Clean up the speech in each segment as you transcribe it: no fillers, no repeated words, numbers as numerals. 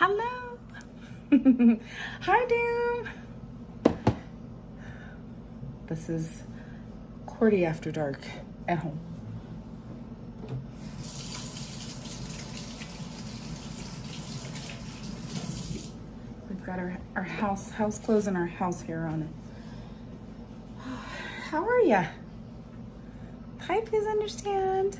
Hello. Hi, Doom. This is Cordy After Dark at home. We've got our house clothes and our house hair on it. How are ya? Hi, please understand.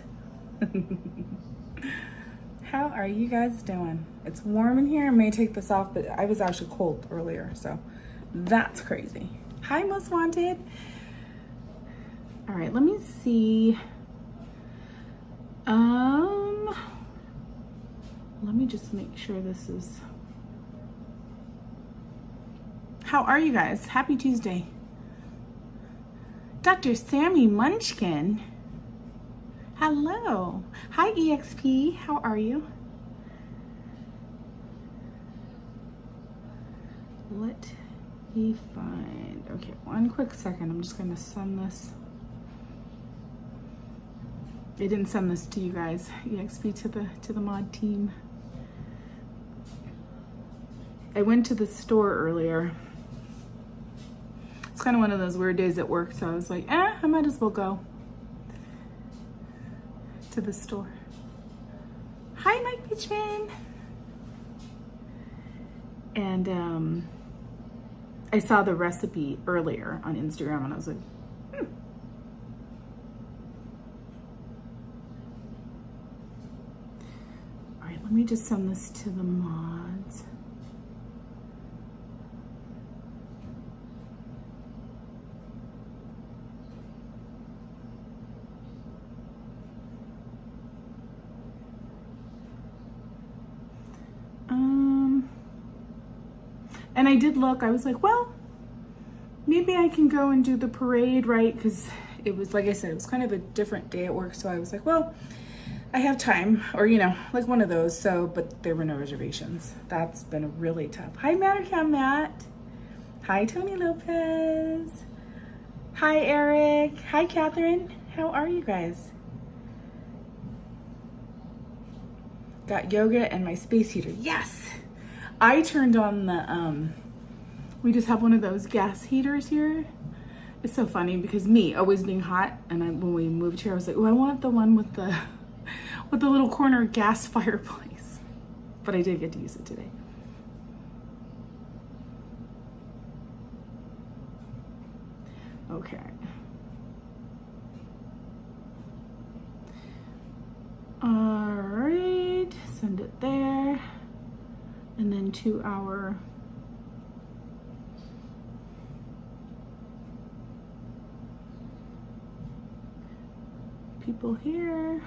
How are you guys doing? It's warm in here. I may take this off, but I was actually cold earlier, so that's crazy. Hi, Most Wanted. All right, let me see. Let me just make sure this is. How are you guys? Happy Tuesday. Dr. Sammy Munchkin. Hello. Hi, EXP. How are you? Let me find. Okay, one quick second. I'm just going to send this. I didn't send this to you guys. EXP to the mod team. I went to the store earlier. It's kind of one of those weird days at work, so I was like, I might as well go to the store. Hi, Mike Beachman. And I saw the recipe earlier on Instagram and I was like, All right, let me just send this to the mods. And I did look, I was like, well, maybe I can go and do the parade, right? Because it was, like I said, it was kind of a different day at work. So I was like, well, I have time, or, like one of those. So, but there were no reservations. That's been really tough. Hi, Mattercam Matt. Hi, Tony Lopez. Hi, Eric. Hi, Catherine. How are you guys? Got yoga and my space heater. Yes. I turned on the, we just have one of those gas heaters here. It's so funny because me always being hot, and when we moved here, I was like, oh, I want the one with the little corner gas fireplace. But I did get to use it today. Okay. All right, send it there. And then to our people here.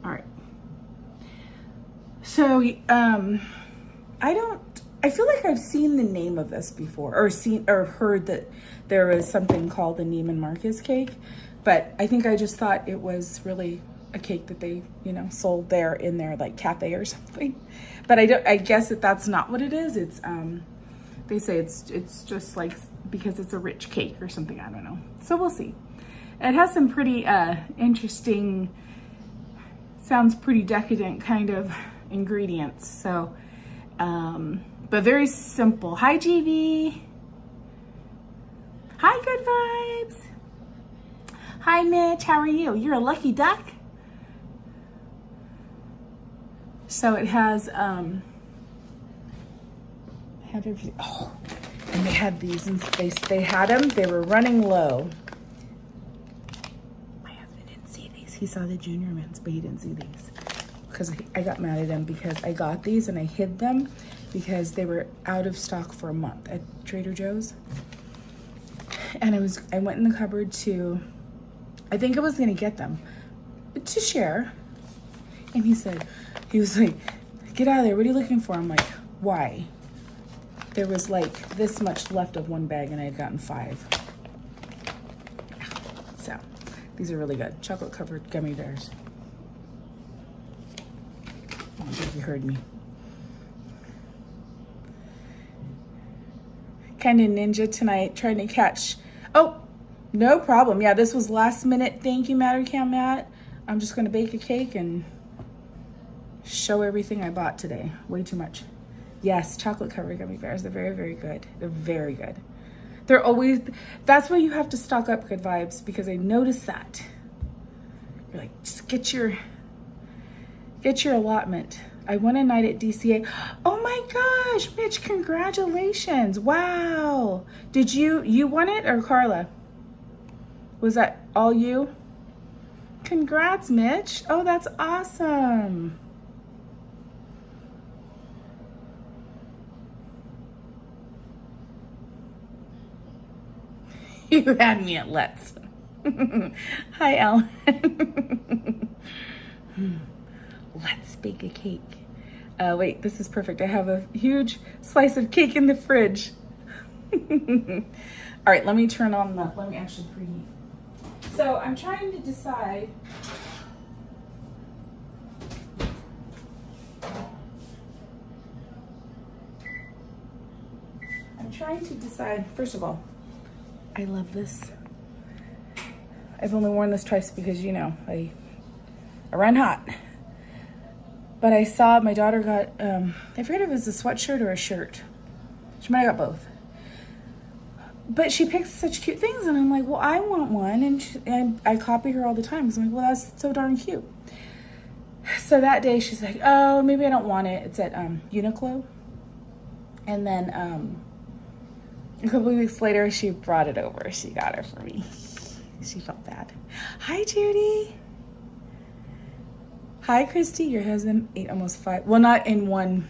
All right. So, I feel like I've seen the name of this before, or heard that there was something called the Neiman Marcus cake, but I think I just thought it was really a cake that they, sold there in their like cafe or something. But I guess that's not what it is. It's, they say it's just like, because it's a rich cake or something, I don't know. So we'll see. It has some pretty, interesting, sounds pretty decadent kind of ingredients. So, but very simple. Hi, GV. Hi, Good Vibes. Hi, Mitch. How are you? You're a lucky duck. So it has, have everything. Oh, and they had these, and they had them. They were running low. My husband didn't see these. He saw the junior mints, but he didn't see these. Because I got mad at him because I got these and I hid them because they were out of stock for a month at Trader Joe's. And I went in the cupboard I think I was gonna get them to share. And he was like, get out of there, what are you looking for? I'm like, why? There was like this much left of one bag and I had gotten 5. So these are really good. Chocolate covered gummy bears. I don't think you heard me. kind of ninja tonight, trying to catch. Oh, no problem. Yeah, this was last minute. Thank you, Mattercam Matt. I'm just going to bake a cake and show everything I bought today. Way too much. Yes, chocolate covered gummy bears. They're very, very good. They're very good. They're always, that's why you have to stock up Good Vibes, because I noticed that. You're like, just get your allotment. I won a night at DCA. Oh my gosh, Mitch, congratulations. Wow. Did you won it or Carla? Was that all you? Congrats, Mitch. Oh, that's awesome. You had me at Let's. Hi, Ellen. Let's bake a cake. Wait, this is perfect. I have a huge slice of cake in the fridge. All right, let me turn on let me actually preheat. So I'm trying to decide. First of all, I love this. I've only worn this twice because, you know, I run hot. But I saw my daughter got, I forget if it was a sweatshirt or a shirt. She might have got both. But she picks such cute things, and I'm like, well, I want one. And I copy her all the time because I'm like, well, that's so darn cute. So that day she's like, oh, maybe I don't want it. It's at Uniqlo. And then a couple of weeks later, she brought it over. She got it for me. She felt bad. Hi, Judy. Hi, Christy. Your husband ate almost 5. Well, not in one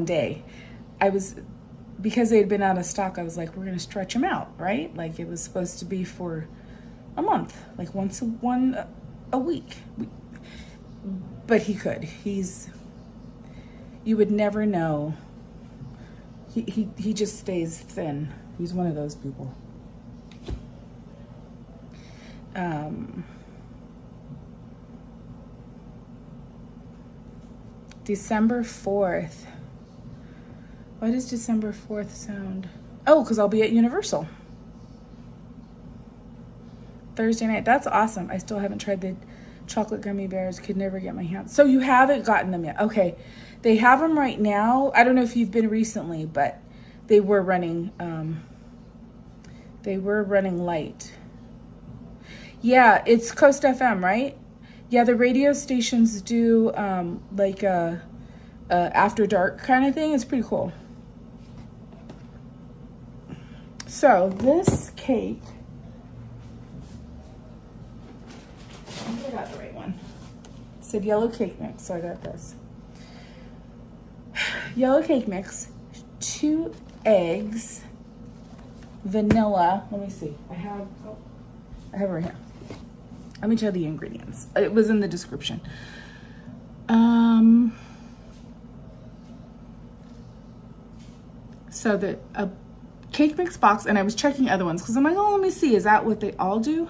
day. Because they had been out of stock, I was like, we're going to stretch them out, right? Like it was supposed to be for a month, like one a week. But he could. You would never know. He just stays thin. He's one of those people. December 4th. Why does December 4th sound? Oh, because I'll be at Universal. Thursday night. That's awesome. I still haven't tried the chocolate gummy bears. Could never get my hands. So you haven't gotten them yet. Okay. They have them right now. I don't know if you've been recently, but they were running light. Yeah, it's Coast FM, right? Yeah, the radio stations do like a after dark kind of thing. It's pretty cool. So this cake, I think I got the right one. It said yellow cake mix, so I got this. Yellow cake mix, 2 eggs, vanilla. Let me see. I have it right here. Let me tell you the ingredients. It was in the description. So a cake mix box, and I was checking other ones because I'm like, oh, let me see. Is that what they all do?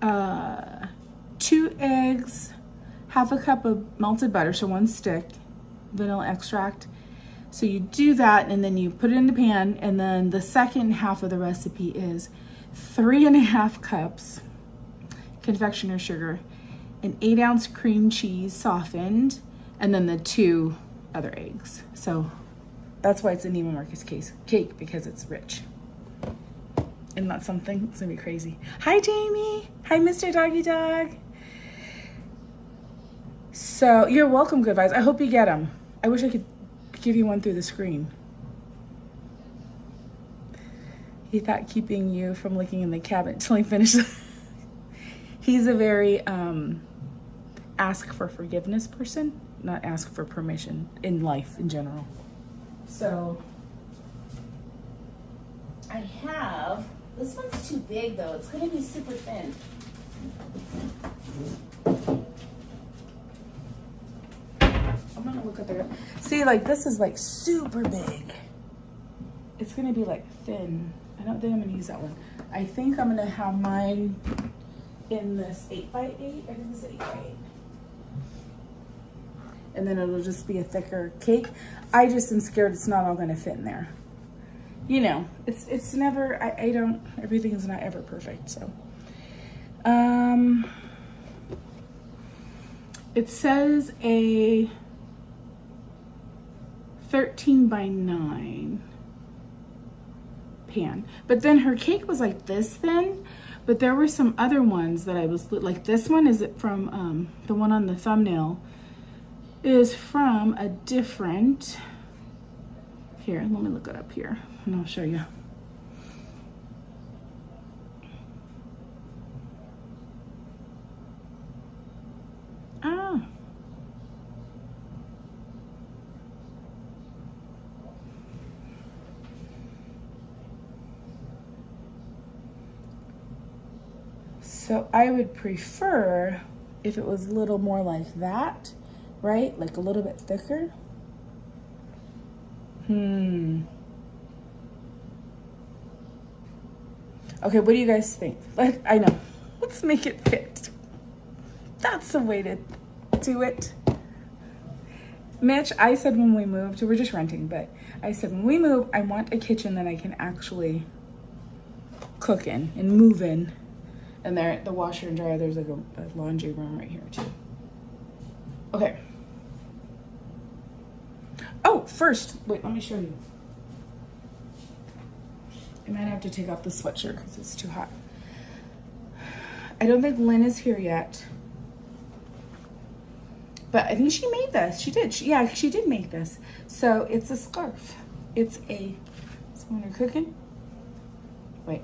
2 eggs, half a cup of melted butter, so 1 stick, vanilla extract. So you do that, and then you put it in the pan, and then the second half of the recipe is 3.5 cups confectioner sugar, an 8-ounce cream cheese softened, and then the 2 other eggs. So that's why it's a Neiman Marcus cake, because it's rich. Isn't that something? It's gonna be crazy. Hi, Jamie. Hi, Mr. Doggy Dog. So you're welcome, Good Vibes. I hope you get them. I wish I could give you one through the screen. He thought keeping you from looking in the cabinet till he finished. He's a very ask for forgiveness person, not ask for permission in life in general. So I have, this one's too big though. It's gonna be super thin. I'm gonna look at the, see, like this is like super big. It's gonna be like thin. I don't think I'm gonna use that one. I think I'm gonna have mine in this 8x8. I think it's 8x8. And then it'll just be a thicker cake. I just am scared it's not all gonna fit in there. you know, it's never, I don't, everything's not ever perfect, so. It says a 13 by 9 pan, but then her cake was like this thin, but there were some other ones that I was, like this one is from, the one on the thumbnail is from a different, here, let me look it up here and I'll show you. Ah. So I would prefer if it was a little more like that, right? Like a little bit thicker. Okay, what do you guys think? Like, I know, let's make it fit. That's the way to do it. Mitch, I said when we moved, we're just renting, but I said when we move, I want a kitchen that I can actually cook in and move in. And there, the washer and dryer, there's like a laundry room right here too. Okay. Oh, first, wait, let me show you. I might have to take off the sweatshirt because it's too hot. I don't think Lynn is here yet. But I think she made this. She did. Yeah, she did make this. So it's a scarf. It's so when you're cooking. Wait.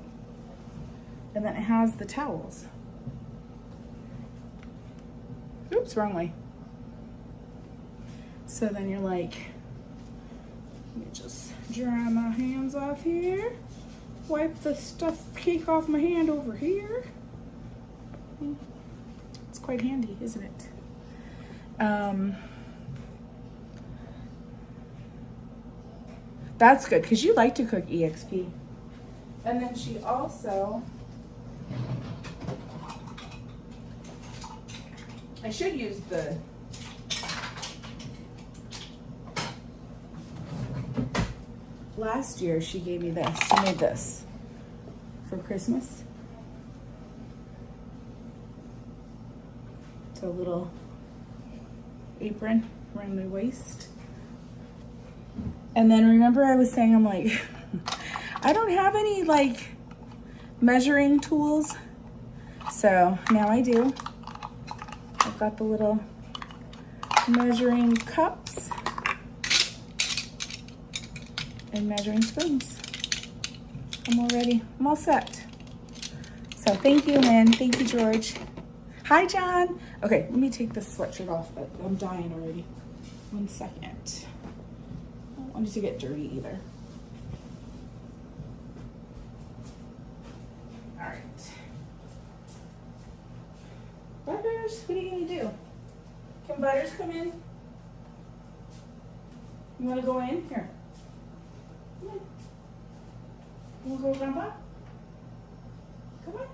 And then it has the towels. Oops, wrong way. So then you're like, let me just dry my hands off here. Wipe the stuffed cake off my hand over here. It's quite handy, isn't it? That's good because you like to cook EXP. And then she also, I should use the last year she gave me this. She made this for Christmas. It's a little apron around my waist. And then remember I was saying, I'm like, I don't have any like measuring tools. So now I do. I've got the little measuring cups and measuring spoons. I'm all ready. I'm all set. So thank you, Lynn. Thank you, George. Hi, John. Okay, let me take this sweatshirt off. I'm dying already. 1 second. I don't want it to get dirty either. All right. Butters, what are you gonna do? Can Butters come in? You wanna go in? Here. Come on. You wanna go with Grandpa? Come on.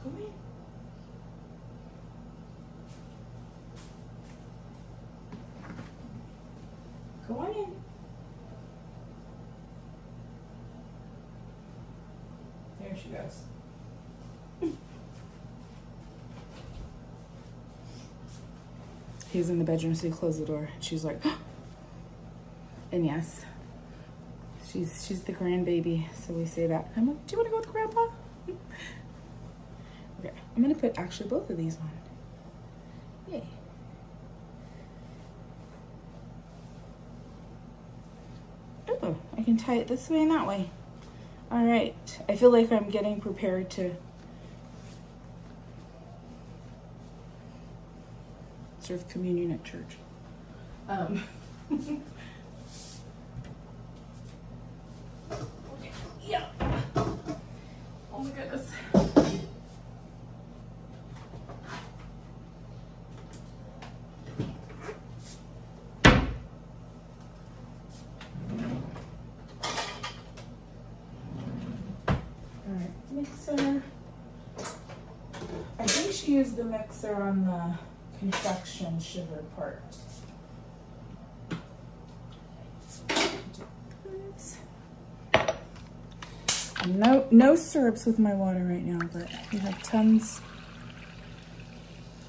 Come in. Go on in. There she goes. He's in the bedroom, so he closed the door. She's like, and yes, she's the grandbaby, so we say that. I'm like, do you want to go with Grandpa? Okay, I'm gonna put actually both of these on. Yay. Oh, I can tie it this way and that way. All right, I feel like I'm getting prepared to serve communion at church. Okay, yeah. Oh my goodness. Mixer. I think she used the mixer on the confection sugar part. No syrups with my water right now, but we have tons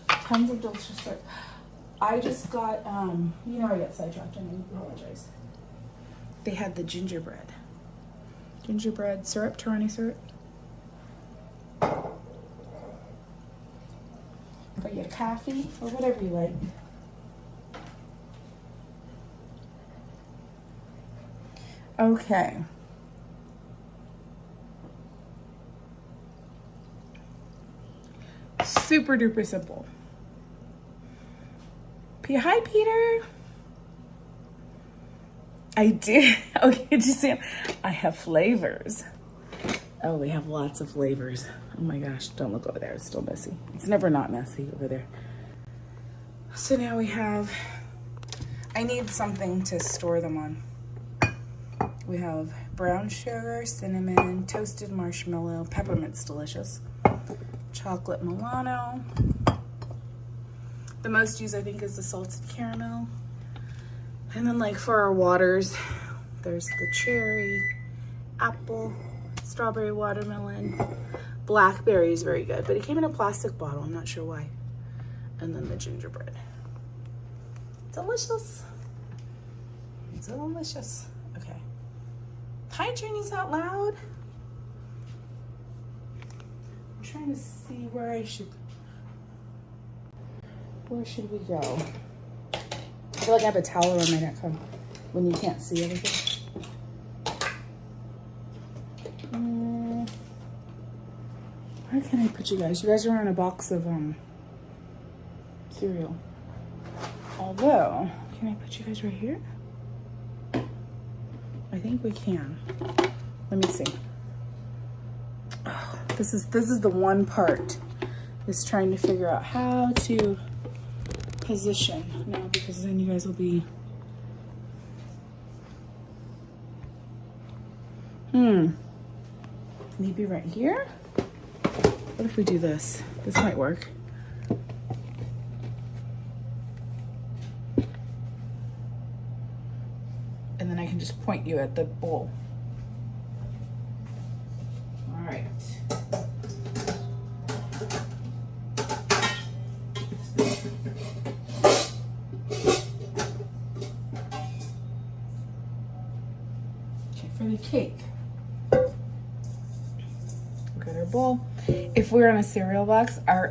of delicious syrup. I just got, I got sidetracked and I apologize. They had the gingerbread syrup, Torani syrup. But your coffee or whatever you like. Okay. Super duper simple. Hi, Peter. I do. Okay, did you see? I have flavors. Oh, we have lots of flavors. Oh my gosh, don't look over there. It's still messy. It's never not messy over there. So now we have, I need something to store them on. We have brown sugar, cinnamon, toasted marshmallow, peppermint's delicious, chocolate Milano. The most used, I think, is the salted caramel. And then, like, for our waters, there's the cherry, apple, strawberry, watermelon. Blackberry is very good, but it came in a plastic bottle. I'm not sure why. And then the gingerbread. Delicious. Delicious. Okay. Hi, Chinese out loud. I'm trying to see where should we go? I feel like I have a towel around my neck when you can't see everything. Where can I put you guys? You guys are on a box of cereal. Although, can I put you guys right here? I think we can. Let me see. Oh, this is the one part, is trying to figure out how to position now, because then you guys will be maybe right here. What if we do this? This might work. And then I can just point you at the bowl. All right. For the cake, we've got our bowl. If we're on a cereal box, are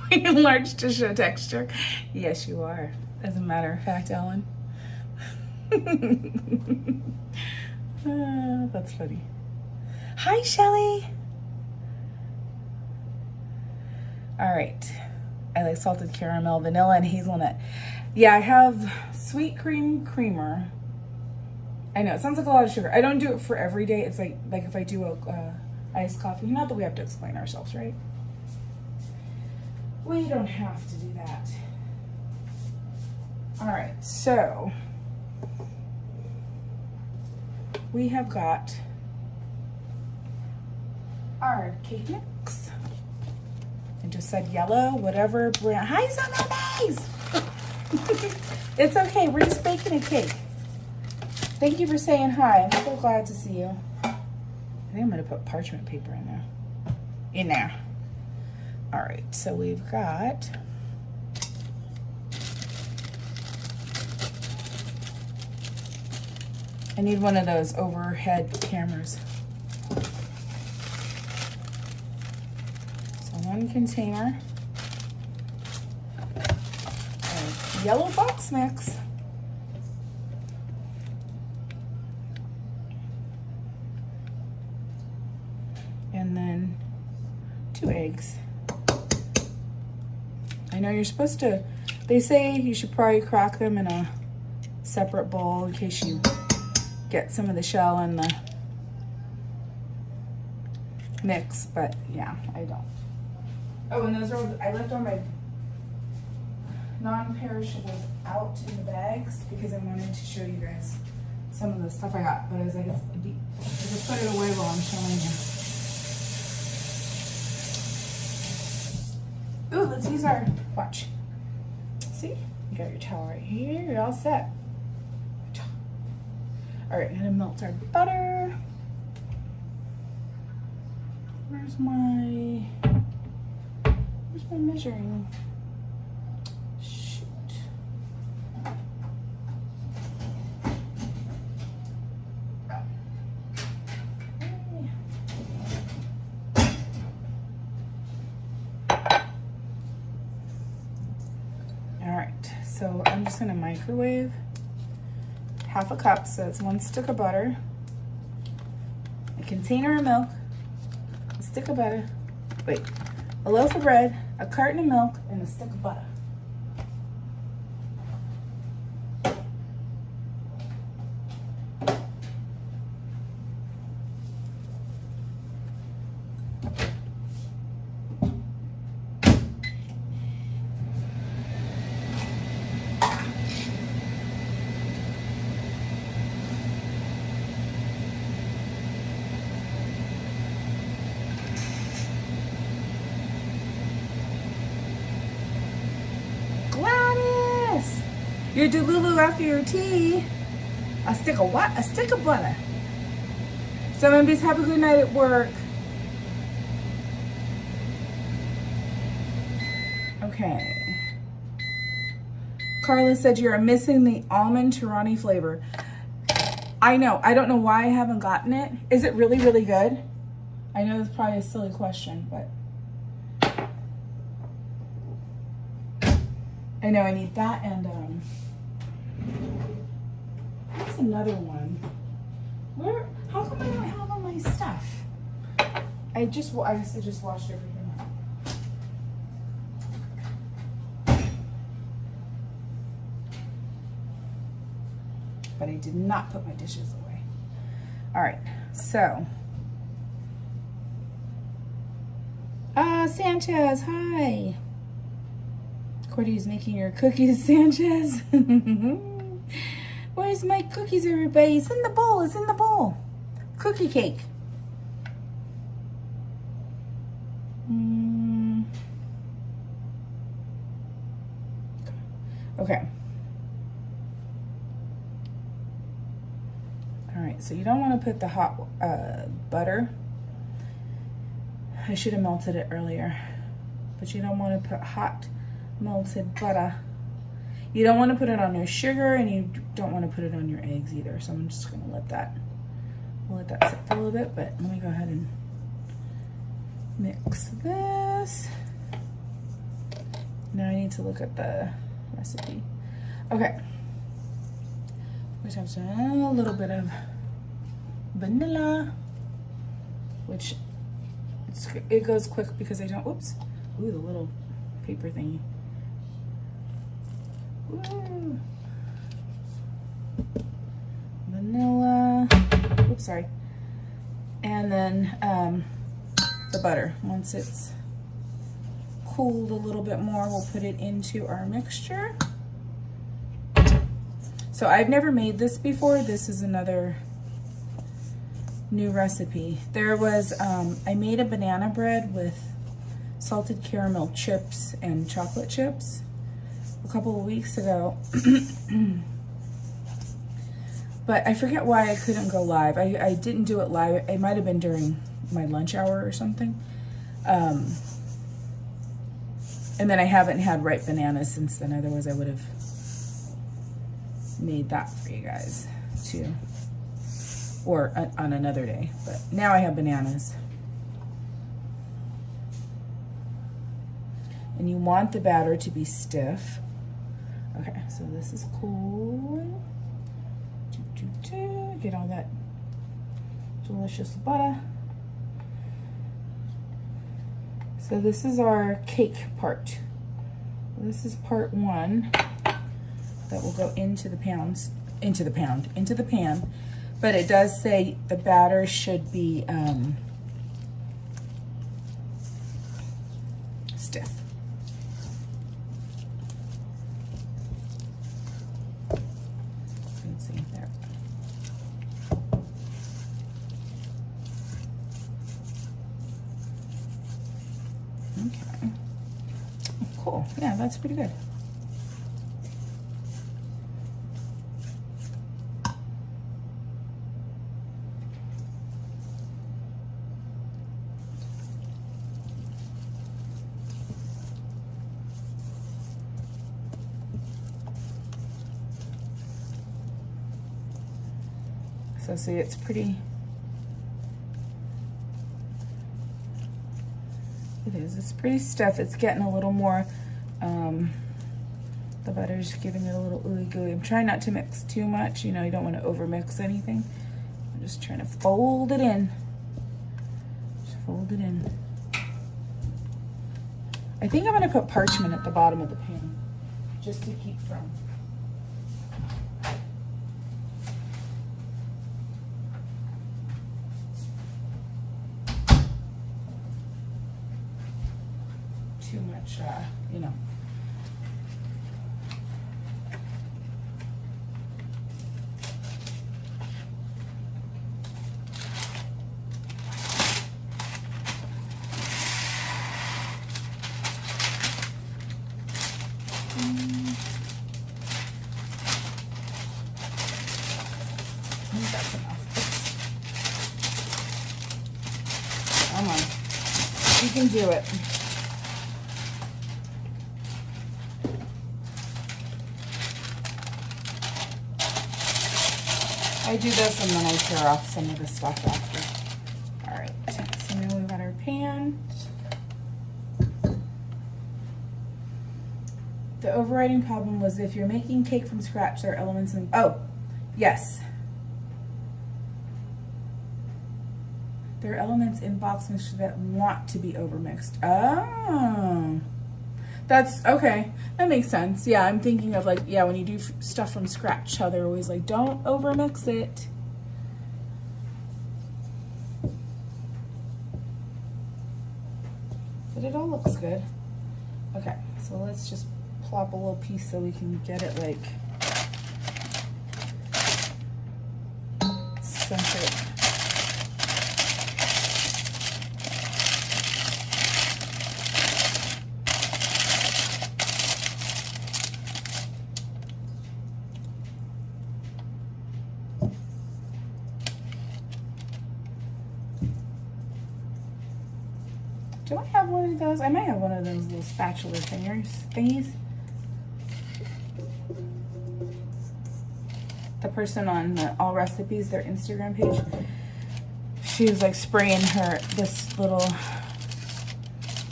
we enlarged to show texture? Yes, you are. As a matter of fact, Ellen. That's funny. Hi, Shelly. All right. I like salted caramel, vanilla, and hazelnut. Yeah, I have sweet cream creamer. I know, it sounds like a lot of sugar. I don't do it for every day. It's like if I do a iced coffee. Not that we have to explain ourselves, right? We don't have to do that. All right, so we have got our cake mix. I just said yellow, whatever brand. Hi, Sundays! It's okay, we're just baking a cake. Thank you for saying hi. I'm so glad to see you. I think I'm gonna put parchment paper in there. All right, so we've got I need one of those overhead cameras. So one container of yellow box mix. And then 2 eggs. I know you're supposed to, they say you should probably crack them in a separate bowl in case you get some of the shell in the mix, but yeah, I don't. Oh, and those are, I left all my non-perishables out in the bags because I wanted to show you guys some of the stuff I got, but I was like, I just put it away while I'm showing you. Ooh, let's use our, watch. See, you got your towel right here, you're all set. All right, I'm gonna melt our butter. Where's my measuring? Shoot. All right, so I'm just gonna microwave half a cup, so it's 1 stick of butter, a container of milk, a stick of butter, wait, a loaf of bread, a carton of milk, and a stick of butter. Gladys, your Delulu after your tea. A stick of what? A stick of butter. So maybe have a good night at work. Okay. Carla said you are missing the almond Tirani flavor. I know. I don't know why I haven't gotten it. Is it really, really good? I know it's probably a silly question, but I know I need that, and that's another one. Where? How come I don't have all my stuff? I guess I just washed everything up. But I did not put my dishes away. All right, so. Sanchez, hi. Cordy's making your cookies, Sanchez. Where's my cookies, everybody? It's in the bowl, it's in the bowl. Cookie cake. Okay. All right, so you don't want to put the hot butter. I should have melted it earlier, but you don't want to put hot melted butter. You don't want to put it on your sugar, and you don't want to put it on your eggs either. So I'm just gonna let that sit for a little bit, but let me go ahead and mix this. Now I need to look at the recipe. Okay. We have a little bit of vanilla, which it goes quick because I don't, oops, ooh, the little paper thingy. Ooh. Vanilla, oops, sorry. And then the butter. Once it's cooled a little bit more, we'll put it into our mixture. So I've never made this before. This is another new recipe. There was, I made a banana bread with salted caramel chips and chocolate chips a couple of weeks ago. But I forget why I couldn't go live. I didn't do it live. It might have been during my lunch hour or something. And then I haven't had ripe bananas since then. Otherwise I would have made that for you guys too, or on another day, but now I have bananas. And you want the batter to be stiff. Okay, so this is cool. Get all that delicious butter. So this is our cake part. This is part one that will go into the pan. But it does say the batter should be stiff. Let's see there. Okay. Cool. Yeah, that's pretty good. So see, it's pretty, it's pretty stiff. It's getting a little more, the butter's giving it a little ooey gooey. I'm trying not to mix too much. You know, you don't want to over mix anything. I'm just trying to fold it in. Just fold it in. I think I'm gonna put parchment at the bottom of the pan, just to keep from. Too much, you know. I think that's enough. Come on. You can do it. I do this and then I tear off some of the stuff after. All right, so now we've got our pan. The overriding problem was if you're making cake from scratch, there are elements in, oh, yes. There are elements in box mixture that want to be overmixed. Oh, that's okay. That makes sense. Yeah, I'm thinking of like, yeah, when you do stuff from scratch, how they're always like, don't overmix it. But it all looks good. Okay, so let's just plop a little piece so we can get it like centered. Do I have one of those? I might have one of those little spatula thingies. The person on the All Recipes, their Instagram page, she was like spraying this little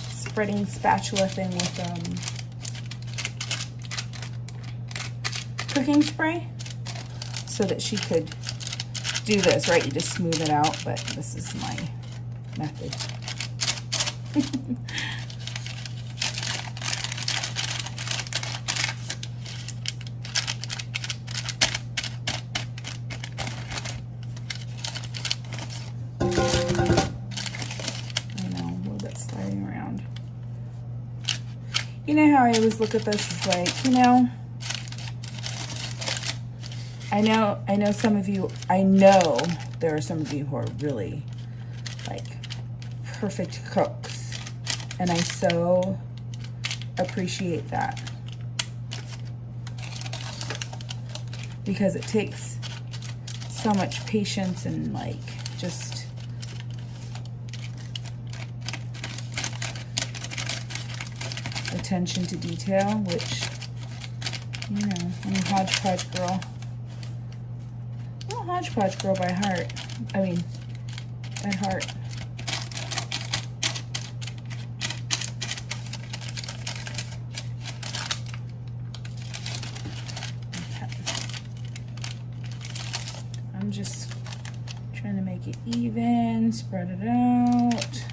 spreading spatula thing with cooking spray so that she could do this, right? You just smooth it out, but this is my method. I know, a little bit sliding around. You know how I always look at this as like, you know, I know some of you, I know there are some of you who are really like perfect cooks. And I so appreciate that, because it takes so much patience and like just attention to detail, which, you know, I'm a hodgepodge girl. I'm a hodgepodge girl by heart. I mean, at heart. I'm just trying to make it even, spread it out.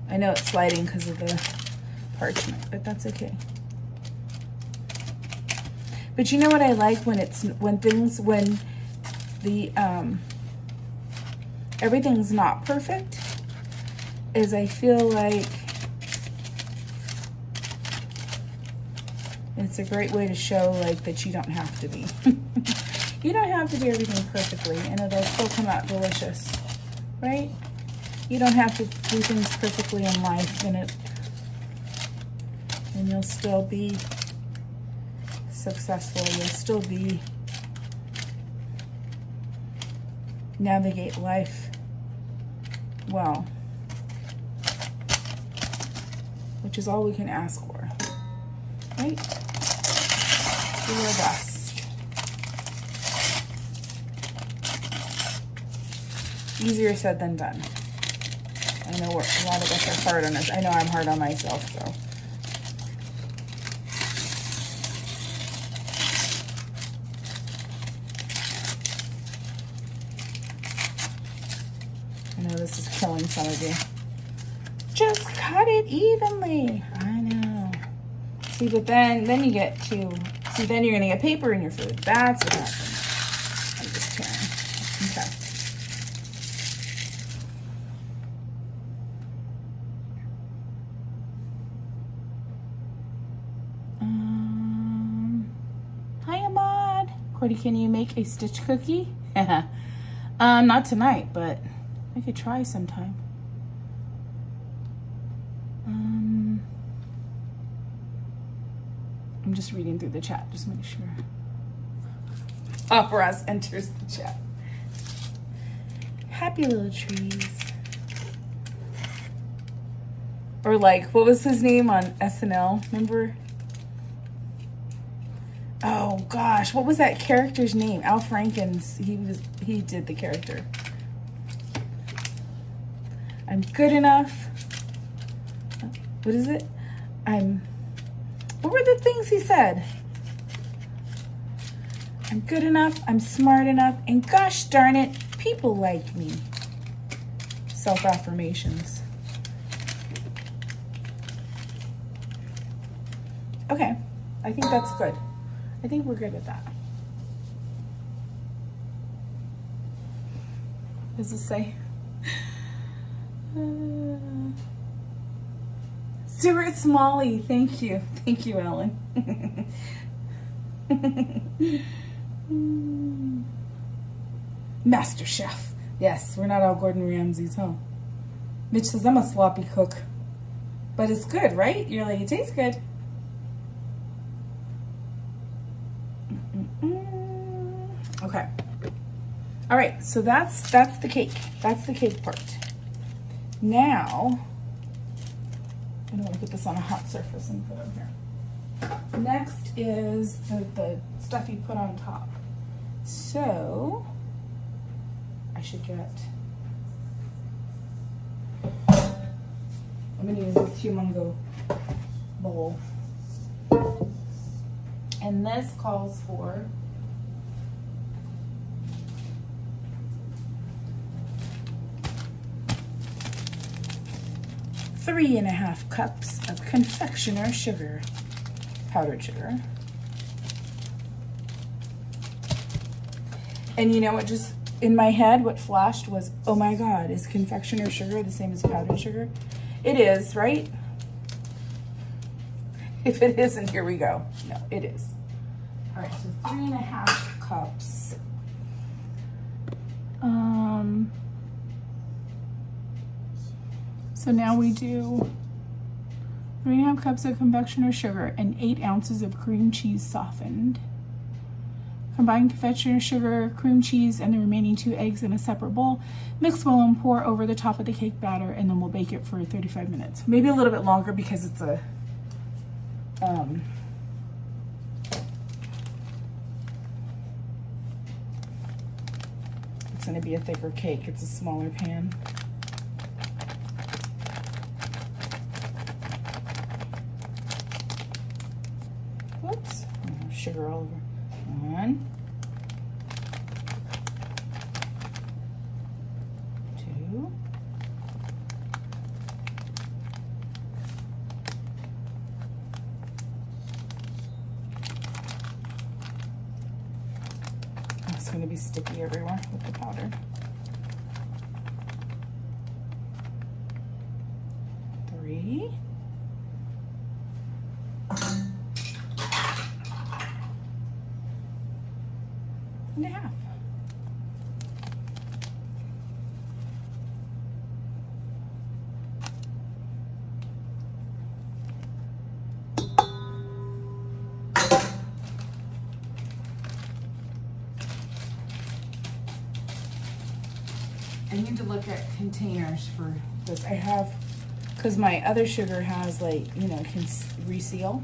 I know it's sliding because of the parchment, but that's okay. But you know what I like when the everything's not perfect, is I feel like it's a great way to show like that you don't have to be. You don't have to do everything perfectly and it'll still come out delicious, right? You don't have to do things perfectly in life and you'll still be successful. You'll still be navigate life well, which is all we can ask for, right? Do our best. Easier said than done. I know a lot of us are hard on us. I know I'm hard on myself, so. I know this is killing some of you. Just cut it evenly. I know. See, but then you get to, see, then you're gonna get paper in your food. That's what happens. I'm just tearing. Okay. Hi, Ahmad. Cordy, can you make a stitch cookie? Not tonight, but I could try sometime. I'm just reading through the chat, just make sure. Oh, Ross enters the chat. Happy little trees. Or like, what was his name on SNL? Remember? Oh gosh, what was that character's name? Al Franken's. He did the character. I'm good enough. What is it? What were the things he said? I'm good enough, I'm smart enough, and gosh darn it, people like me. Self-affirmations. Okay, I think that's good. I think we're good with that. What does it say? Stuart Smalley, thank you. Thank you, Ellen. Master Chef. Yes, we're not all Gordon Ramsays, huh? Mitch says, I'm a sloppy cook. But it's good, right? You're like, it tastes good. Okay. All right, so that's the cake. That's the cake part. Now, I don't want to put this on a hot surface and put it here. Next is the stuff you put on top. So, I should get, I'm going to use this humongo bowl. And this calls for 3.5 cups of confectioner sugar, powdered sugar. And you know what, just in my head, what flashed was, oh my God, is confectioner sugar the same as powdered sugar? It is, right? If it isn't, here we go. No, it is. All right, so 3.5 cups. So now we do 3.5 cups of confectioner sugar and 8 ounces of cream cheese softened. Combine confectioner sugar, cream cheese, and the remaining 2 eggs in a separate bowl. Mix well and pour over the top of the cake batter, and then we'll bake it for 35 minutes. Maybe a little bit longer because it's a it's going to be a thicker cake. It's a smaller pan. Whoops, sugar all over. 1, 2, 3. It's going to be sticky everywhere with the powder. 3. And a half. I need to look at containers for this. I have, because my other sugar has, like, you know, can reseal.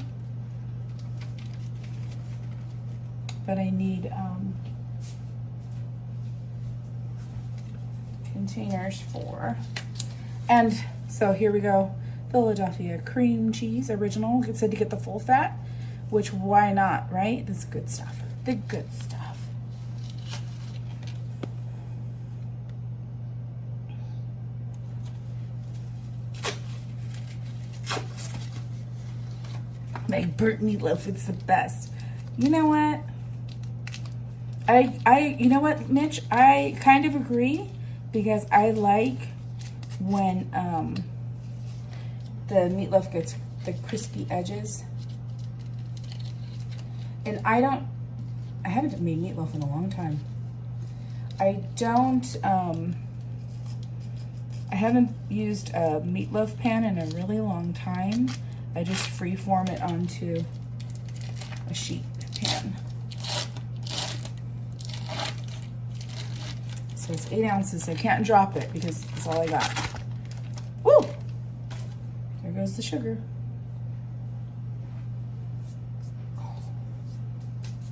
But I need containers for. And so here we go. Philadelphia cream cheese, original. It said to get the full fat, which why not, right? This is good stuff. The good stuff. Like burnt meatloaf, it's the best. You know what? You know what, Mitch? I kind of agree, because I like when the meatloaf gets the crispy edges. And I haven't made meatloaf in a long time. I haven't used a meatloaf pan in a really long time. I just freeform it onto a sheet pan. So it's 8 ounces. I can't drop it because that's all I got. Woo! There goes the sugar.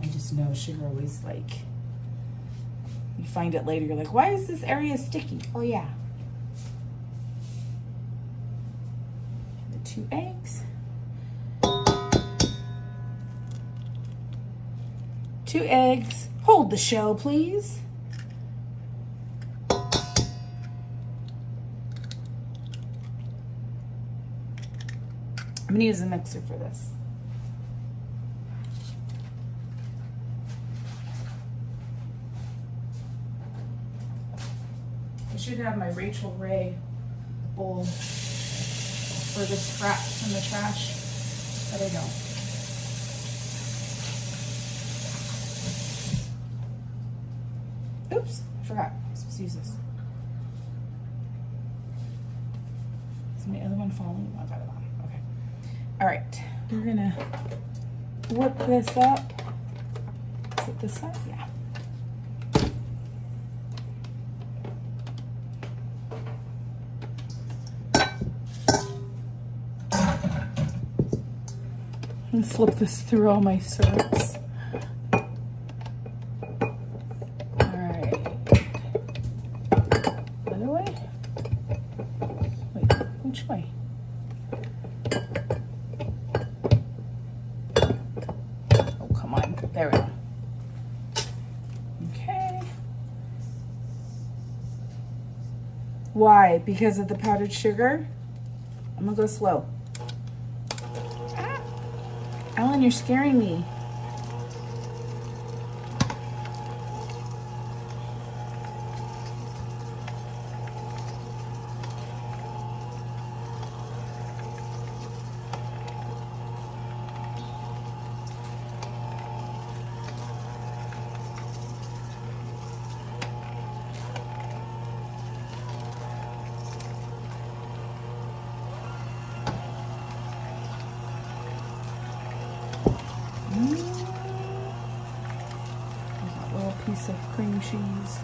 I just know sugar always, like, you find it later, you're like, why is this area sticky? Oh yeah. The 2 eggs. 2 eggs. Hold the shell, please. I'm gonna use a mixer for this. I should have my Rachel Ray bowl for the scraps in the trash, but I don't. Oops, I forgot. I'm supposed to use this. Is my other one falling? No, I got it on. Okay. All right. We're gonna whip this up. Is it this side? Yeah. And slip this through all my syrups. There we go. Okay. Why? Because of the powdered sugar? I'm gonna go slow. Ah. Ellen, you're scaring me. Piece of cream cheese.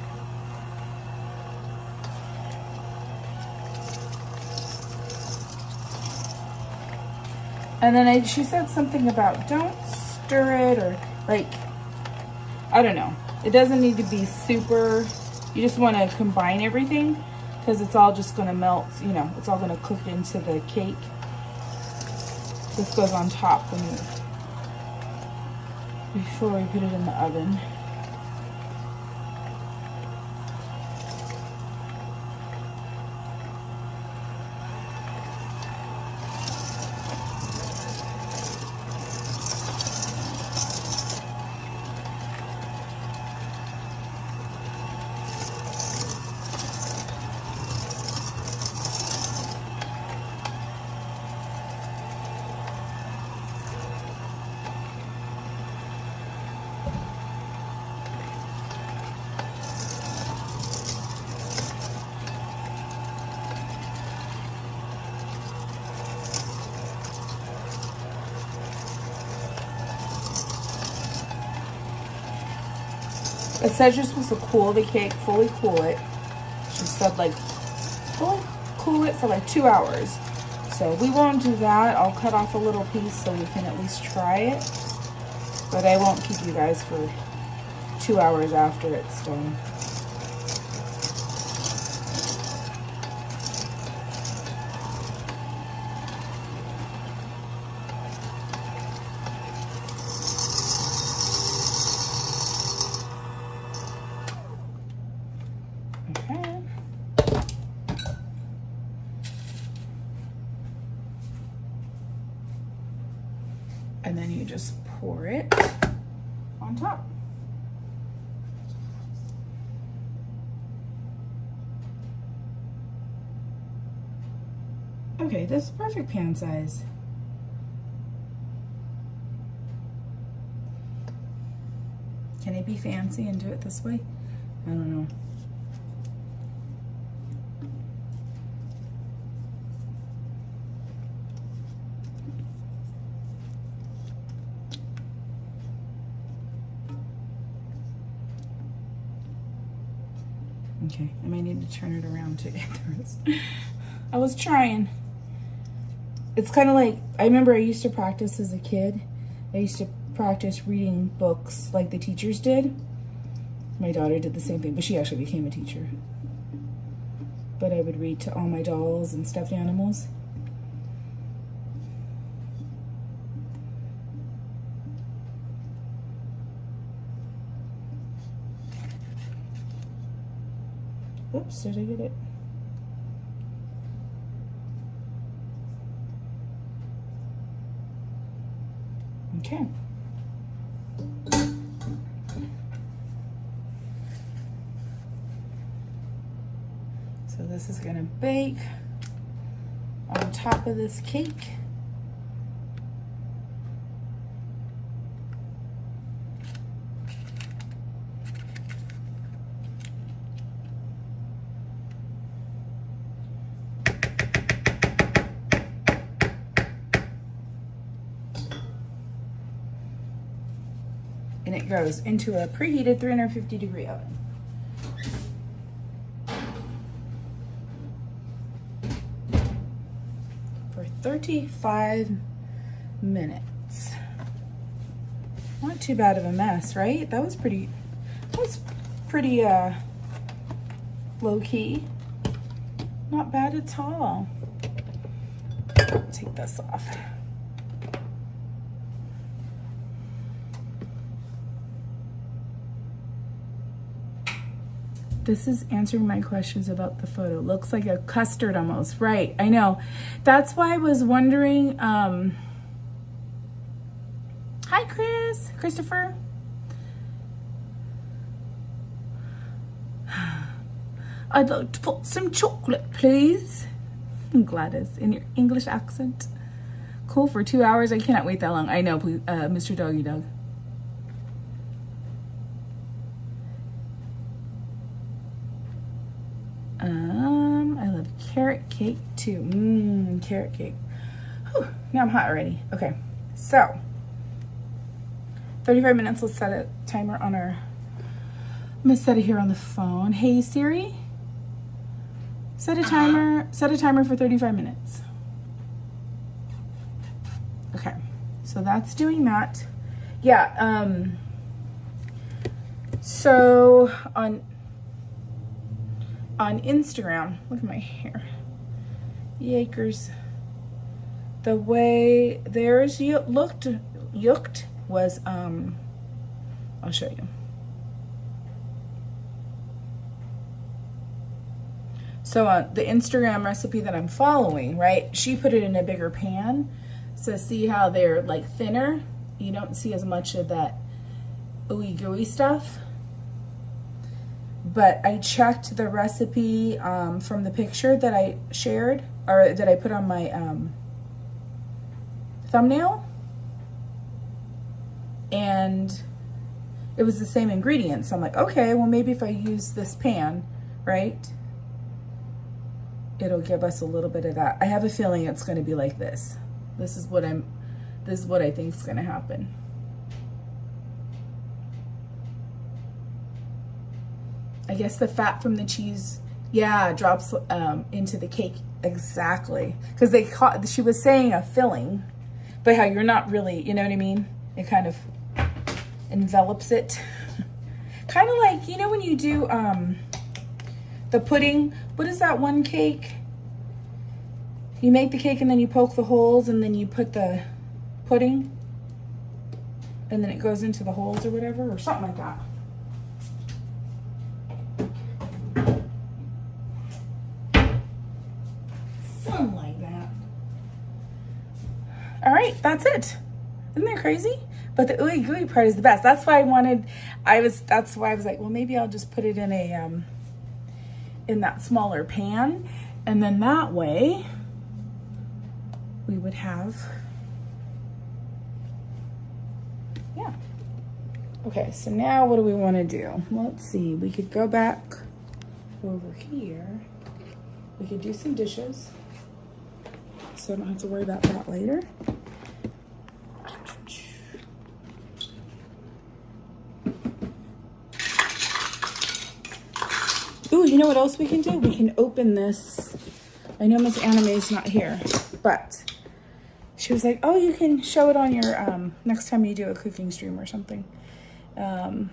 And then she said something about don't stir it, or like, I don't know. It doesn't need to be super, you just want to combine everything because it's all just going to melt, you know, it's all going to cook into the cake. This goes on top before we put it in the oven. It says you're supposed to cool the cake, fully cool it. She said like fully cool it for like 2 hours. So we won't do that. I'll cut off a little piece so we can at least try it. But I won't keep you guys for 2 hours after it's done. you just pour it on top. Okay, this is perfect pan size. Can I be fancy and do it this way? I don't know. Okay, I might need to turn it around to I was trying. It's kind of like, I remember I used to practice as a kid. I used to practice reading books like the teachers did. My daughter did the same thing, but she actually became a teacher. But I would read to all my dolls and stuffed animals. Oops, did I get it? Okay. So this is gonna bake on top of this cake. And it goes into a preheated 350-degree oven. For 35 minutes. Not too bad of a mess, right? That was pretty low key. Not bad at all. Take this off. This is answering my questions about the photo. Looks like a custard almost. Right, I know. That's why I was wondering. Hi, Christopher. I'd like to put some chocolate, please. Gladys, in your English accent. Cool, for 2 hours. I cannot wait that long. I know, please, Mr. Doggy Dog. I love carrot cake too. Carrot cake. Whew, now I'm hot already. Okay, so 35 minutes. Let's set a timer on our. I'm gonna set it here on the phone. Hey Siri, set a timer. Set a timer for 35 minutes. Okay, so that's doing that. Yeah. So on Instagram, look at my hair. Yakers. The way theirs looked was I'll show you. So the Instagram recipe that I'm following, right? She put it in a bigger pan. So see how they're like thinner? You don't see as much of that ooey gooey stuff. But I checked the recipe from the picture that I shared, or that I put on my thumbnail, and it was the same ingredients. So I'm like, okay, well maybe if I use this pan, right, it'll give us a little bit of that. I have a feeling it's going to be like this. This is what I think is going to happen. I guess the fat from the cheese, yeah, drops into the cake. Exactly. Because she was saying a filling, but how you're not really, you know what I mean? It kind of envelops it. Kind of like, you know when you do the pudding, what is that one cake? You make the cake and then you poke the holes and then you put the pudding and then it goes into the holes or whatever, or something like that. Something like that. All right, that's it. Isn't that crazy? But the ooey gooey part is the best. That's why that's why I was like, well, maybe I'll just put it in a, in that smaller pan. And then that way we would have, yeah. Okay, so now what do we want to do? Let's see, we could go back over here. We could do some dishes, so I don't have to worry about that later. Ooh, you know what else we can do? We can open this. I know Miss Anime's not here, but she was like, oh, you can show it on your, next time you do a cooking stream or something. Hello.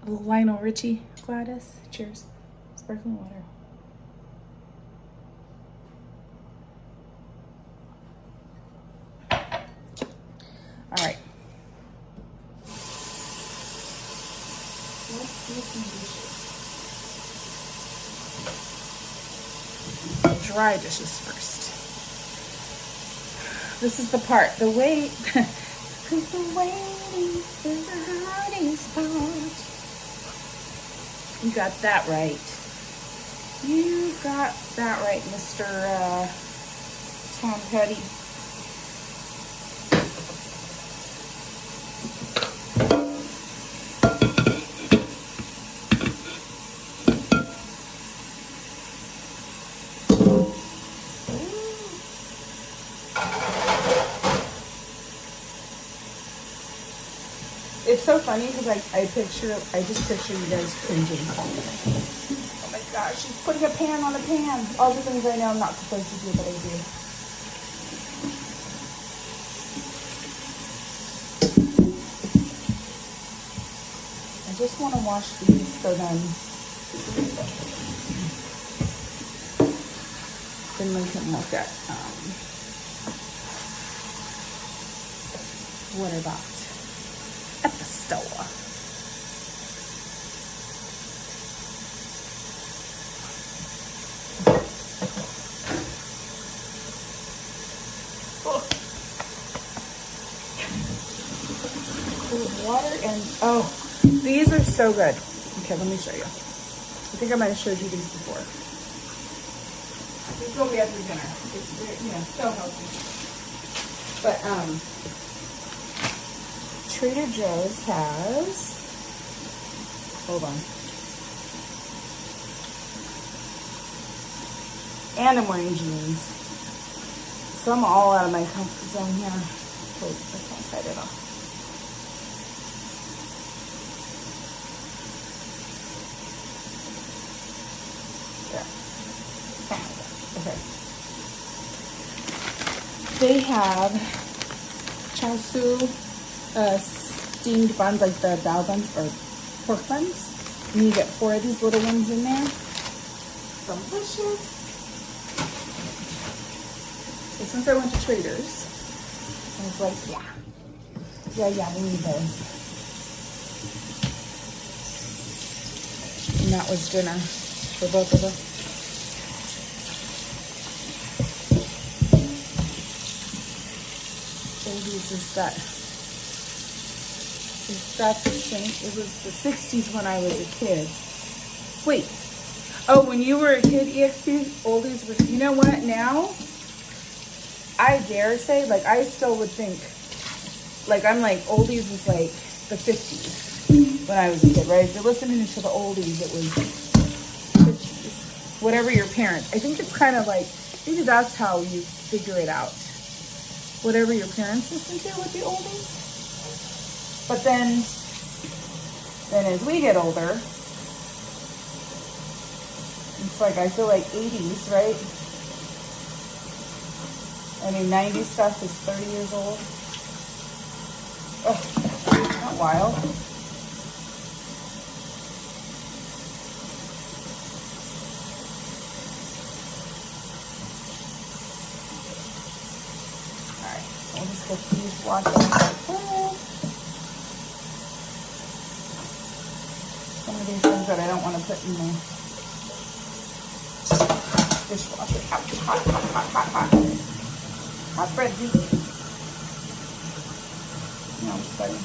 A little Lionel Richie, Gladys. Cheers. Sparkling water. All right. Let's do some dishes. Dry dishes first. This is the part, the wait, because the waiting is the hardest part. You got that right. You got that right, Mr. Tom Petty. It's so funny because I just picture you guys cringing. Oh my gosh, she's putting a pan on a pan. All the things I know I'm not supposed to do, but I do. I just want to wash these so then we can look at what I bought at the store. Oh. Cold water and oh, these are so good. Okay, let me show you. I think I might have showed you these before. These will be after dinner. It's, you know, so healthy. But Trader Joe's has, hold on. And I'm wearing jeans. So I'm all out of my comfort zone here. Wait, let's not cut it off. There. Oh my God. Okay. They have chow su. Steamed buns, like the bao buns or pork buns. And you get 4 of these little ones in there. Delicious. So since I went to Trader's, I was like, yeah, we need those. And that was dinner for both of us. Oldies is that. That's the same. It was the 60s when I was a kid. Wait. Oh, when you were a kid, EXP, oldies was, you know what, now, I dare say, like, I still would think, like, I'm like, oldies was like the 50s when I was a kid, right? If you're listening to the oldies, it was 50s. Whatever your parents, I think it's kind of like, maybe that's how you figure it out. Whatever your parents listen to with the oldies. But then as we get older, it's like, I feel like 80s, right? I mean, 90s stuff is 30 years old. Oh, isn't that wild? All right, I'll just get these washed. Some of these things that I don't want to put in there. Dishwasher. Ouch. Hot, hot, hot, hot, hot. Hot breadsy. No, I'm sweating.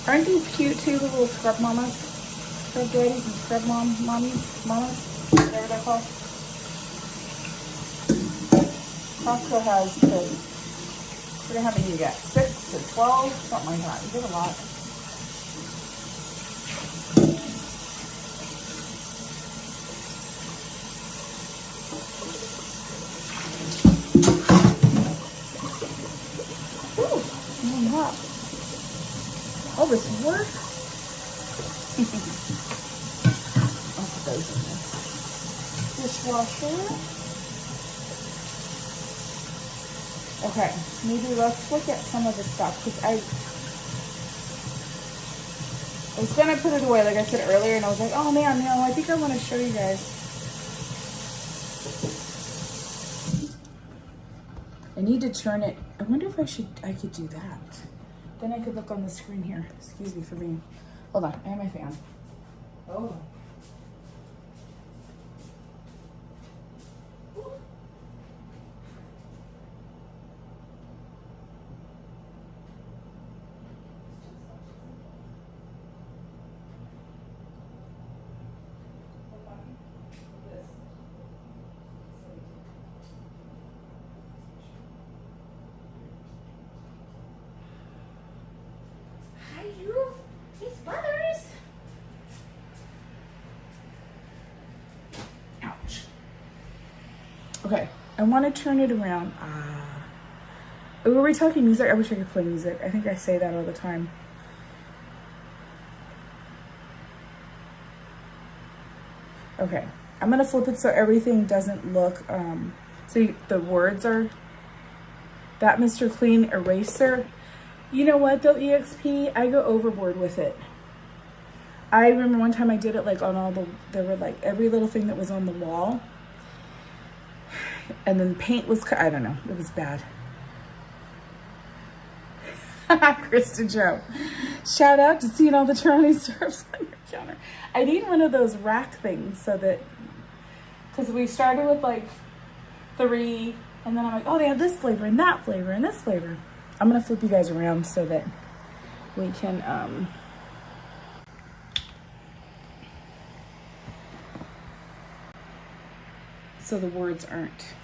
Aren't these cute too, the little scrub mamas? Scrub daddies and scrub mamas, whatever they're called. Costco has the, I forget how many you get, 6 or 12, something like that. You get a lot. Ooh, warm up. Oh, this work? I'll put those in there. Dishwasher. Okay, maybe let's look at some of the stuff, because I was going to put it away, like I said earlier, and I was like, oh man, no, I think I want to show you guys. I need to turn it. I wonder if I could do that. Then I could look on the screen here. Excuse me for being, hold on, I have my fan. Hold on. Okay, I want to turn it around. Were we talking music? I wish I could play music. I think I say that all the time. Okay, I'm going to flip it so everything doesn't look, so the words are, that Mr. Clean eraser. You know what though, EXP, I go overboard with it. I remember one time I did it like on all the, there were like every little thing that was on the wall. And then paint was, I don't know, it was bad. Kristen Joe. Shout out to seeing all the Toronto syrups on your counter. I need one of those rack things so that, because we started with like 3, and then I'm like, oh, they have this flavor and that flavor and this flavor. I'm going to flip you guys around so that we can, so the words aren't.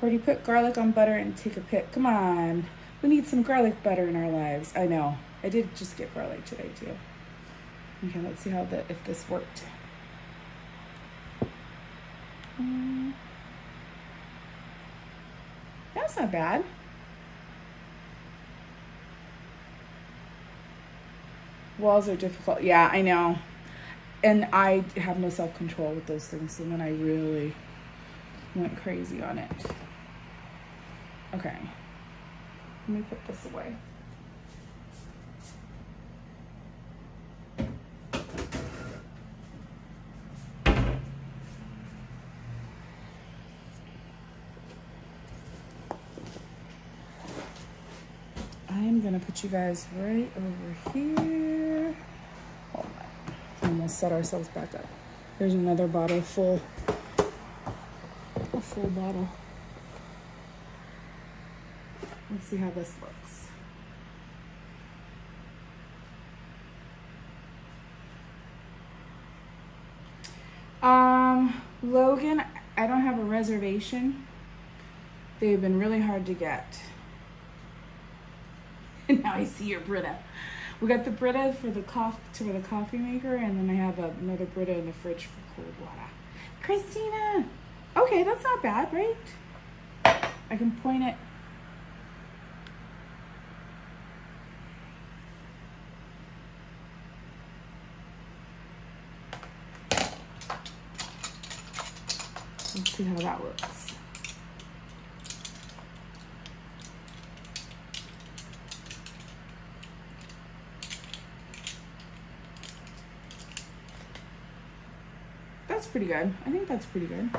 Cordy, put garlic on butter and take a pic. Come on. We need some garlic butter in our lives. I know. I did just get garlic today too. Okay, let's see how if this worked. That's not bad. Walls are difficult. Yeah, I know. And I have no self-control with those things, and then I really went crazy on it. Okay. Let me put this away. I'm gonna put you guys right over here. Hold on. And we'll set ourselves back up. There's another bottle full. A full bottle. Let's see how this looks. Logan, I don't have a reservation. They've been really hard to get. And now I see your Brita. We got the Brita for the coffee maker, and then I have another Brita in the fridge for cold water. Christina! Okay, that's not bad, right? I can point it. Let's see how that works. That's pretty good. I think that's pretty good.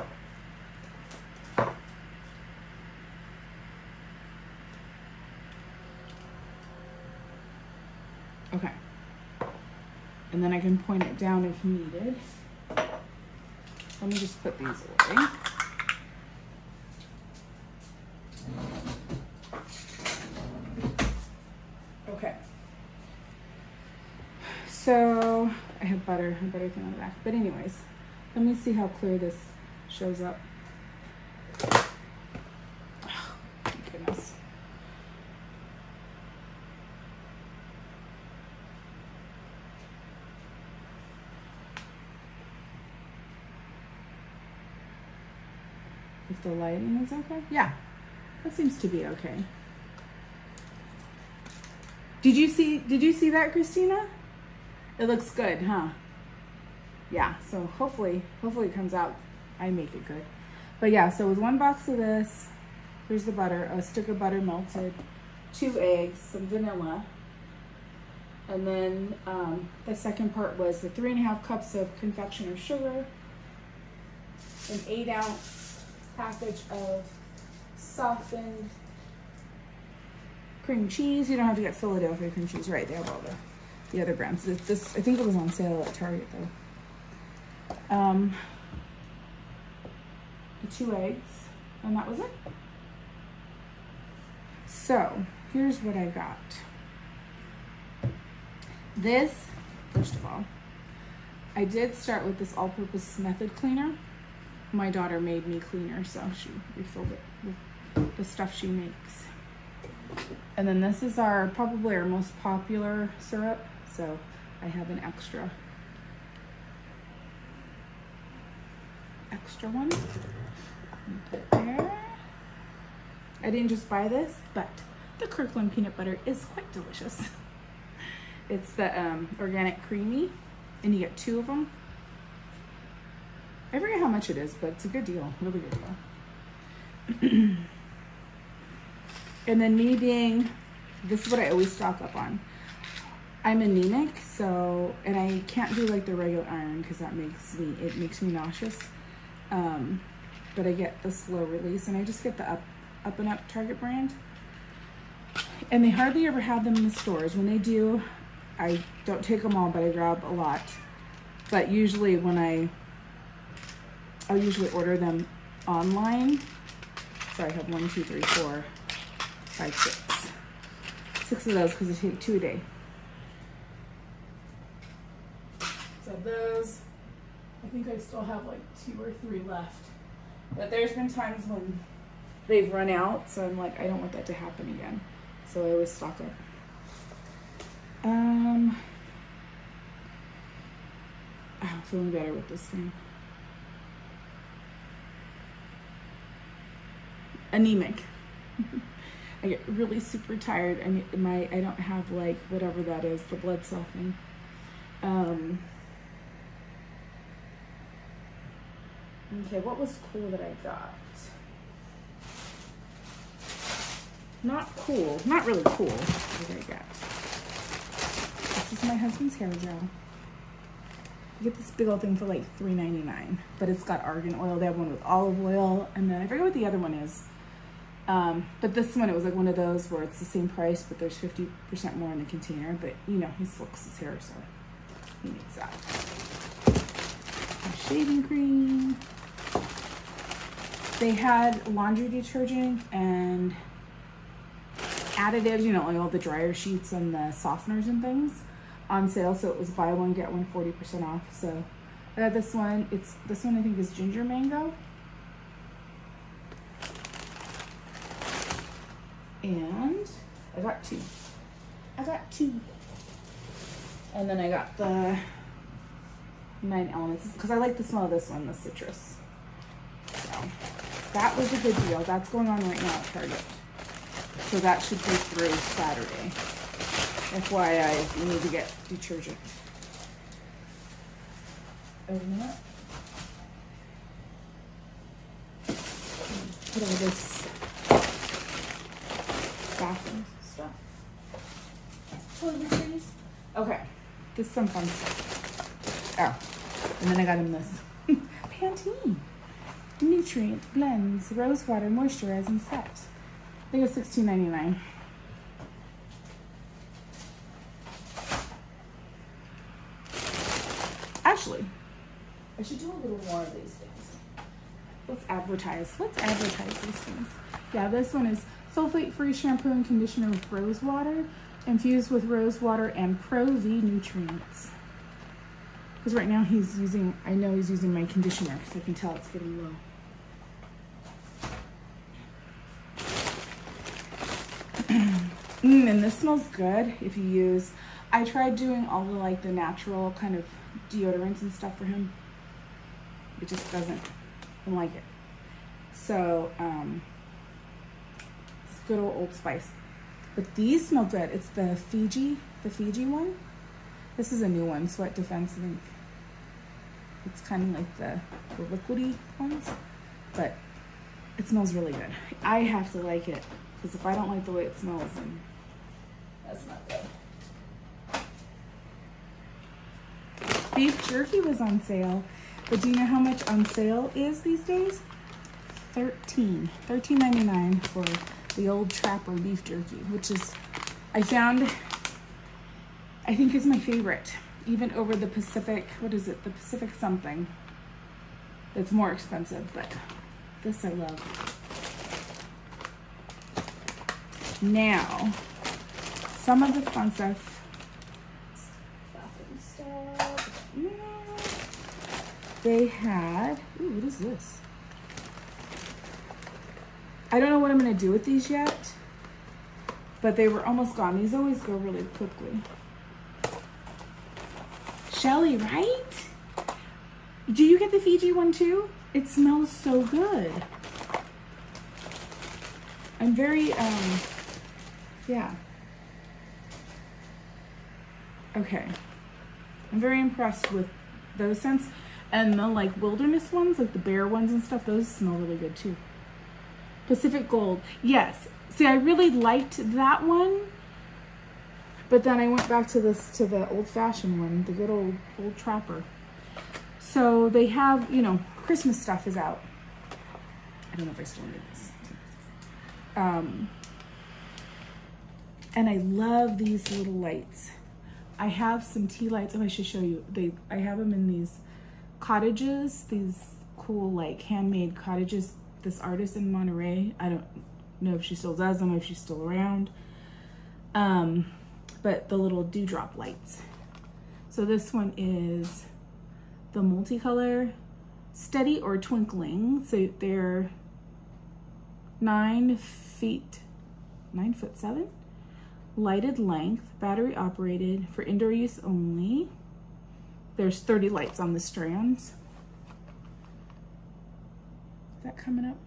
Okay. And then I can point it down if needed. Let me just put these away. Okay. So I have butter thing on the back. But anyways, let me see how clear this shows up. Oh, my goodness. If the lighting is okay? Yeah, that seems to be okay. Did you see that, Christina? It looks good, huh? Yeah, so hopefully it comes out. I make it good. But yeah, so it was 1 box of this. Here's the butter, a stick of butter melted, 2 eggs, some vanilla. And then the second part was the 3.5 cups of confectioners sugar, an 8-ounce package of softened cream cheese. You don't have to get Philadelphia cream cheese, right? They have all the other brands. This I think it was on sale at Target though. 2 eggs, and that was it. So here's what I got. This, first of all, I did start with this all-purpose method cleaner. My daughter made me cleaner, so she refilled it with the stuff she makes. And then this is probably our most popular syrup, so I have an extra one. Put there. I didn't just buy this, but the Kirkland peanut butter is quite delicious. It's the organic creamy, and you get 2 of them. I forget how much it is, but it's a good deal, really good deal. And then me being, this is what I always stock up on. I'm anemic, so, and I can't do like the regular iron because it makes me nauseous. But I get the slow release, and I just get the Up and Up Target brand. And they hardly ever have them in the stores. When they do, I don't take them all, but I grab a lot. But usually I'll usually order them online. So I have 1, 2, 3, 4, 5, 6. 6 of those because I take 2 a day. So those, I think I still have like 2 or 3 left. But there's been times when they've run out, so I'm like, I don't want that to happen again. So I always stock up. I'm feeling better with this thing. Anemic. I get really super tired. I don't have like whatever that is, the blood cell thing. Okay, what was cool that I got? Not cool, not really cool. What did I get? This is my husband's hair gel. You get this big old thing for like $3.99, but it's got argan oil. They have one with olive oil, and then I forget what the other one is. But this one, it was like one of those where it's the same price, but there's 50% more in the container. But you know, he slicks his hair, so he needs that. Shaving cream. They had laundry detergent and additives, you know, like all the dryer sheets and the softeners and things on sale. So it was buy one, get one 40% off. So I got this one. This one I think is ginger mango. And I got two. And then I got the 9 elements because I like the smell of this one, the citrus. So that was a good deal. That's going on right now at Target. So that should be through Saturday. FYI, you need to get detergent. Open it up. Put all this bathroom stuff. Toiletries. Okay, this is some fun stuff. Oh, and then I got him this. Pantene. Nutrient blends, rose water, moisturizing set. I think it was $16.99. Actually, I should do a little more of these things. Let's advertise these things. Yeah, this one is sulfate-free shampoo and conditioner with rose water, infused with rose water and Pro V nutrients. Because right now I know he's using my conditioner because I can tell it's getting low. And this smells good if you use, I tried doing all the like the natural kind of deodorants and stuff for him. It just doesn't, I don't like it. So, it's good old Spice. But these smell good. It's the Fiji one. This is a new one, Sweat Defense, I think. It's kind of like the liquidy ones, but it smells really good. I have to like it, because if I don't like the way it smells, then that's not good. Beef jerky was on sale, but do you know how much on sale is these days? $13.99 for the old Trapper beef jerky, which is, I think is my favorite, even over the Pacific, what is it? The Pacific something. It's more expensive, but this I love. Now, some of the fun stuff. They had, ooh, what is this? I don't know what I'm gonna do with these yet, but they were almost gone. These always go really quickly. Shelly, right? Do you get the Fiji one too? It smells so good. I'm very, yeah. Okay. I'm very impressed with those scents. And the like wilderness ones, like the bear ones and stuff, those smell really good too. Pacific Gold, yes. See, I really liked that one, but then I went back to the old-fashioned one, the good old Trapper. So they have, you know, Christmas stuff is out. I don't know if I still need this. And I love these little lights. I have some tea lights. Oh, I should show you. I have them in these cottages, these cool like handmade cottages. This artist in Monterey, I don't know if she still does them, if she's still around, but the little dewdrop lights. So this one is the multicolor steady or twinkling. So they're 9'7", lighted length, battery operated, for indoor use only. There's 30 lights on the strands. Is that coming up?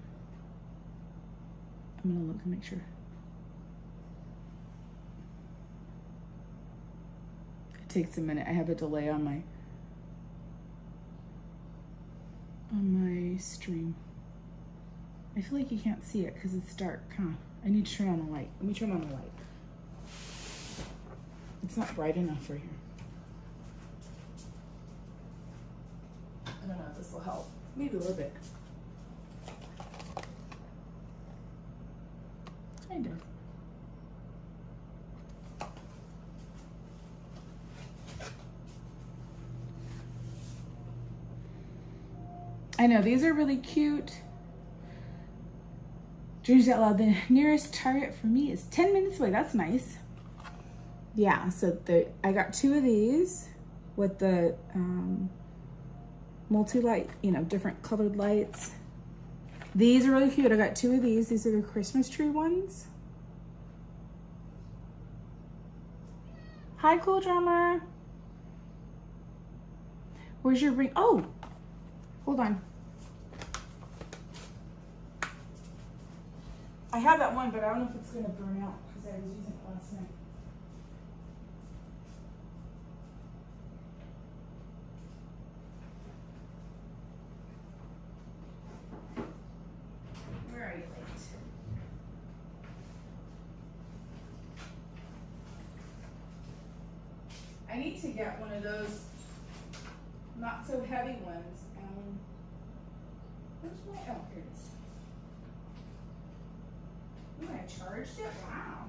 I'm gonna look and make sure. It takes a minute. I have a delay on my stream. I feel like you can't see it because it's dark, huh? I need to turn on the light. Let me turn on the light. It's not bright enough for here. I don't know if this will help. Maybe a little bit. Kind of. I know, these are really cute. Dreams Out Loud, the nearest Target for me is 10 minutes away. That's nice. Yeah, so I got 2 of these with the multi-light, you know, different colored lights. These are really cute. I got 2 of these. These are the Christmas tree ones. Hi, Cool Drummer. Where's your ring? Oh, hold on. I have that one, but I don't know if it's going to burn out because I was using it last night. Where are you, late? I need to get one of those not so heavy ones. Where's my, oh, here it is. Ooh, I charged it? Wow.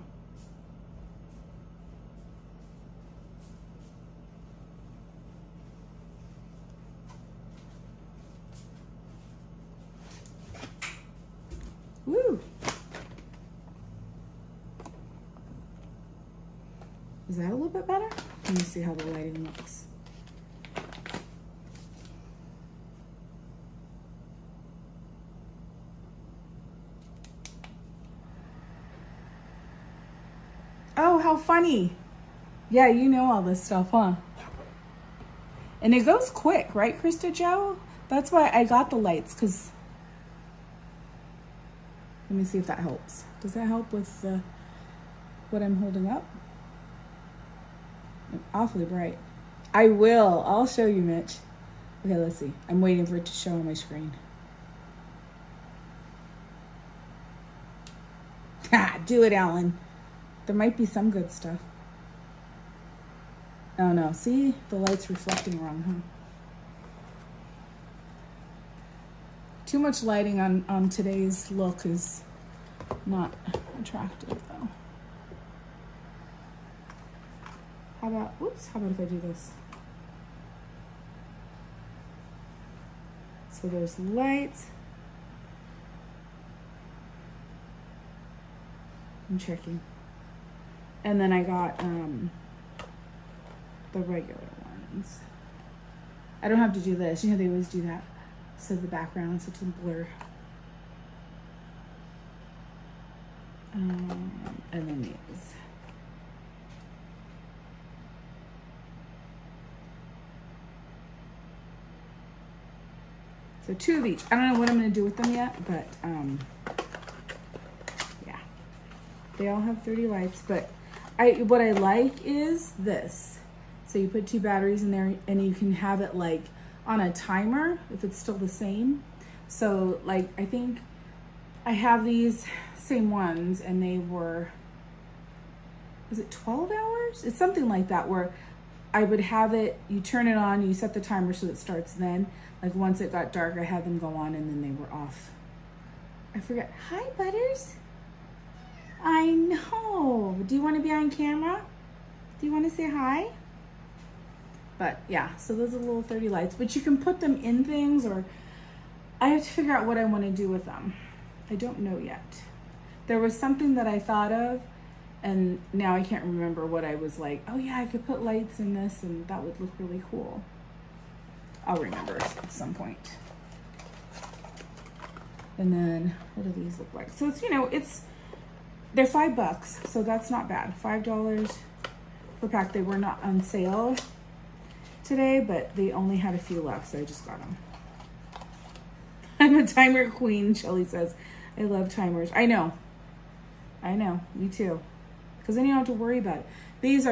Is that a little bit better? Let me see how the lighting looks. Oh, how funny. Yeah, you know all this stuff, huh? And it goes quick, right, Krista Joe? That's why I got the lights, because... Let me see if that helps. Does that help with what I'm holding up? Awfully bright. I will. I'll show you, Mitch. Okay, let's see. I'm waiting for it to show on my screen. Ha! Do it, Alan. There might be some good stuff. Oh no, see? The light's reflecting wrong, huh? Too much lighting on today's look is not attractive though. How about if I do this? So there's lights. I'm checking. And then I got the regular ones. I don't have to do this. You know, they always do that. So the background, so it doesn't blur. And then these. So 2 of each. I don't know what I'm going to do with them yet, but yeah. They all have 30 lights, but what I like is this. So you put 2 batteries in there and you can have it like on a timer if it's still the same. So like, I think I have these same ones and they were, was it 12 hours? It's something like that, where I would have it, you turn it on, you set the timer so it starts then. Like once it got dark, I had them go on and then they were off. I forget. Hi, Butters. I know. Do you want to be on camera? Do you want to say hi? But yeah, so those are little 30 lights, but you can put them in things, or I have to figure out what I want to do with them. I don't know yet. There was something that I thought of, and now I can't remember what I was like, oh yeah, I could put lights in this and that would look really cool. I'll remember at some point. And then what do these look like? So it's, you know, they're $5, so that's not bad. $5 per pack. They were not on sale today, but they only had a few left, so I just got them. I'm a timer queen, Shelly says. I love timers. I know, me too. Because then you don't have to worry about it. These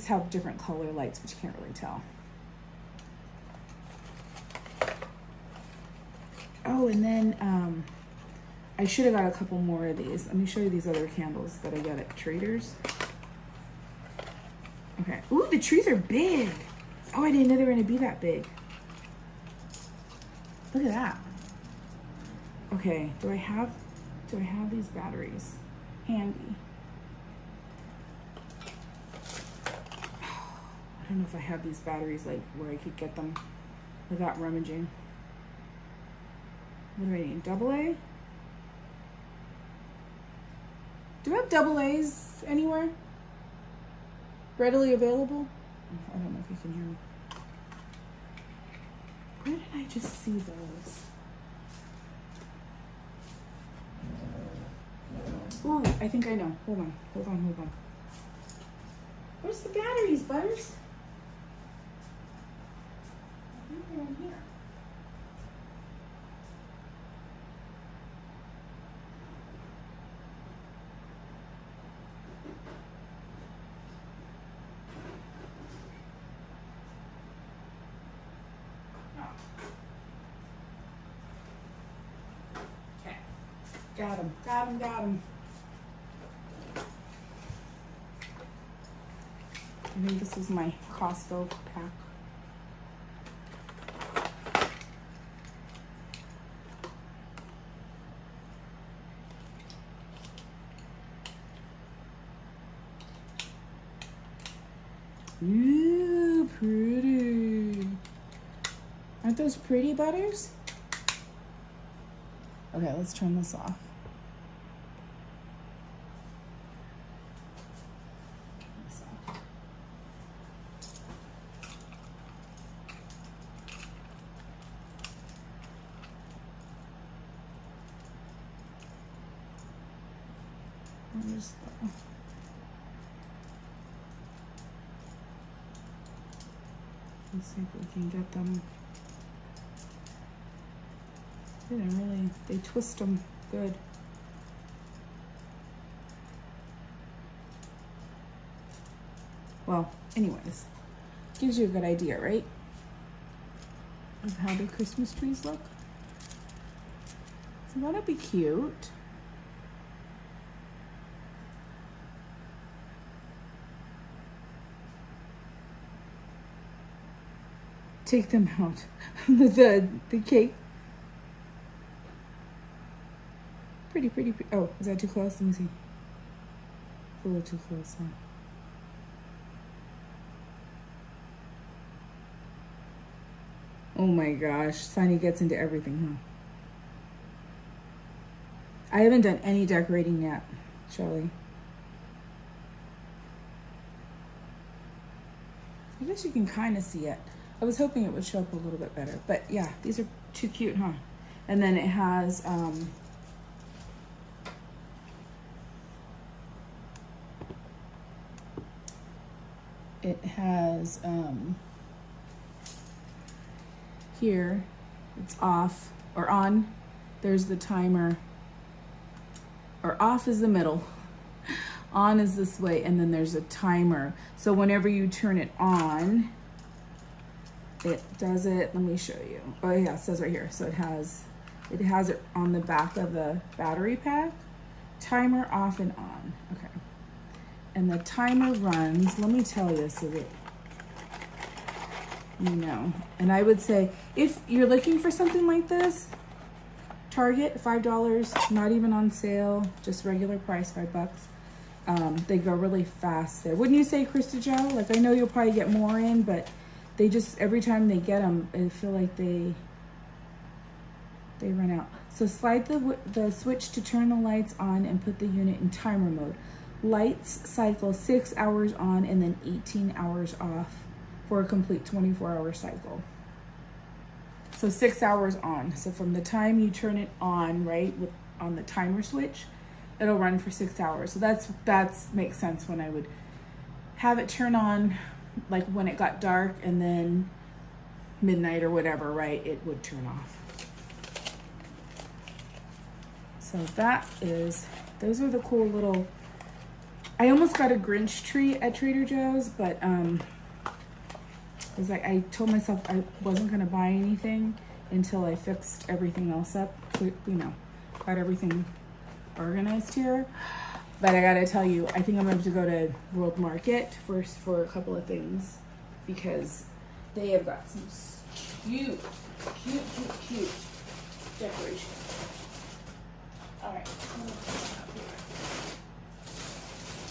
have different color lights, but you can't really tell. Oh, and then I should have got a couple more of these. Let me show you these other candles that I got at Trader's. Okay. Ooh, the trees are big. Oh, I didn't know they were gonna be that big. Look at that. Okay, do I have these batteries handy? I don't know if I have these batteries like where I could get them without rummaging. What do I need? AA? Do I have AA's anywhere? Readily available? I don't know if you can hear me. Where did I just see those? Ooh, I think I know. Hold on. Where's the batteries, Butters? I think they're in here. Okay. Got him. I think this is my Costco pack. Ooh, pretty. Aren't those pretty, Butters? Okay, let's turn this off. Let's see if we can get them. They twist them good. Well, anyways, gives you a good idea, right? Of how the Christmas trees look. So that'll be cute. Take them out. the cake. Pretty. Oh, is that too close? Let me see. It's a little too close, huh? Oh my gosh, Sunny gets into everything, huh? I haven't done any decorating yet, Charlie. I guess you can kind of see it. I was hoping it would show up a little bit better, but yeah, these are too cute, huh? And then it has, here, it's off or on. There's the timer, or off is the middle, on is this way, and then there's a timer. So whenever you turn it on, it does it. Let me show you. Oh yeah, it says right here. So it has it on the back of the battery pack. Timer off and on. Okay. And the timer runs, let me tell you so that you know. And I would say if you're looking for something like this, Target, $5, not even on sale, just regular price, $5. They go really fast there. Wouldn't you say, Krista Jo? Like, I know you'll probably get more in, but they just, every time they get them, I feel like they run out. So slide the switch to turn the lights on and put the unit in timer mode. Lights cycle 6 hours on and then 18 hours off for a complete 24-hour cycle. So 6 hours on. So from the time you turn it on, right, on the timer switch, it'll run for 6 hours. So that's makes sense when I would have it turn on, like when it got dark, and then midnight or whatever, right, it would turn off. So those are the cool little, I almost got a Grinch tree at Trader Joe's, but it was like, I told myself I wasn't gonna buy anything until I fixed everything else up, you know, got everything organized here. But I gotta tell you, I think I'm gonna have to go to World Market first for a couple of things, because they have got some cute decorations. All right.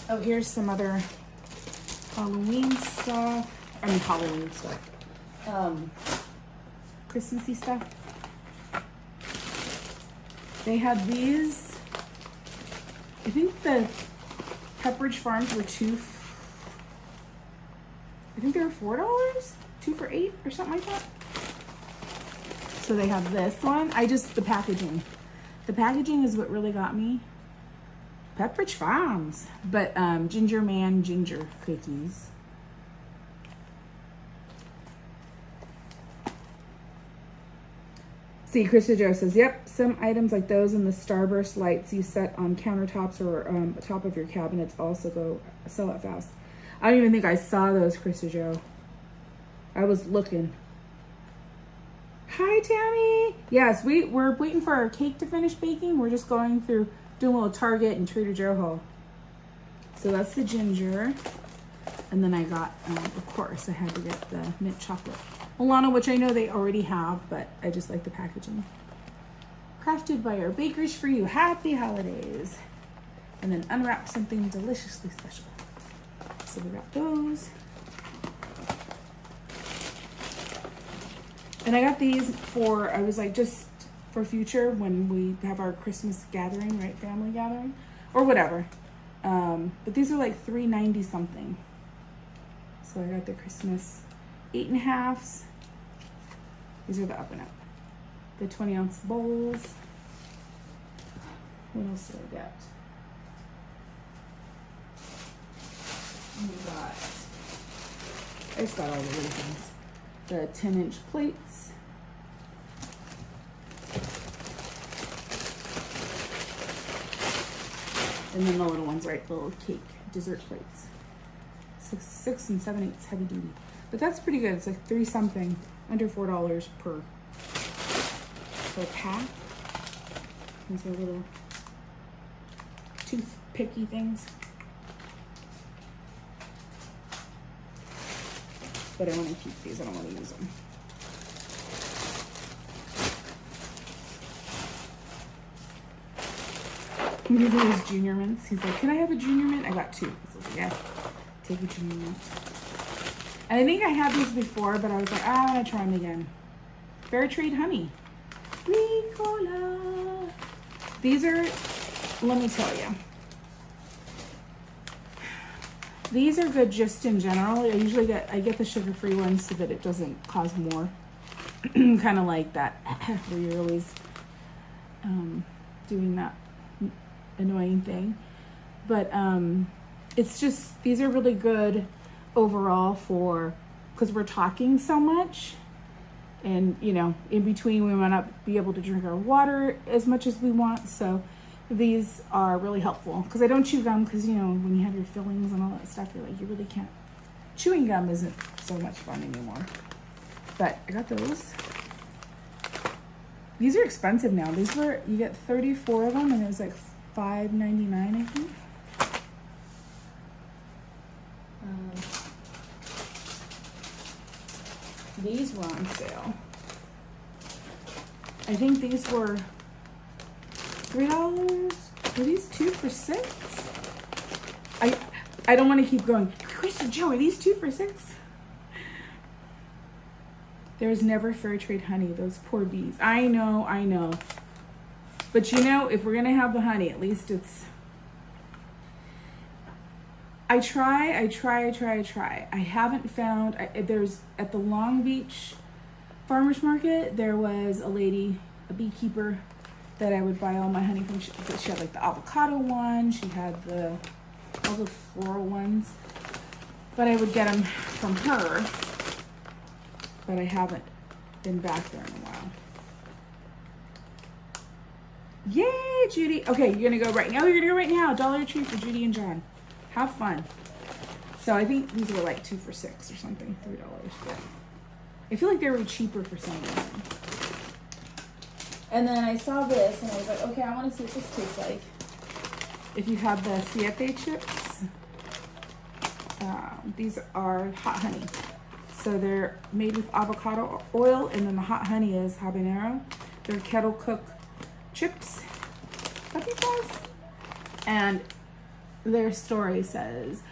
Oh, here's some other Halloween stuff. I mean, Halloween stuff. Christmassy stuff. They had these. I think the Pepperidge Farms were I think they were $4, 2 for $8 or something like that. So they have this one. The packaging. The packaging is what really got me. Pepperidge Farms. But Ginger Man ginger cookies. See, Krista Jo says, yep, some items like those and the starburst lights you set on countertops or top of your cabinets also sell it fast. I don't even think I saw those, Krista Jo. I was looking. Hi, Tammy. Yes, we're waiting for our cake to finish baking. We're just going through, doing a little Target and Trader Joe haul. So that's the ginger. And then I got, of course, I had to get the mint chocolate Milano, which I know they already have, but I just like the packaging. Crafted by our bakers for you. Happy holidays. And then unwrap something deliciously special. So we got those. And I got these I was like, just for future when we have our Christmas gathering, right? Family gathering or whatever. But these are like $3.90 something. So I got the Christmas 8.5s. These are the up and up. The 20-ounce bowls. What else did I get? I just got all the little things. The 10-inch plates. And then the little ones, right? The little cake, dessert plates. 6 and 7/8 heavy duty. But that's pretty good. It's like 3 something, under $4 per pack. These are little toothpicky things. But I want to keep these. I don't want to use them. These are his junior mints. He's like, can I have a junior mint? I got 2. So I was like, yes, take a junior mint. And I think I had these before, but I was like, I want to try them again. Fair trade honey. Ricola. These are, let me tell you. These are good just in general. I get the sugar-free ones so that it doesn't cause more. Kind of like that where you're always doing that annoying thing. But it's just, these are really good overall because we're talking so much. And, you know, in between we might not be able to drink our water as much as we want. So these are really helpful because I don't chew gum because, you know, when you have your fillings and all that stuff, you're like, you really can't. Chewing gum isn't so much fun anymore. But I got those. These are expensive now. These were, you get 34 of them and it was like $5.99, I think. These were on sale. I think these were $3. Were these 2 for $6? I don't want to keep going. Krista Joe, are these 2 for $6? There's never fair trade honey. Those poor bees. I know. But you know, if we're gonna have the honey, at least it's. I try. I haven't found. There's at the Long Beach Farmers Market. There was a lady, a beekeeper, that I would buy all my honey from. She had like the avocado one. She had all the floral ones, but I would get them from her. But I haven't been back there in a while. Yay, Judy! Okay, you're gonna go right now. You're gonna go right now. Dollar Tree for Judy and John. Have fun. So I think these were like 2 for $6 or something, $3. But I feel like they were cheaper for some reason. And then I saw this and I was like, okay, I want to see what this tastes like. If you have the siete chips, these are hot honey. So they're made with avocado oil, and then the hot honey is habanero. They're kettle cooked chips, papitas, and their story says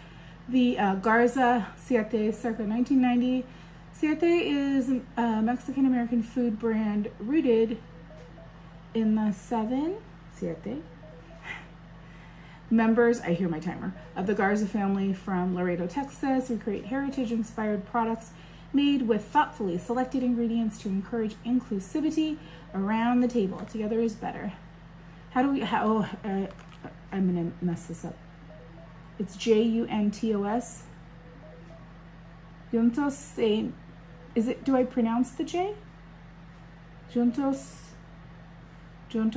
the Garza Siete circa 1990. Siete is a Mexican American food brand rooted in the Siete members, I hear my timer, of the Garza family from Laredo, Texas, who create heritage-inspired products made with thoughtfully selected ingredients to encourage inclusivity around the table. Together is better. I'm gonna mess this up. It's Juntos. Juntos se, do I pronounce the J? Juntos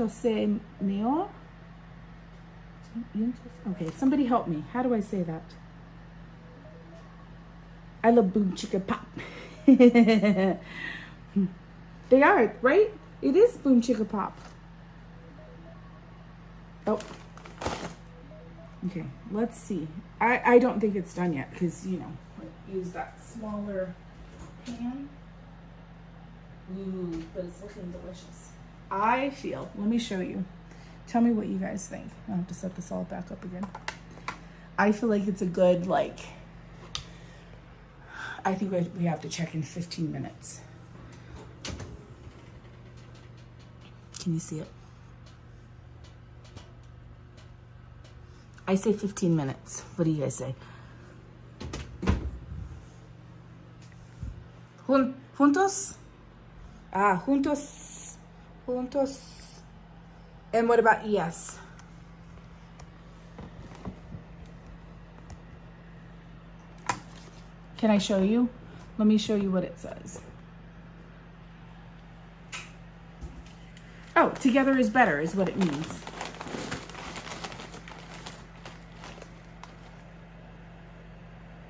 se meo? Okay, somebody help me. How do I say that? I love Boom Chicka Pop. They are, right? It is Boom Chicka Pop. Oh. Okay, let's see. I don't think it's done yet because, you know, use that smaller pan. Ooh, but it's looking delicious. I feel, let me show you. Tell me what you guys think. I'll have to set this all back up again. I feel like it's a good, like, I think we have to check in 15 minutes. Can you see it? I say 15 minutes. What do you guys say? Juntos? Juntos. And what about yes? Can I show you? Let me show you what it says. Oh, together is better is what it means.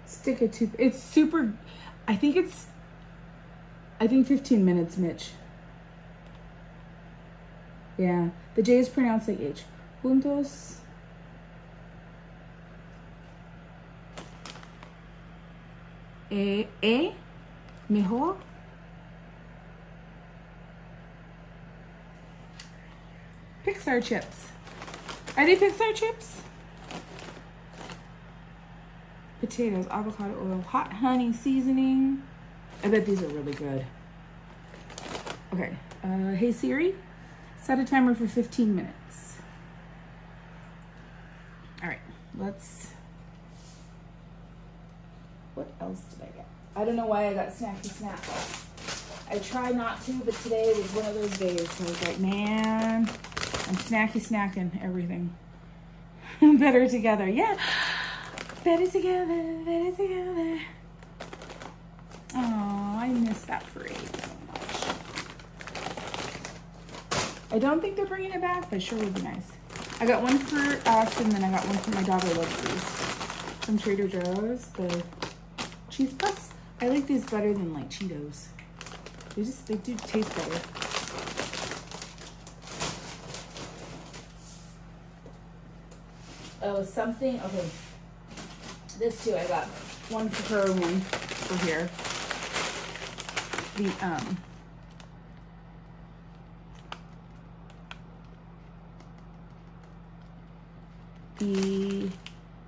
Stick a tooth. It's super, I think 15 minutes, Mitch. Yeah, the J is pronounced like H. Juntos. Mejor. Pixar chips. Are they Pixar chips? Potatoes, avocado oil, hot honey seasoning. I bet these are really good. Okay. Hey Siri, set a timer for 15 minutes. All right, what else did I get? I don't know why I got snacky snacks. I try not to, but today was one of those days. So I was like, man, I'm snacking everything. Better together, yeah. Better together. Oh, I miss that parade so much. I don't think they're bringing it back, but sure would be nice. I got one for us, and then I got one for my daughter, loves these. From Trader Joe's, the cheese puffs. I like these better than like Cheetos. They do taste better. Oh, something, okay. This too, I got one for her and one for here. The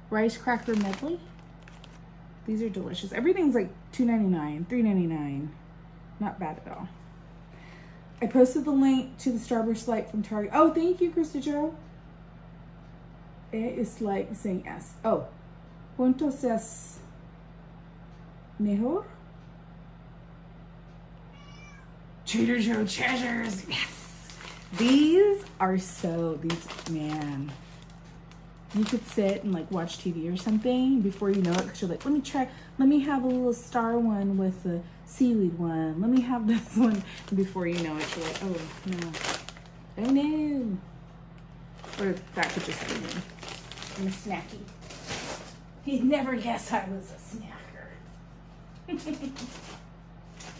rice cracker medley. These are delicious. Everything's like $2.99, $3.99. Not bad at all. I posted the link to the Starburst Light from Target. Oh, thank you, Krista Jo. It is like saying S. Oh, juntos es mejor. Trader Joe treasures. Yes. These, man. You could sit and like watch TV or something before you know it, because you're like, let me have a little star one with the seaweed one. Let me have this one. And before you know it, you're like, oh no. Or that could just be me. I'm a snacky. You'd never guess I was a snacker.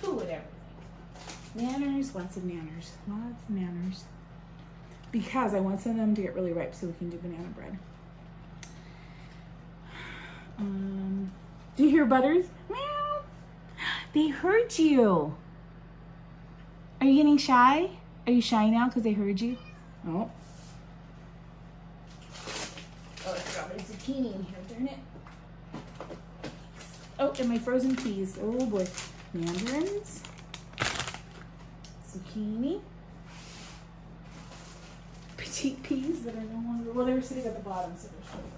Who would ever think? Nanners, lots of nanners. Because I want some of them to get really ripe so we can do banana bread. Do you hear Butters? Meow. They heard you. Are you getting shy? Are you shy now because they heard you? Oh. Oh, I forgot my zucchini in here, darn it. Oh, and my frozen peas. Oh boy. Mandarins. Zucchini. Petite peas that are no longer, well, they were sitting at the bottom, so they're still frozen.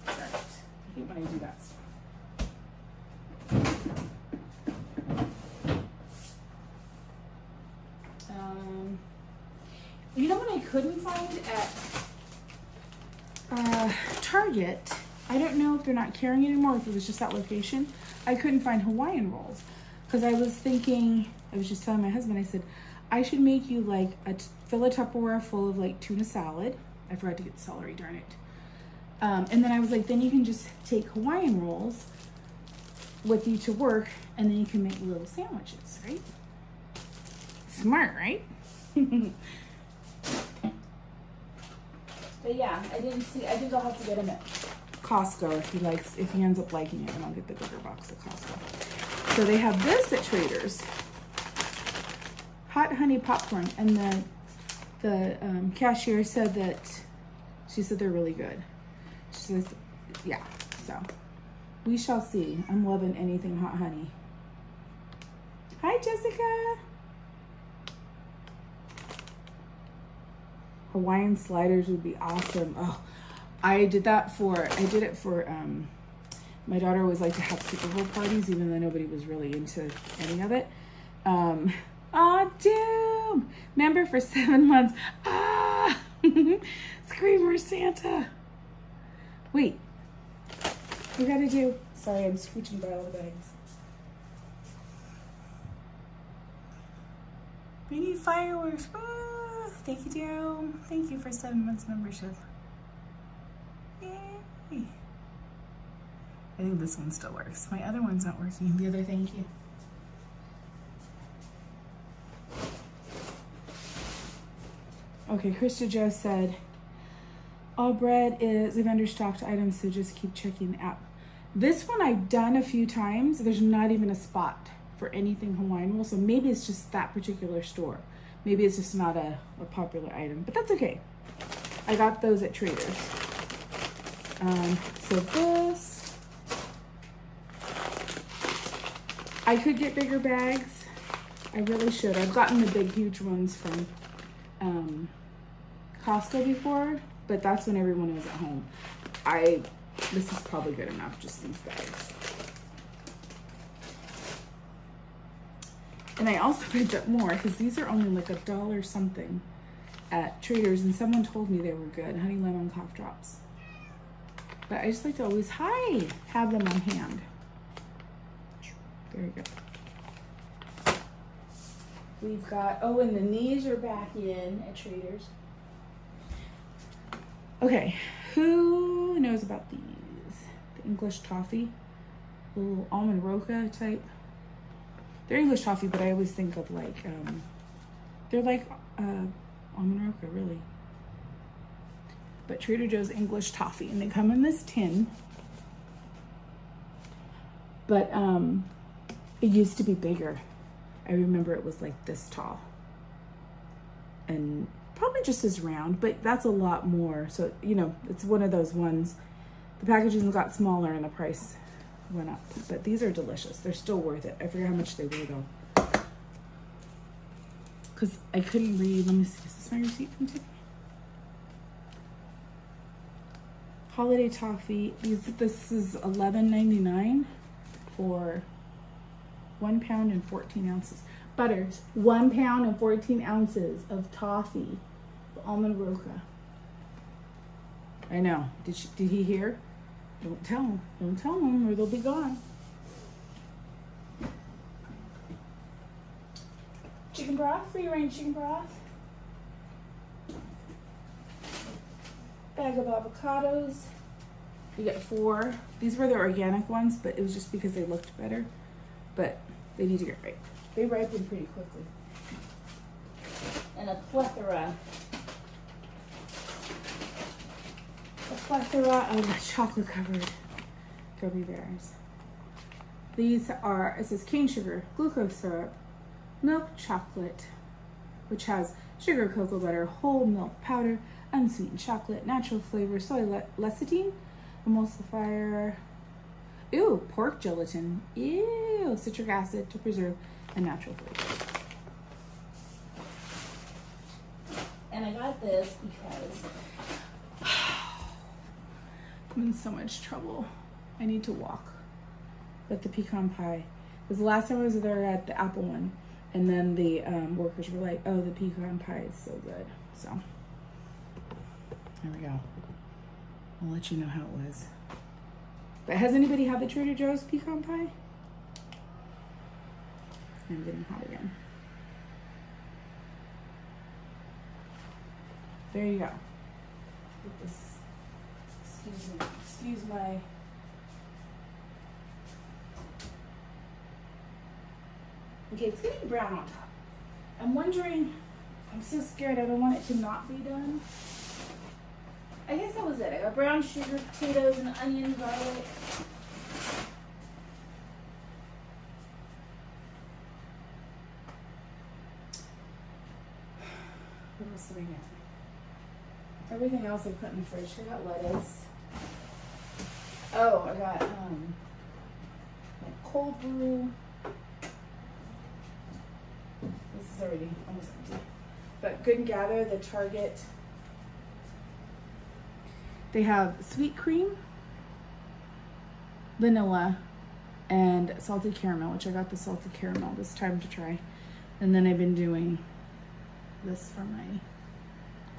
All right. I hate when I do that stuff. You know what I couldn't find at Target? I don't know if they're not carrying it anymore, if it was just that location. I couldn't find Hawaiian rolls. Because I was thinking, I was just telling my husband, I said, I should make you like fill a Tupperware full of like tuna salad. I forgot to get celery, darn it. And then I was like, then you can just take Hawaiian rolls with you to work, and then you can make little sandwiches, right? Smart, right? But yeah, I think I'll have to get him at Costco if he ends up liking it, and I'll get the bigger box at Costco. So they have this at Trader's. Hot honey popcorn, and the cashier said that she said they're really good. She says, yeah. So we shall see. I'm loving anything hot honey. Hi, Jessica. Hawaiian sliders would be awesome. Oh, I did it for my daughter always liked to have Super Bowl parties, even though nobody was really into any of it. Aw, Doom! Member for 7 months. Ah! Screamer Santa. Wait. We gotta do. Sorry, I'm scooching by all the bags. We need fireworks. Ah, thank you, Daryl. Thank you for 7 months membership. Yay. I think this one still works. My other one's not working. The other thank you. Okay, Krista Jo said, all bread is a vendor stocked item, so just keep checking the app. This one I've done a few times. There's not even a spot for anything Hawaiian roll, so maybe it's just that particular store. Maybe it's just not a popular item, but that's okay. I got those at Trader's. So this, I could get bigger bags. I really should. I've gotten the big, huge ones from Costco before, but that's when everyone was at home. This is probably good enough, just these bags. And I also picked up more because these are only like $1 something at Trader's, and someone told me they were good. Honey lemon cough drops. But I just like to always have them on hand. There you go. We've got, and the knees are back in at Trader's. Okay, who knows about these? The English toffee, little almond roca type. They're English toffee, but I always think of like, they're like almond roca, really. But Trader Joe's English toffee, and they come in this tin. But it used to be bigger. I remember it was like this tall. And probably just as round, but that's a lot more. So, it's one of those ones. The packaging got smaller and the price went up. But these are delicious. They're still worth it. I forget how much they were though. Because I couldn't read. Let me see. Is this my receipt from today? Holiday toffee. This is $11.99 for 1 pound and 14 ounces. Butters, 1 pound and 14 ounces of toffee, almond roca. I know. Did he hear? Don't tell him. Don't tell him, or they'll be gone. Chicken broth, free range chicken broth. Bag of avocados. You get 4. These were the organic ones, but it was just because they looked better. But they need to get ripe. They ripen pretty quickly. And a plethora of chocolate covered gummy bears. These are, it says cane sugar, glucose syrup, milk chocolate, which has sugar, cocoa butter, whole milk powder, unsweetened chocolate, natural flavor, soy lecithin, emulsifier, pork gelatin, citric acid to preserve a natural flavor. And I got this because I'm in so much trouble. I need to walk. But the pecan pie, because the last time I was there at the apple one, and then the workers were like, the pecan pie is so good. So there we go. I'll let you know how it was. But has anybody had the Trader Joe's pecan pie? I'm getting hot again. There you go. Get this. Excuse my. Okay, it's getting brown on top. I'm wondering. I'm so scared. I don't want it to not be done. I guess that was it. I got brown sugar, potatoes, and onion, garlic. What else did I get? Everything else I put in the fridge. I got lettuce. I got cold brew. This is already almost empty. But Good and Gather, the Target. They have sweet cream, vanilla, and salted caramel, which I got the salted caramel this time to try. And then I've been doing this for my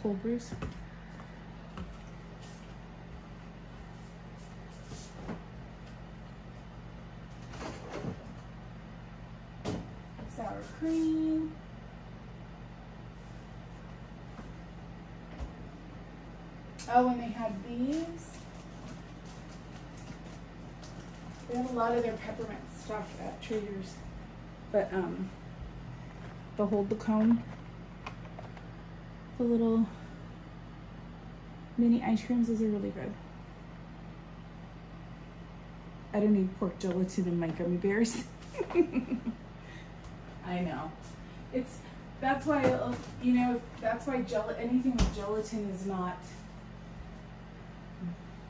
cold brews. sour cream. Oh, and they have these. They have a lot of their peppermint stuff at Trader's. But the hold the cone. The little mini ice creams, those are really good. I don't need pork gelatin in my gummy bears. I know. That's why anything with gelatin is not,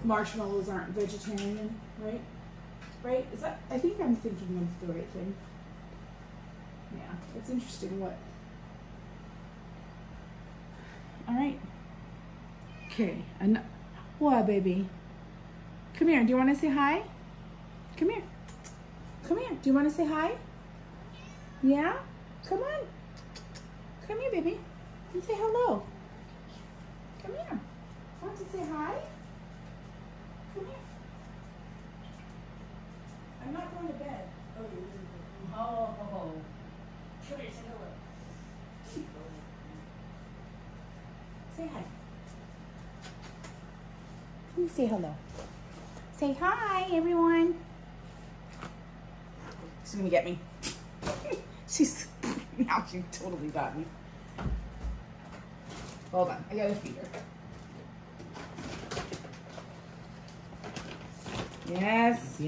marshmallows aren't vegetarian, right? Right? I think I'm thinking of the right thing. Yeah, it's interesting what. All right. Okay. What, baby? Come here. Do you want to say hi? Come here. Come here. Do you want to say hi? Yeah? Come on. Come here, baby. And say hello. Come here. Want to say hi? Come here. I'm not going to bed. Oh. Come here, say hello. Say hi. You say hello. Say hi, everyone. She's gonna get me. Now she totally got me. Hold on, I gotta feed her. Yes. You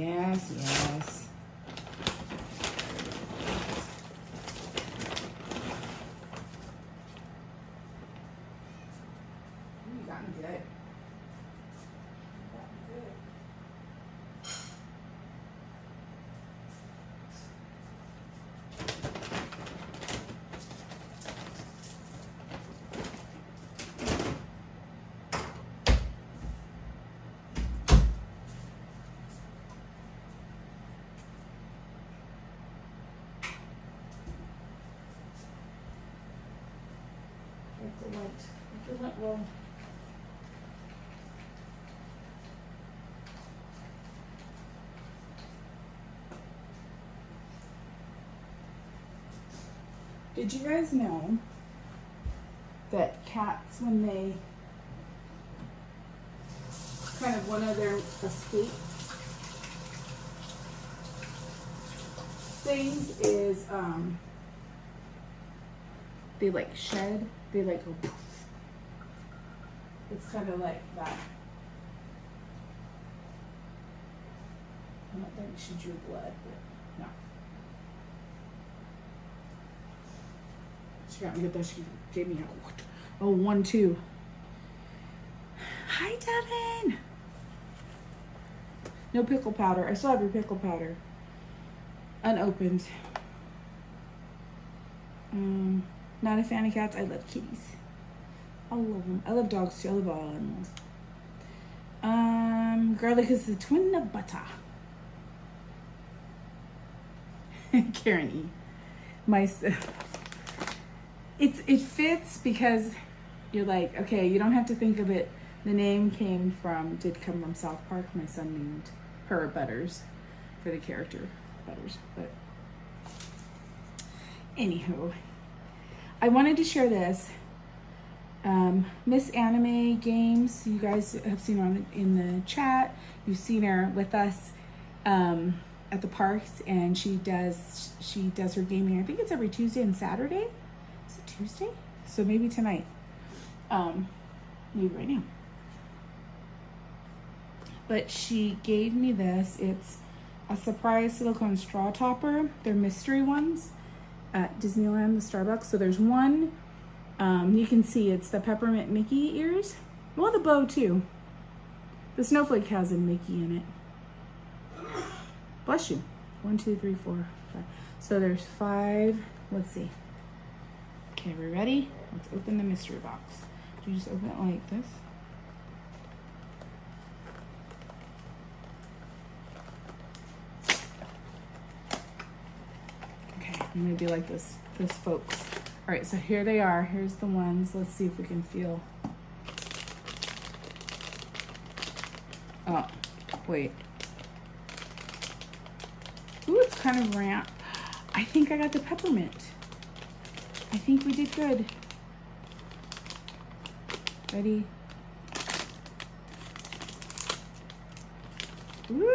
got me good. Well, did you guys know that cats, when they kind of one of their escape things is they like shed, they like go poof. It's kind of like that. I don't think she drew blood, but no. She got me good though. She gave me a 1-2. Hi, Devin. No pickle powder. I still have your pickle powder. Unopened. Not a fan of cats. I love kitties. I love them. I love dogs too. I love all animals. Garlic is the twin of butter. Karen E. It fits because you're like, okay, you don't have to think of it. The name did come from South Park. My son named her Butters for the character Butters. But anywho, I wanted to share this. Miss Anime Games, you guys have seen her in the chat. You've seen her with us at the parks, and she does her gaming. I think it's every Tuesday and Saturday. Is it Tuesday? So maybe tonight. Maybe right now. But she gave me this. It's a surprise silicone straw topper. They're mystery ones at Disneyland, the Starbucks. So there's one. You can see it's the peppermint Mickey ears. Well, the bow too. The snowflake has a Mickey in it. Bless you. 1, 2, 3, 4, 5. So there's 5. Let's see. Okay, we're ready? Let's open the mystery box. You just open it like this. Okay, I'm gonna be like this, folks. All right, so here they are. Here's the ones. Let's see if we can feel. Oh, wait. Ooh, it's kind of ramp. I think I got the peppermint. I think we did good. Ready? Woo!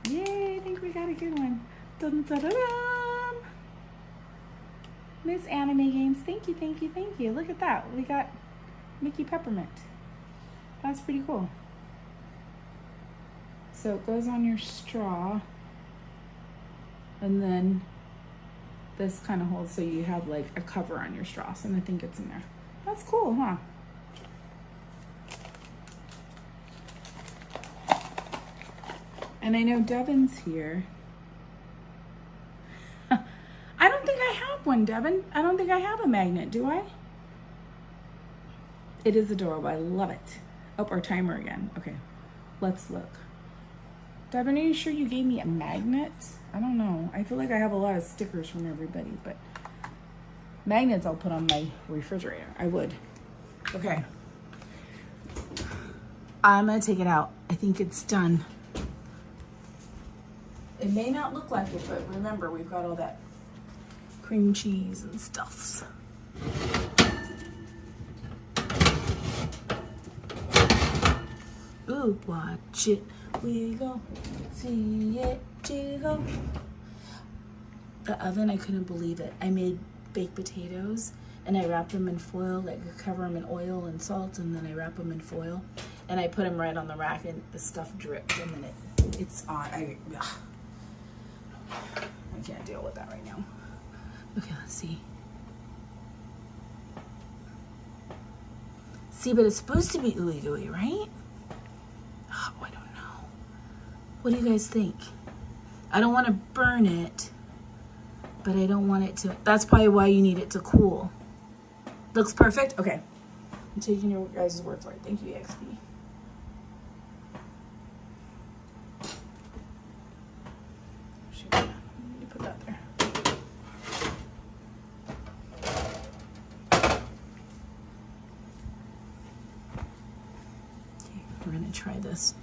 Yay, I think we got a good one. Dun, dun, dun, dun. Miss Anime Games, thank you, thank you, thank you. Look at that. We got Mickey Peppermint. That's pretty cool. So it goes on your straw. And then this kind of holds so you have like a cover on your straw. So I think it's in there. That's cool, huh? And I know Devin's here. I don't think I have one, Devin. I don't think I have a magnet, do I? It is adorable. I love it. Oh, our timer again. Okay, let's look. Devin, are you sure you gave me a magnet? I don't know. I feel like I have a lot of stickers from everybody, but magnets I'll put on my refrigerator. I would. Okay. I'm gonna take it out. I think it's done. It may not look like it, but remember, we've got all that cream cheese and stuffs. Ooh, watch it wiggle, see it jiggle. The oven, I couldn't believe it. I made baked potatoes and I wrapped them in foil, like cover them in oil and salt, and then I wrap them in foil and I put them right on the rack and the stuff dripped, and then it's on. I can't deal with that right now. Okay, let's see. See, but it's supposed to be ooey gooey, right? Oh, I don't know. What do you guys think? I don't want to burn it, but I don't want it to. That's probably why you need it to cool. Looks perfect? Okay. I'm taking your guys' word for it. Thank you, XP. Put that there. Okay, we're gonna try this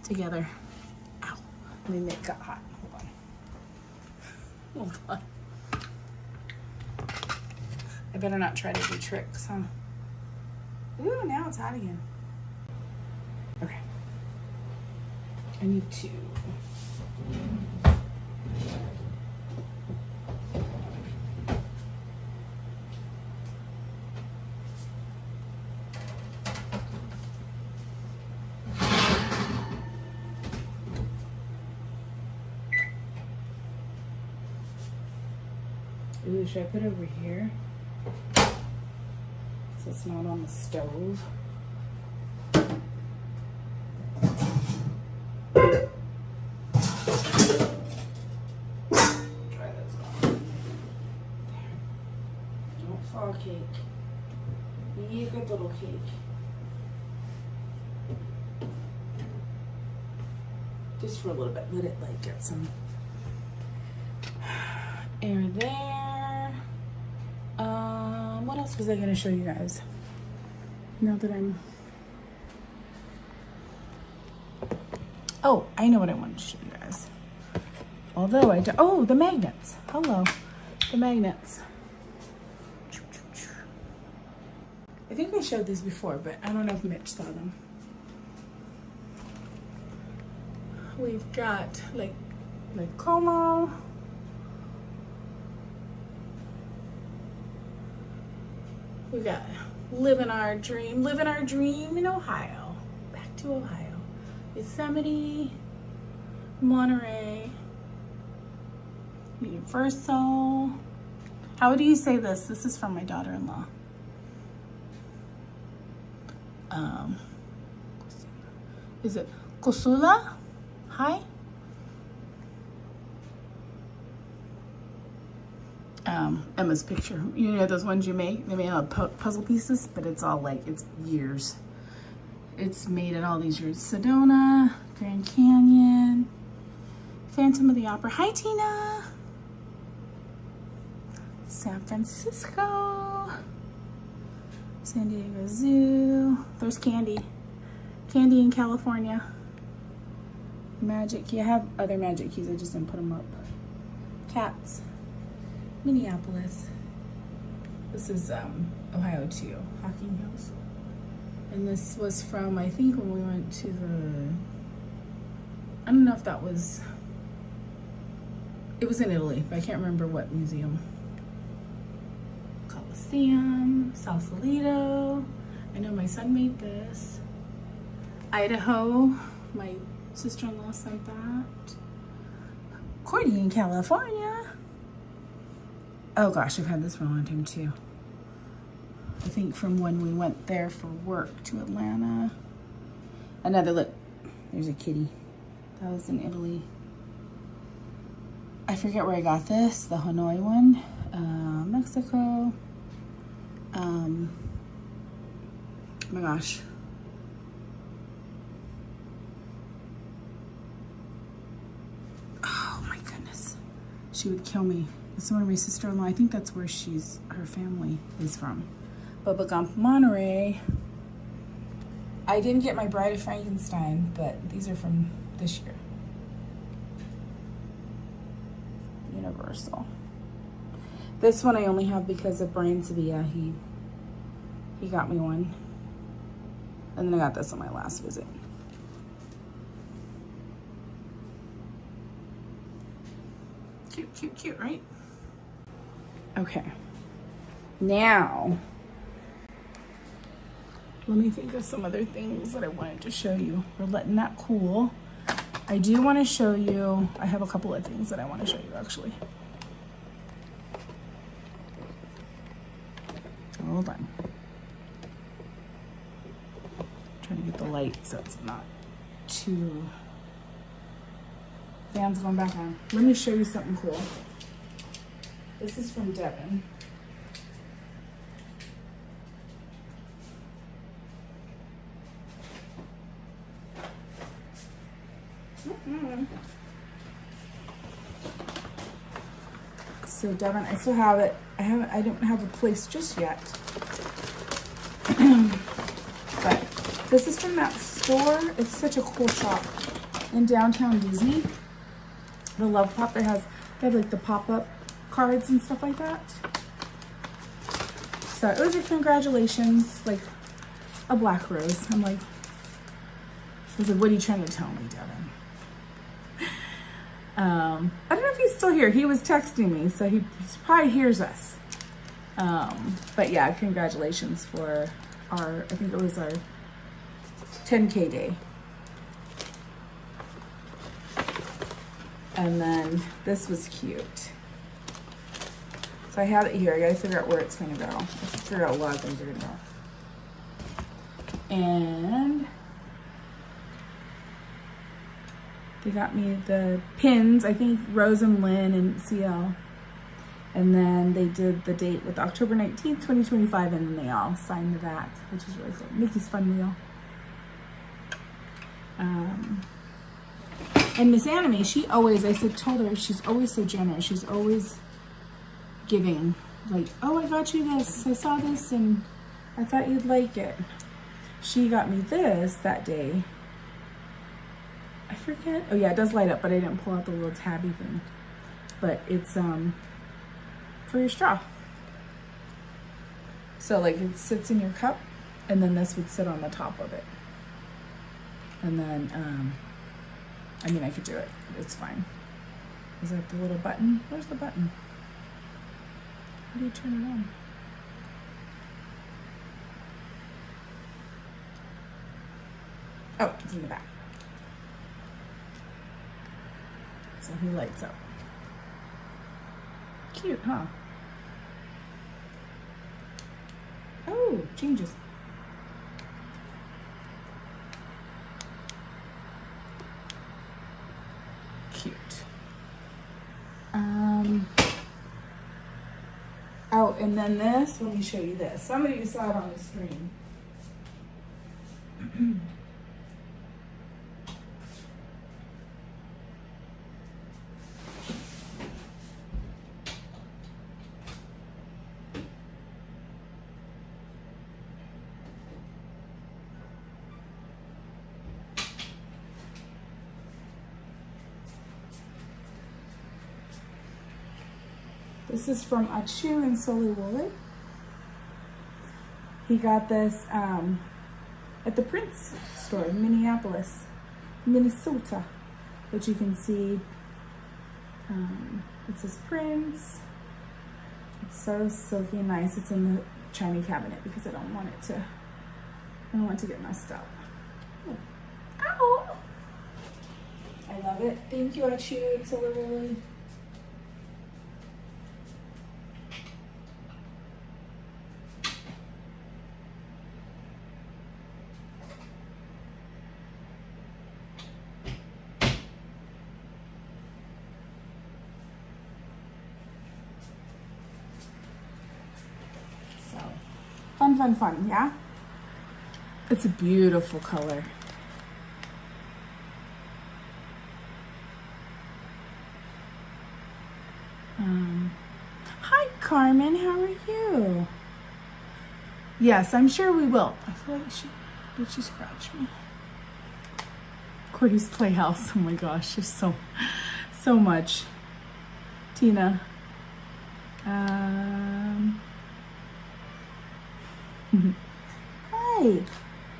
together. Ow. Let me make it hot. Hold on. I better not try to do tricks, huh? Ooh, now it's hot again. Okay. I need to. Ooh, should I put it over here? So it's not on the stove. Try this on. There. Don't fall, cake. Be a good little cake. Just for a little bit. Let it like get some air there. What else was I gonna show you guys? Now that I'm... Oh, I know what I wanted to show you guys. Although I do... Oh, the magnets. Hello. The magnets. I think I showed these before, but I don't know if Mitch saw them. We've got like Como. We got living our dream in Ohio. Back to Ohio. Yosemite, Monterey, Universal. How do you say this? This is from my daughter-in-law. Is it Kosula? Hi? Emma's picture. You know those ones you make? They made out of puzzle pieces, but it's all like, it's years. It's made in all these years. Sedona, Grand Canyon, Phantom of the Opera. Hi, Tina. San Francisco, San Diego Zoo. There's Candy. Candy in California. Magic Key. I have other magic keys. I just didn't put them up. cats. Minneapolis. This is Ohio too, Hocking Hills. And this was from, I think, when we went to the, I don't know if that was, it was in Italy, but I can't remember what museum. Colosseum, Sausalito. I know my son made this. Idaho, my sister-in-law sent that. Cordy in California. Oh gosh, I've had this for a long time too. I think from when we went there for work to Atlanta. Another look, there's a kitty. That was in Italy. I forget where I got this, the Hanoi one. Mexico. Oh my gosh. Oh my goodness. She would kill me. It's one of my sister-in-law. I think that's where her family is from. Bubba Gump Monterey. I didn't get my Bride of Frankenstein, but these are from this year. Universal. This one I only have because of Brian Sevilla. He got me one. And then I got this on my last visit. Cute, cute, cute, right? Okay. Now, let me think of some other things that I wanted to show you. We're letting that cool. I do want to show you, I have a couple of things that I want to show you actually. Hold on. Trying to get the light so it's not too, fan's going back on. Let me show you something cool. This is from Devin. So Devin, I still have it. I don't have a place just yet. But this is from that store. It's such a cool shop in downtown Disney. The Love Pop that they have like the pop-up cards and stuff like that. So it was a congratulations, like a black rose. I'm like, I was like, what are you trying to tell me, Devin? I don't know if he's still here. He was texting me, so he probably hears us. But yeah, congratulations for I think it was our 10K day. And then this was cute. So I have it here. I gotta figure out where it's gonna go. I have to figure out a lot of things are gonna go. And they got me the pins, I think Rose and Lynn and CL. And then they did the date with October 19th, 2025, and then they all signed that, which is really cool. Mickey's Fun Wheel. And Miss Anime, she always, told her, she's always so generous. She's always giving. Like, oh, I got you this. I saw this and I thought you'd like it. She got me this that day. I forget. Oh yeah, it does light up, but I didn't pull out the little tabby thing. But it's for your straw. So like it sits in your cup, and then this would sit on the top of it. And then, I mean, I could do it. It's fine. Is that the little button? Where's the button? How do you turn it on? Oh, it's in the back. So he lights up. Cute, huh? Oh, changes. Cute. Oh, and then this, let me show you this. Somebody saw it on the screen. This is from Achu in Solihull. He got this at the Prince store in Minneapolis, Minnesota, which you can see. It says Prince. It's so silky and nice. It's in the china cabinet because I don't want it to get messed up. Ow! I love it. Thank you, Achu. It's a little. Fun, yeah? It's a beautiful color. Hi, Carmen, how are you? Yes, I'm sure we will. I feel like did she scratch me? Cordy's Playhouse, oh my gosh, there's so much. Tina. Hi,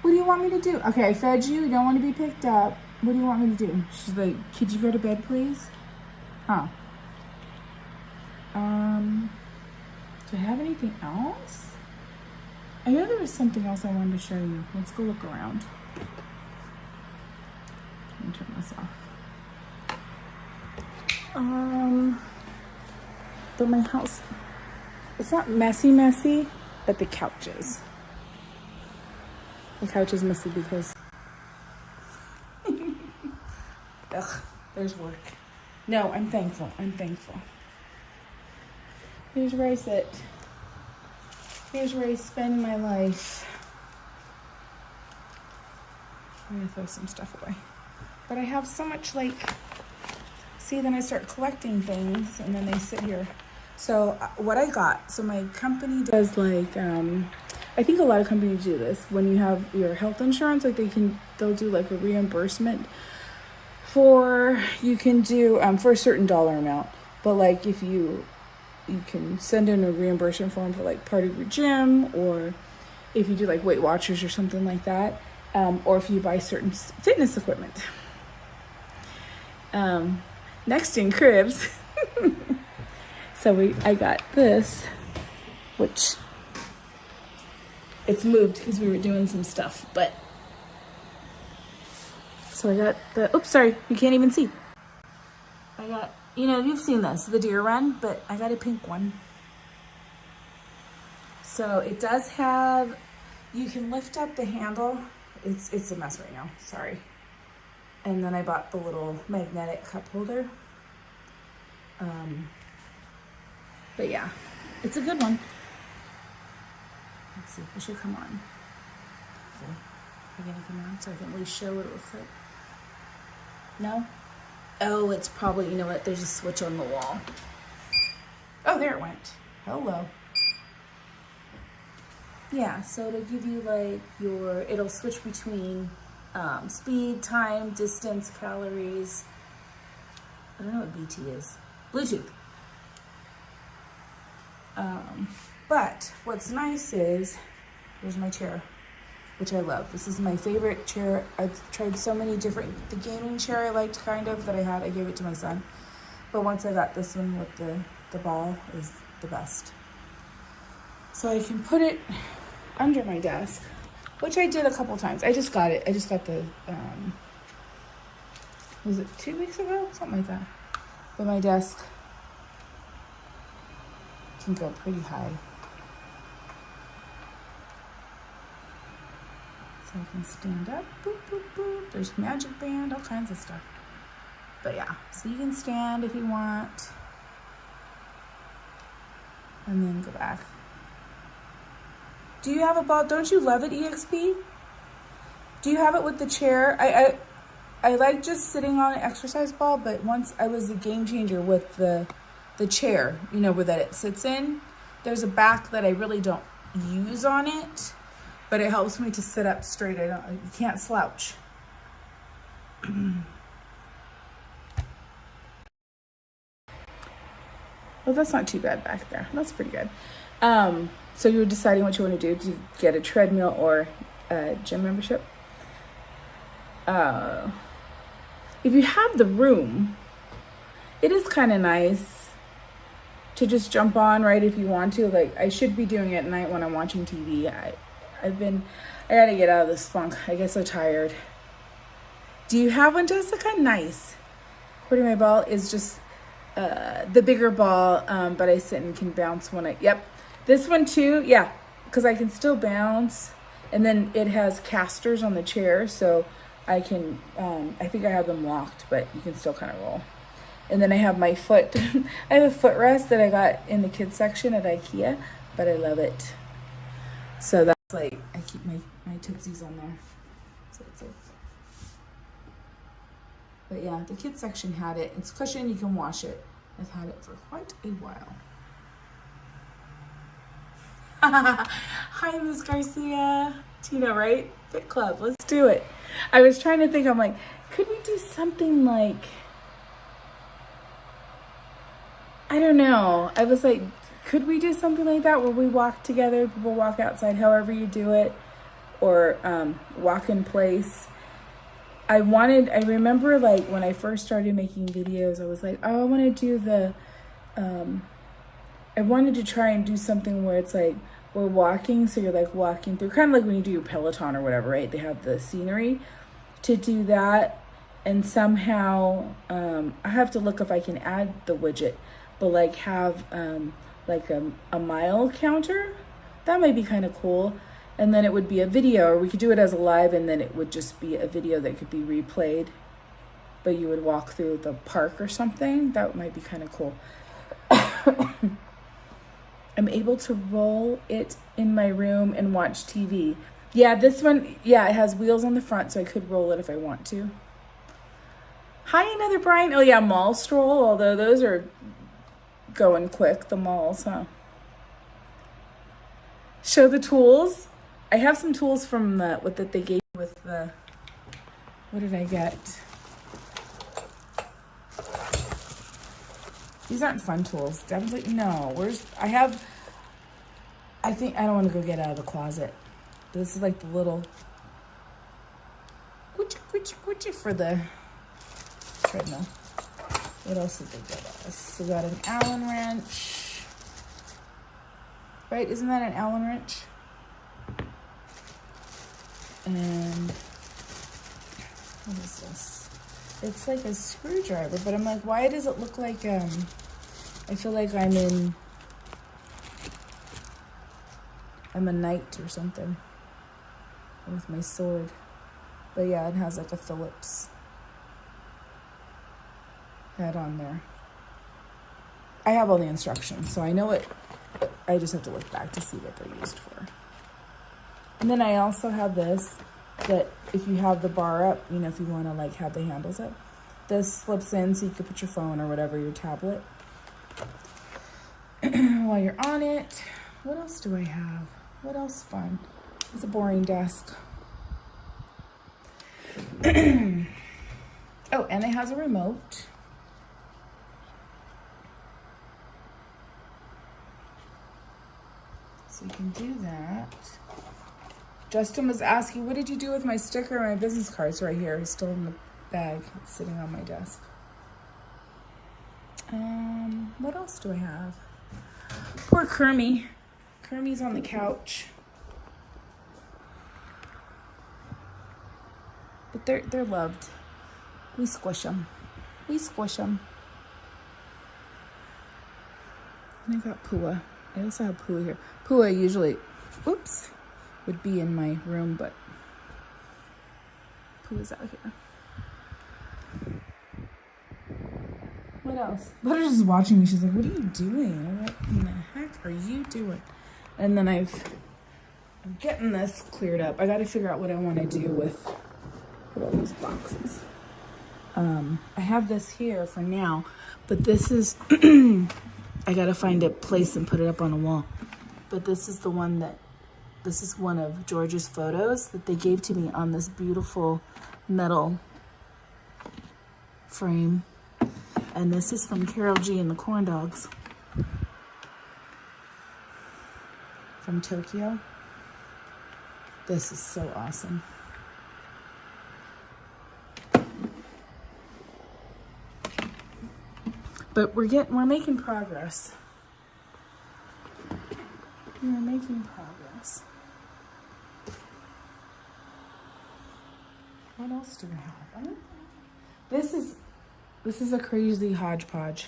what do you want me to do? Okay, I fed you. You don't want to be picked up. What do you want me to do? She's like, could you go to bed, please? Huh? Do I have anything else? I know there was something else I wanted to show you. Let's go look around. Let me turn this off. But my house, it's not messy, but the couches. The couch is messy because ugh, there's work. No, I'm thankful. Here's where I sit. Here's where I spend my life. I'm gonna throw some stuff away. But I have so much, like, see, then I start collecting things and then they sit here. So what I got, so my company does like, I think a lot of companies do this. When you have your health insurance, like they'll do like a reimbursement you can do for a certain dollar amount. But like if you can send in a reimbursement form for like part of your gym, or if you do like Weight Watchers or something like that, or if you buy certain fitness equipment. Next in cribs. So I got this, which it's moved because we were doing some stuff, but so I got the, oops, sorry, you can't even see. I got, you've seen this, the deer run, but I got a pink one. So it does have, you can lift up the handle. It's a mess right now, sorry. And then I bought the little magnetic cup holder. But yeah, it's a good one. Let's see, it should come on. Okay. I'm gonna come on so I can at least show what it looks like. No? Oh, it's probably, you know what, there's a switch on the wall. Oh, there it went. Hello. Yeah, so it'll give you like it'll switch between speed, time, distance, calories. I don't know what BT is. Bluetooth. But what's nice is, here's my chair, which I love. This is my favorite chair. I've tried so many different, the gaming chair I liked kind of that I gave it to my son. But once I got this one with the ball is the best. So I can put it under my desk, which I did a couple times. I just got the, was it 2 weeks ago? Something like that. But my desk can go pretty high. So I can stand up, boop, boop, boop. There's magic band, all kinds of stuff. But yeah, so you can stand if you want. And then go back. Do you have a ball? Don't you love it, EXP? Do you have it with the chair? I like just sitting on an exercise ball, but once I was a game changer with the chair, where that it sits in. There's a back that I really don't use on it, but it helps me to sit up straight. You can't slouch. Oh, that's not too bad back there. That's pretty good. So you were deciding what you want to do to get a treadmill or a gym membership. If you have the room, it is kind of nice to just jump on, right, if you want to. Like, I should be doing it at night when I'm watching TV. I gotta get out of this funk. I get so tired. Do you have one, Jessica? Nice. According to my ball is just the bigger ball, but I sit and can bounce when yep. This one too, yeah, because I can still bounce. And then it has casters on the chair, so I can, I think I have them locked, but you can still kind of roll. And then I have my foot, I have a footrest that I got in the kids section at IKEA, but I love it. So that's like, I keep my Tootsies on there. So it's like, but yeah, the kids section had it. It's cushioned, you can wash it. I've had it for quite a while. Hi, Miss Garcia. Tina, right? Fit Club, let's do it. I was trying to think, I'm like, could we do something like, I don't know. I was like, could we do something like that where we walk together, people walk outside, however you do it, or walk in place. I remember like when I first started making videos, I was like, oh, I want to do I wanted to try and do something where it's like, we're walking, so you're like walking through, kind of like when you do your Peloton or whatever, right? They have the scenery to do that. And somehow, I have to look if I can add the widget, but like have like a mile counter. That might be kind of cool. And then it would be a video, or we could do it as a live, and then it would just be a video that could be replayed, but you would walk through the park or something. That might be kind of cool. I'm able to roll it in my room and watch TV. Yeah, this one, yeah, it has wheels on the front, so I could roll it if I want to. Hi, another Brian. Oh yeah, mall stroll, although those are going quick, the malls, huh? Show the tools. I have some tools from what that they gave me with the, what did I get? These aren't fun tools. Definitely, no. I think I don't want to go get out of the closet. This is like the little quitchy for the treadmill. What else did they get us? So we got an Allen wrench. Right, isn't that an Allen wrench? And what is this? It's like a screwdriver, but I'm like, why does it look like, I feel like I'm a knight or something with my sword. But yeah, it has like a Phillips head on there. I have all the instructions, so I know it. I just have to look back to see what they're used for. And then I also have this, that if you have the bar up, you know, if you want to like have the handles up, this slips in so you can put your phone or whatever, your tablet. While you're on it, what else do I have? What else fun? It's a boring desk. Oh, and it has a remote. So you can do that. Justin was asking, what did you do with my sticker and my business cards? Right here, it's still in the bag. It's sitting on my desk. What else do I have? Poor Kermie. Kermie's on the couch. But they're loved. We squish them. We squish them. And I got Pua. I also have Pua here. Pua usually, oops, would be in my room, but Pua's out here. What else? Butter's just watching me. She's like, what are you doing? What in the heck are you doing? And then I'm getting this cleared up. I got to figure out what I want to do with all these boxes. I have this here for now, but this is, I got to find a place and put it up on a wall. But this is the one that, this is one of George's photos that they gave to me on this beautiful metal frame. And this is from Carol G and the Corn Dogs. from Tokyo. This is so awesome. But we're making progress. We're making progress. What else do we have? This is a crazy hodgepodge.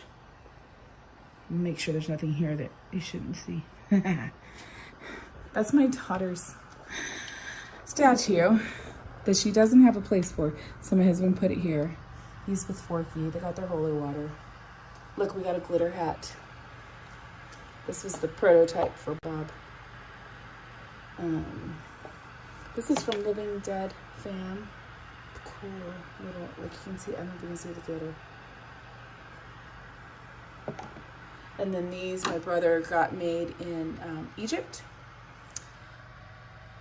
Make sure there's nothing here that you shouldn't see. That's my daughter's statue that she doesn't have a place for. So my husband put it here. He's with Forky. They got their holy water. Look, we got a glitter hat. This was the prototype for Bob. This is from Living Dead Fam. Cool. Little, like you can see, I don't know if you can see the glitter. And then these, my brother got made in Egypt.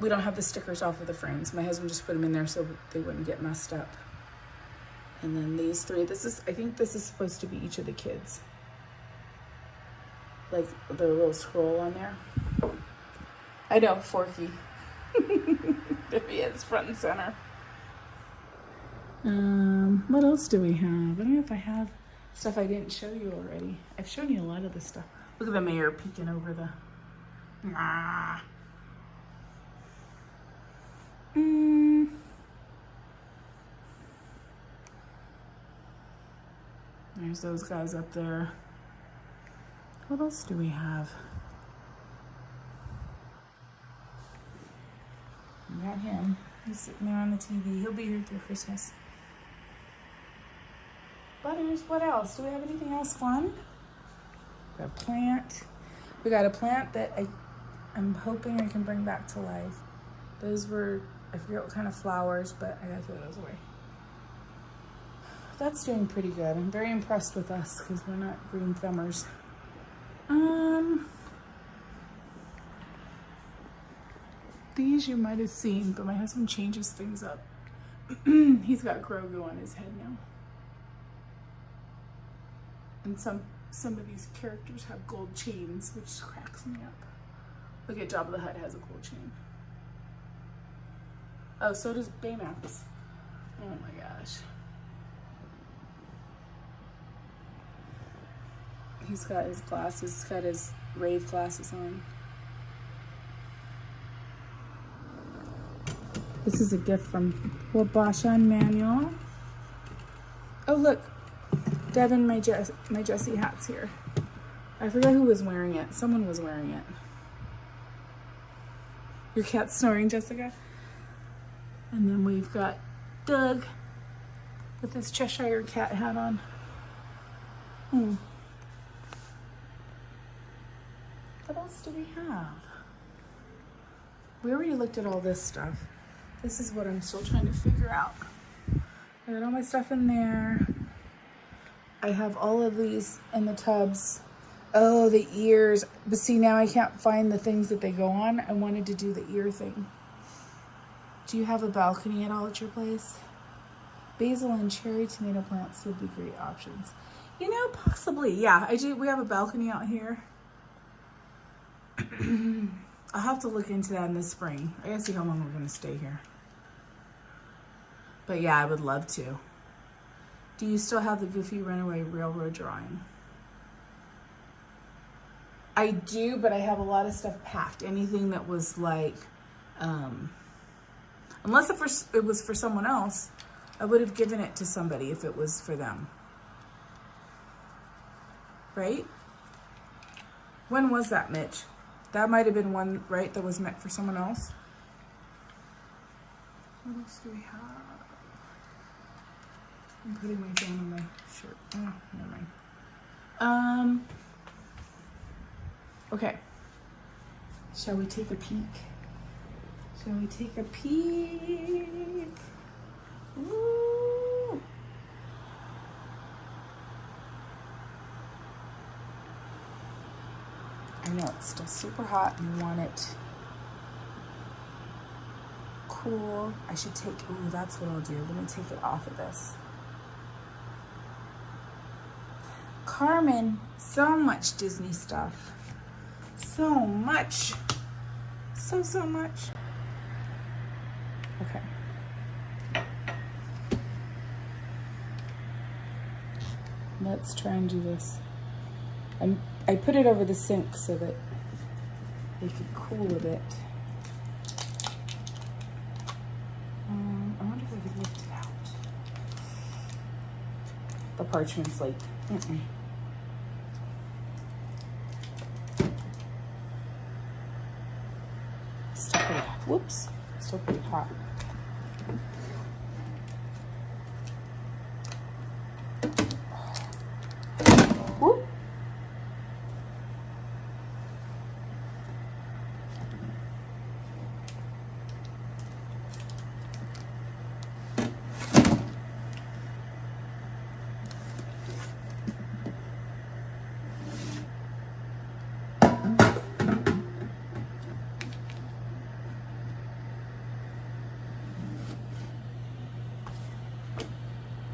We don't have the stickers off of the frames. My husband just put them in there so they wouldn't get messed up. And then these three, I think this is supposed to be each of the kids. Like the little scroll on there. I know, Forky. There he is, front and center. What else do we have? I don't know if I have stuff I didn't show you already. I've shown you a lot of this stuff. Look at the mayor peeking over the... There's those guys up there. What else do we have? We got him. He's sitting there on the TV. He'll be here through Christmas. Butters, what else? Do we have anything else fun? We got a plant. We got a plant that I'm hoping I can bring back to life. Those were, I forget what kind of flowers, but I gotta throw those away. That's doing pretty good. I'm very impressed with us because we're not green thumbers. These you might have seen, but my husband changes things up. He's got Grogu on his head now. And some of these characters have gold chains, which cracks me up. Look at Jabba the Hutt has a gold chain. Oh, so does Baymax. Oh my gosh. He's got his glasses, he's got his rave glasses on. This is a gift from Wabasha and Manuel. Oh look, Devin, my Jessie hat's here. I forgot who was wearing it. Someone was wearing it. Your cat's snoring, Jessica. And then we've got Doug with his Cheshire cat hat on. What else do we have? We already looked at all this stuff. This is what I'm still trying to figure out. I got all my stuff in there. I have all of these in the tubs. Oh, the ears. But see, now I can't find the things that they go on. I wanted to do the ear thing. Do you have a balcony at all at your place? Basil and cherry tomato plants would be great options. You know, possibly. Yeah, I do. We have a balcony out here. I'll have to look into that in the spring. I gotta see how long we're gonna stay here. But yeah, I would love to. Do you still have the Goofy Runaway Railroad drawing? I do, but I have a lot of stuff packed. Anything that was like, unless it was for someone else, I would have given it to somebody if it was for them. Right? When was that, Mitch? That might have been one, right, that was meant for someone else. What else do we have? I'm putting my phone on my shirt. Oh, never mind. Okay. Shall we take a peek? Shall we take a peek? Woo! I know it's still super hot and you want it cool. I should take, ooh, that's what I'll do. Let me take it off of this. Carmen, so much Disney stuff. So much. so much. Okay. Let's try and do this. I put it over the sink so that it could cool a bit. I wonder if I could lift it out. The parchment's like, Still pretty, whoops, still pretty hot. Whoop.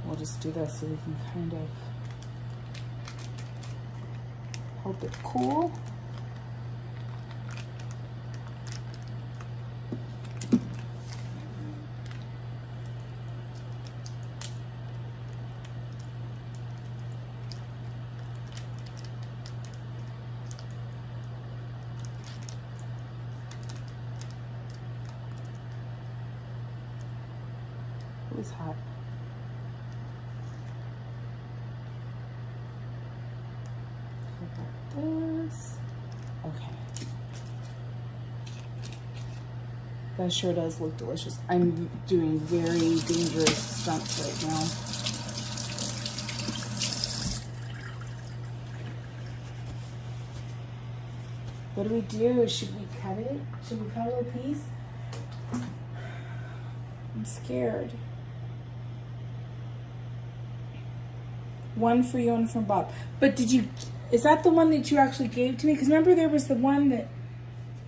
We'll just do this so we can kind of help it cool. It was hot. This. Okay. That sure does look delicious. I'm doing very dangerous stunts right now. What do we do? Should we cut it? Should we cut a little piece? I'm scared. One for you and from Bob. But did you, is that the one that you actually gave to me? Because remember there was the one that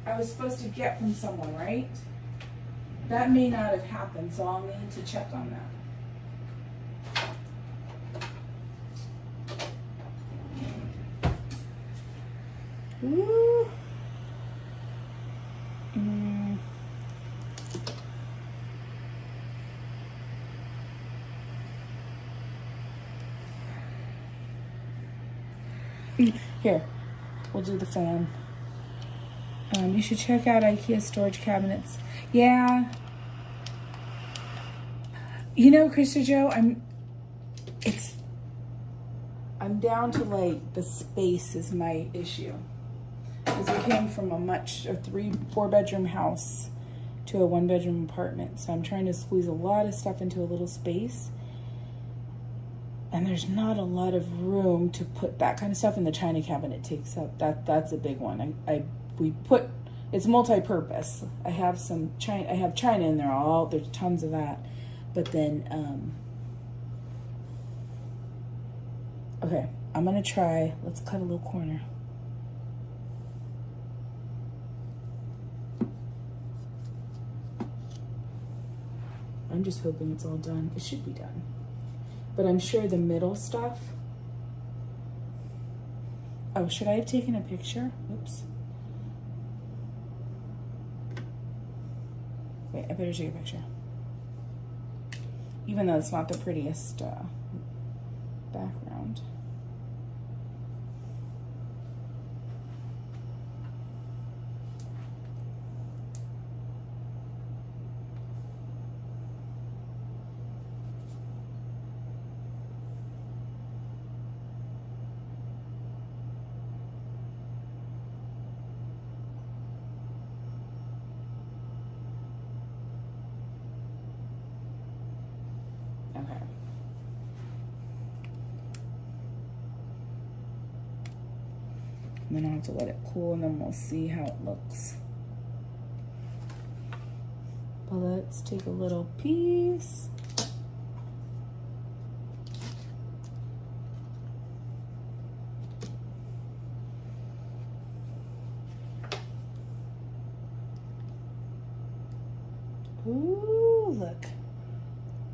I was supposed to get from someone, right? That may not have happened, so I'll need to check on that. Ooh. Here, we'll do the fan. You should check out IKEA storage cabinets. Yeah. You know, Krista Joe, I'm down to like the space is my issue. Because we came from a 3-4 bedroom house to a 1-bedroom apartment. So I'm trying to squeeze a lot of stuff into a little space. And there's not a lot of room to put that kind of stuff, and the china cabinet takes up that's a big one. It's multi-purpose. I have some china. I have china in there. There's tons of that. But then, okay, I'm gonna try. Let's cut a little corner. I'm just hoping it's all done. It should be done. But I'm sure the middle stuff. Oh, should I have taken a picture? Oops. Wait, I better take a picture. Even though it's not the prettiest background. Okay. And then I'll have to let it cool and then we'll see how it looks. But let's take a little piece. Ooh, look.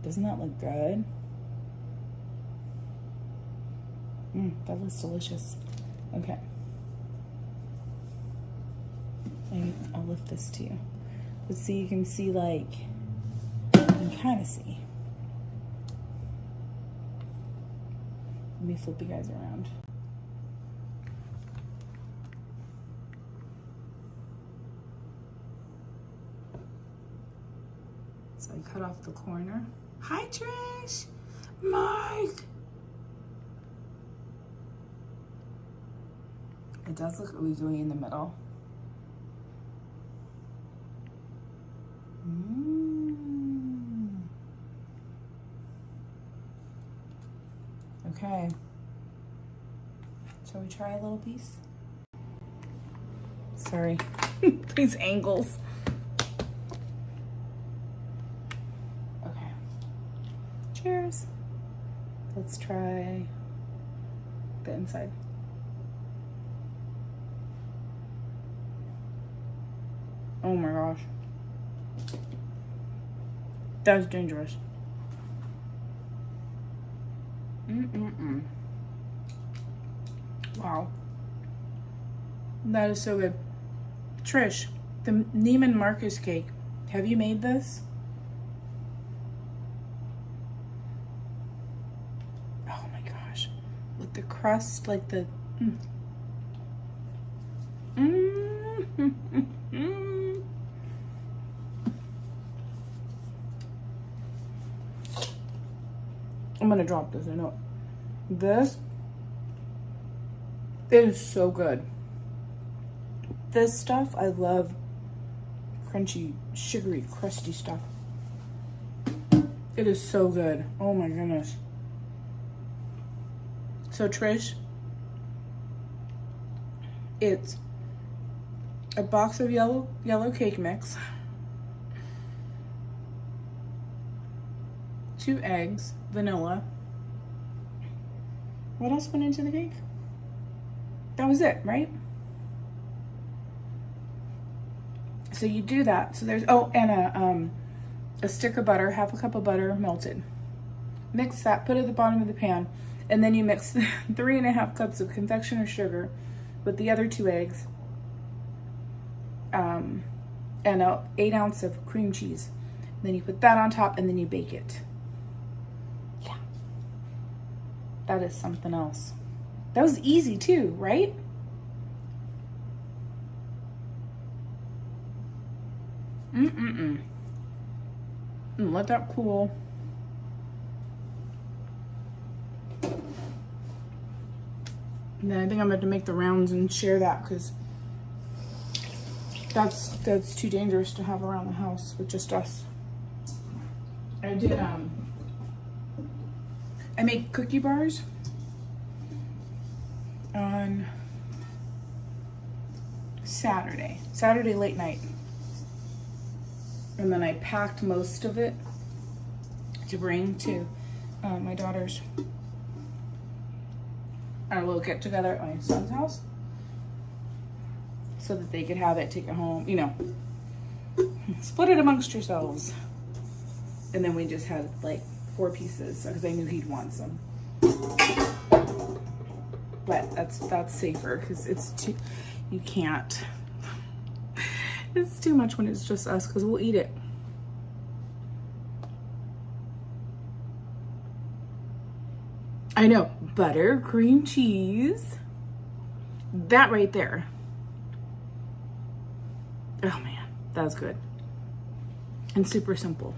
Doesn't that look good? That looks delicious. Okay. I'll lift this to you. But see, you can see, like, you can kind of see. Let me flip you guys around. So I cut off the corner. Hi, Trish. Mike. It does look oozy in the middle. Okay. Shall we try a little piece? Sorry, these angles. Okay. Cheers. Let's try the inside. Oh my gosh. That's dangerous. Wow. That is so good. Trish, the Neiman Marcus cake. Have you made this? Oh my gosh. With the crust, like the... I'm gonna drop this, I know. This is so good. This stuff, I love crunchy, sugary, crusty stuff. It is so good. Oh my goodness. So Trish, it's a box of yellow cake mix, 2 eggs, vanilla. What else went into the cake? That was it, right? So you do that. So there's, oh, and a stick of butter, half a cup of butter melted. Mix that, put it at the bottom of the pan, and then you mix 3.5 cups of confectioner's sugar with the other 2 eggs, and 8 ounce of cream cheese. And then you put that on top, and then you bake it. Yeah, that is something else. That was easy too, right? Let that cool. And then I think I'm going to make the rounds and share that, because that's too dangerous to have around the house with just us. I did I made cookie bars on Saturday late night. And then I packed most of it to bring to my daughter's, our little get together at my son's house, so that they could have it, take it home, you know, split it amongst yourselves. And then we just had like 4 pieces because I knew he'd want some. But that's safer, because it's too, you can't. It's too much when it's just us, because we'll eat it. I know, butter, cream cheese, that right there. Oh man, that was good. And super simple.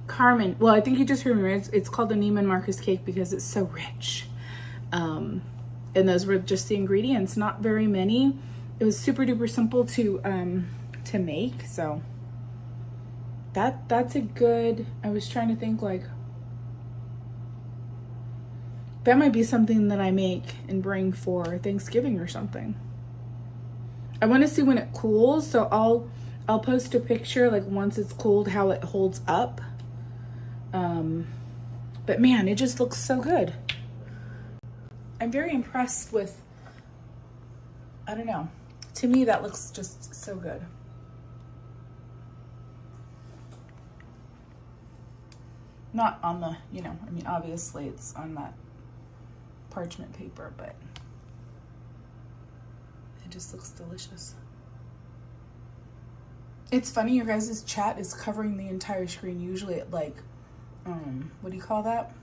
Carmen, well, I think you just heard me, right? It's called the Neiman Marcus cake because it's so rich. And those were just the ingredients, not very many. It was super duper simple to make. So that's a good, I was trying to think, like, that might be something that I make and bring for Thanksgiving or something. I want to see when it cools, so I'll post a picture, like, once it's cooled, how it holds up. But man, it just looks so good. I'm very impressed with, I don't know, to me that looks just so good. Not on the, you know, I mean, obviously it's on that parchment paper, but it just looks delicious. It's funny, your guys' chat is covering the entire screen. Usually it like, what do you call that?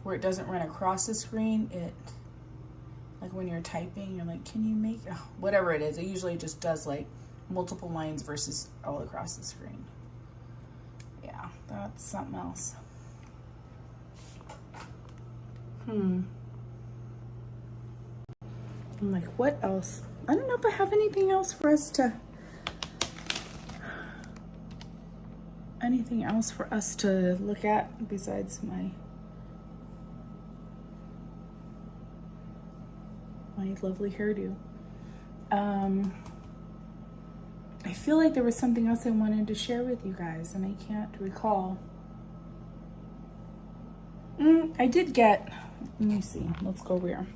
Where it doesn't run across the screen. It, like when you're typing, you're like, can you make, whatever it is. It usually just does like multiple lines versus all across the screen. Yeah, that's something else. I'm like, what else? I don't know if I have anything else for us to look at besides my lovely hairdo. I feel like there was something else I wanted to share with you guys and I can't recall. I did get, let me see, let's go over here.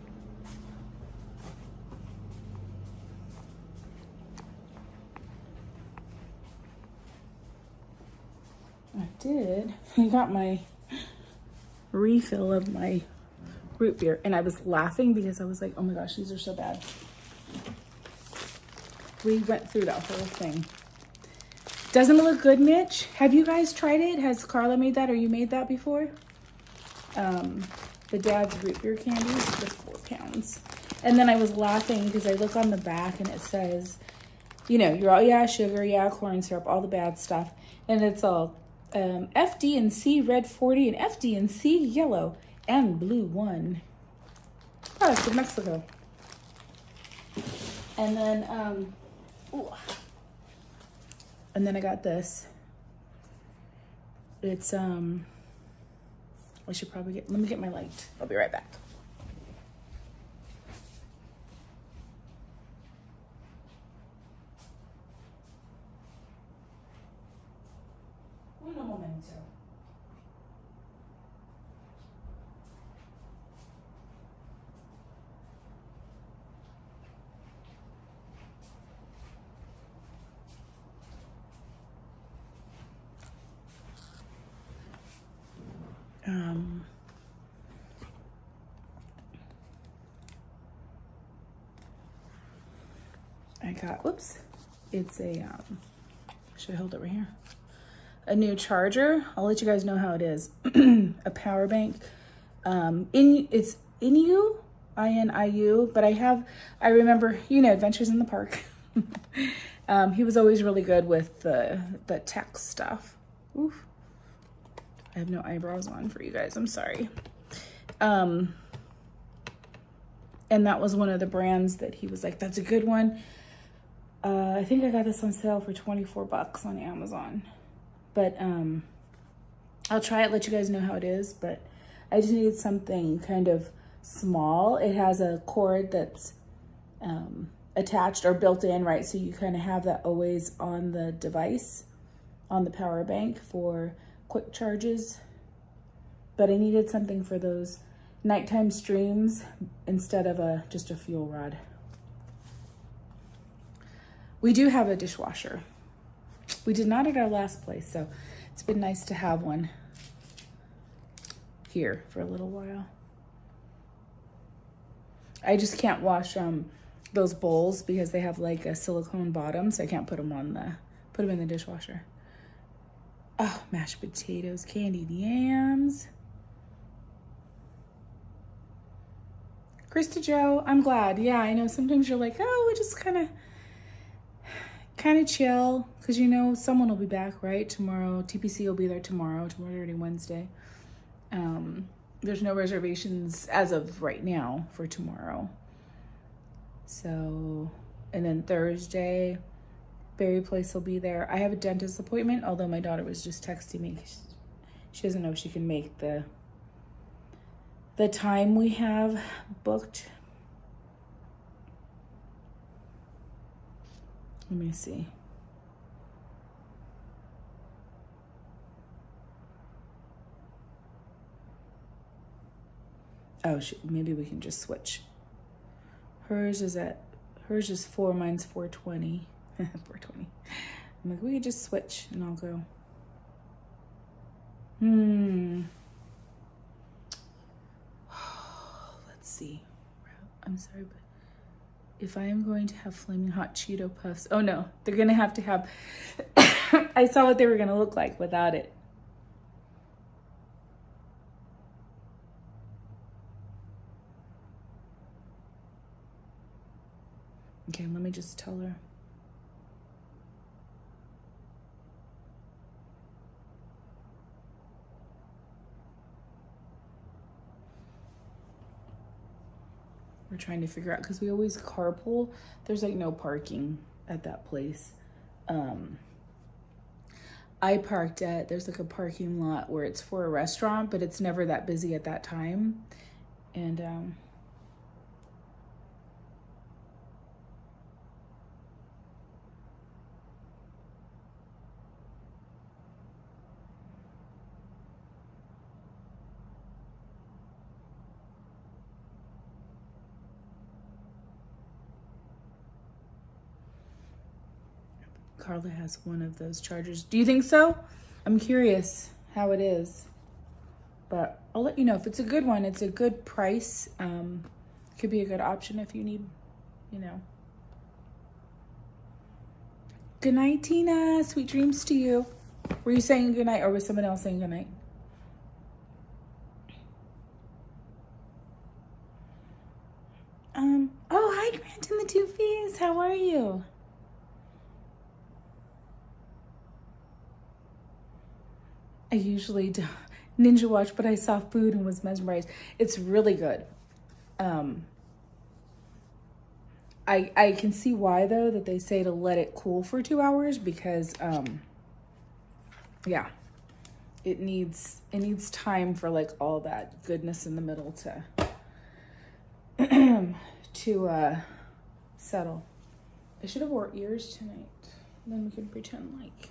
I got my refill of my root beer and I was laughing because I was like, oh my gosh, these are so bad. We went through that whole thing. Doesn't it look good, Mitch? Have you guys tried it? Has Carla made that or you made that before? The Dad's root beer candies, for 4 pounds. And then I was laughing because I look on the back and it says, you know, you're all, yeah, sugar, yeah, corn syrup, all the bad stuff. And it's all FD&C red 40 and FD&C yellow and blue 1. Products of Mexico. And then, and then I got this. It's, I should probably get, let me get my light. I'll be right back. Un momento. I got, whoops, it's a, should I hold it right here? A new charger. I'll let you guys know how it is. A power bank. It's Iniu, INIU, but I remember, you know, Adventures in the Park. He was always really good with the tech stuff. Oof. I have no eyebrows on for you guys. I'm sorry. And that was one of the brands that he was like, that's a good one. I think I got this on sale for 24 bucks on Amazon. But I'll try it, let you guys know how it is. But I just needed something kind of small. It has a cord that's attached or built in, right? So you kind of have that always on the device, on the power bank for quick charges. But I needed something for those nighttime streams instead of just a fuel rod. We do have a dishwasher. We did not at our last place, so it's been nice to have one here for a little while. I just can't wash those bowls because they have like a silicone bottom, so I can't put them in the dishwasher. Oh, mashed potatoes, candied yams. Krista Joe, I'm glad. Yeah, I know sometimes you're like, oh, we just kind of chill, because you know someone will be back, right? Tomorrow, TPC will be there tomorrow. Tomorrow's already Wednesday. There's no reservations as of right now for tomorrow. So, and then Thursday, Berry Place will be there. I have a dentist appointment, although my daughter was just texting me. She doesn't know if she can make the time we have booked. Let me see. Oh, maybe we can just switch. Hers is 4, mine's 420. 420. I'm like, we could just switch and I'll go. Let's see. I'm sorry, but if I am going to have flaming hot Cheeto puffs, oh no, they're gonna have to have, I saw what they were gonna look like without it. Okay, let me just tell her. We're trying to figure out, because we always carpool. There's like no parking at that place. I parked at, there's like a parking lot where it's for a restaurant, but it's never that busy at that time. And Carla has one of those chargers. Do you think so? I'm curious how it is, but I'll let you know. If it's a good one, it's a good price. Could be a good option if you need, you know. Good night, Tina. Sweet dreams to you. Were you saying good night, or was someone else saying good night? Oh, hi, Grant and the Toofies. How are you? I usually do Ninja Watch, but I saw food and was mesmerized. It's really good. I can see why, though, that they say to let it cool for 2 hours, because yeah, it needs time for like all that goodness in the middle to to settle. I should have wore ears tonight. Then we could pretend like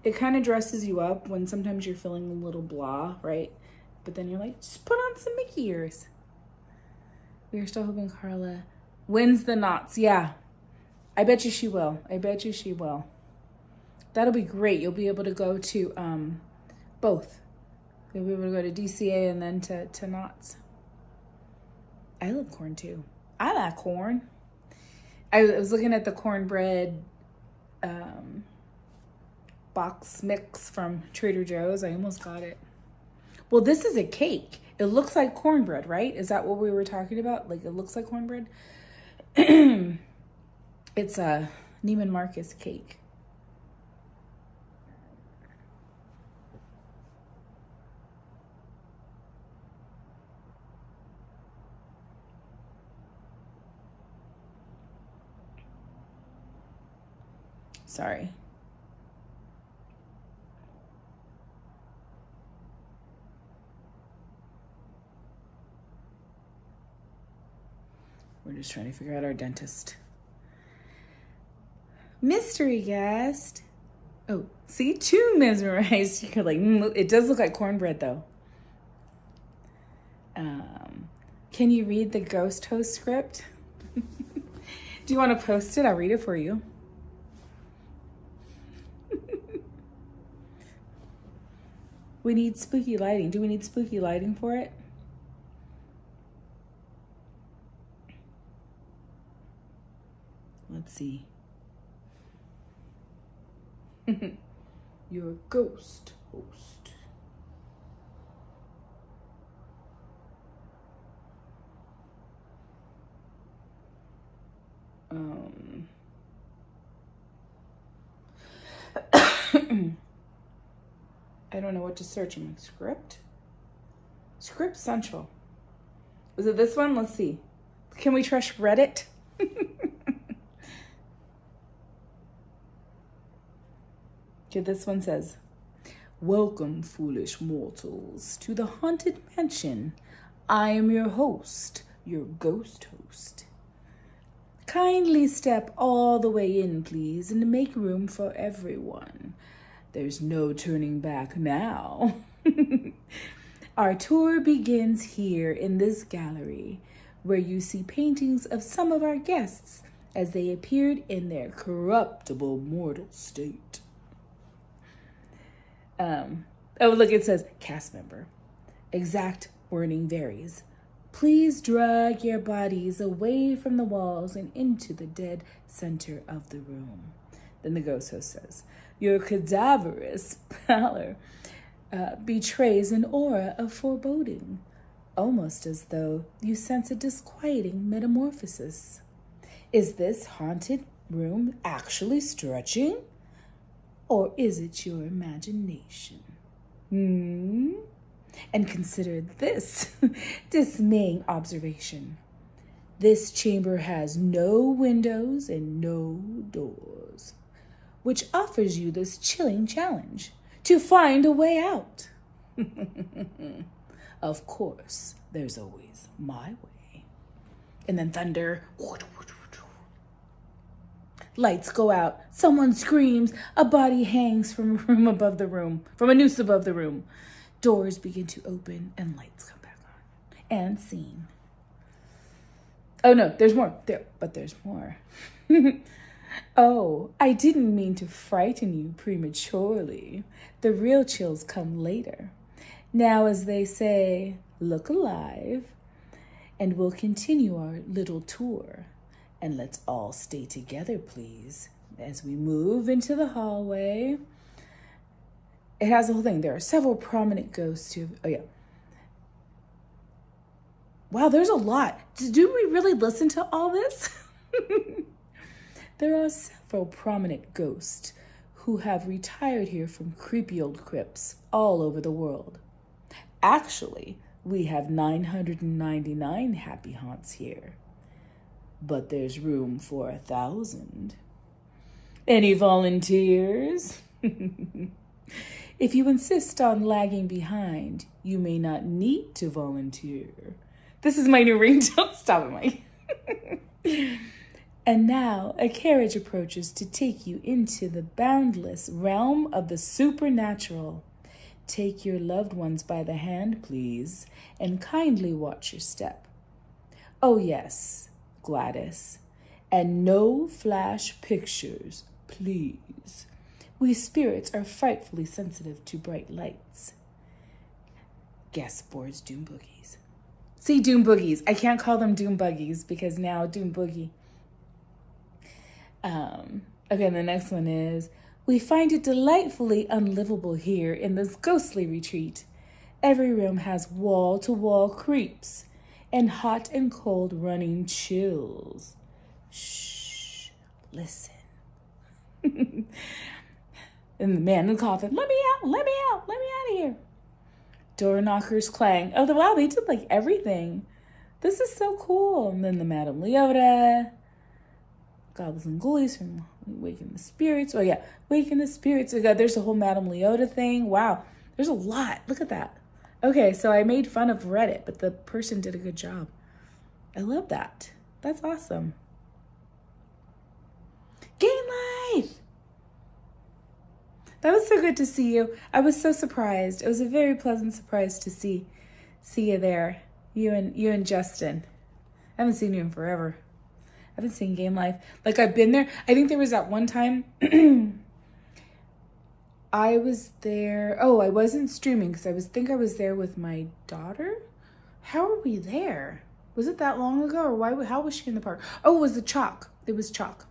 it kind of dresses you up when sometimes you're feeling a little blah, right? But then you're like, just put on some Mickey ears. We are still hoping Carla wins the knots. Yeah, I bet you she will. I bet you she will. That'll be great. You'll be able to go to both. You'll be able to go to DCA and then to knots. I love corn too. I like corn. I was looking at the cornbread box mix from Trader Joe's. I almost got it. Well, this is a cake. It looks like cornbread, right? Is that what we were talking about? Like, it looks like cornbread? It's a Neiman Marcus cake. Sorry. We're just trying to figure out our dentist. Mystery guest. Oh, see, 2 mesmerized. You're like, it does look like cornbread though. Can you read the ghost host script? Do you want to post it? I'll read it for you. We need spooky lighting. Do we need spooky lighting for it? Let's see. You're a ghost host. I don't know what to search. I'm like, script? Script Central. Is it this one? Let's see. Can we trust Reddit? Okay, this one says, welcome, foolish mortals, to the haunted mansion. I am your host, your ghost host. Kindly step all the way in, please, and make room for everyone. There's no turning back now. Our tour begins here in this gallery, where you see paintings of some of our guests as they appeared in their corruptible mortal state. Oh, look, it says cast member. Exact wording varies. Please drag your bodies away from the walls and into the dead center of the room. Then the ghost host says, your cadaverous pallor betrays an aura of foreboding, almost as though you sense a disquieting metamorphosis. Is this haunted room actually stretching? Or is it your imagination? And consider this dismaying observation. This chamber has no windows and no doors, which offers you this chilling challenge to find a way out. Of course, there's always my way. And then thunder. Lights go out. Someone screams. A body hangs from a room above the room, from a noose above the room. Doors begin to open and lights come back on. And scene. Oh no, there's more. There's more. Oh, I didn't mean to frighten you prematurely. The real chills come later. Now, as they say, look alive, and we'll continue our little tour. And let's all stay together, please, as we move into the hallway. It has the whole thing. There are several prominent ghosts who, oh yeah. Wow, there's a lot. Do we really listen to all this? There are several prominent ghosts who have retired here from creepy old crypts all over the world. Actually, we have 999 happy haunts here. But there's room for 1,000. Any volunteers? If you insist on lagging behind, you may not need to volunteer. This is my new ringtone. Stop it, Mike. And now a carriage approaches to take you into the boundless realm of the supernatural. Take your loved ones by the hand, please, and kindly watch your step. Oh, yes, Gladys, and no flash pictures, please. We spirits are frightfully sensitive to bright lights. Guest boards Doom Boogies. See, Doom Boogies. I can't call them Doom Buggies because now Doom Boogie. Okay, the next one is, we find it delightfully unlivable here in this ghostly retreat. Every room has wall-to-wall creeps and hot and cold running chills. Shh, listen. And the man in the coffin, let me out, let me out, let me out of here. Door knockers clang. Oh, wow, they did like everything. This is so cool. And then the Madame Leota. Goblins and ghoulies from Waking the Spirits. Oh, yeah, Waking the Spirits. Oh, God, there's a whole Madame Leota thing. Wow, there's a lot. Look at that. Okay, so I made fun of Reddit, but the person did a good job. I love that. That's awesome. Game Life! That was so good to see you. I was so surprised. It was a very pleasant surprise to see you there. You and Justin. I haven't seen you in forever. I haven't seen Game Life. Like, I've been there. I think there was that one time I was there. Oh, I wasn't streaming because I was there with my daughter. How were we there? Was it that long ago, or how was she in the park? Oh, it was the chalk. It was chalk.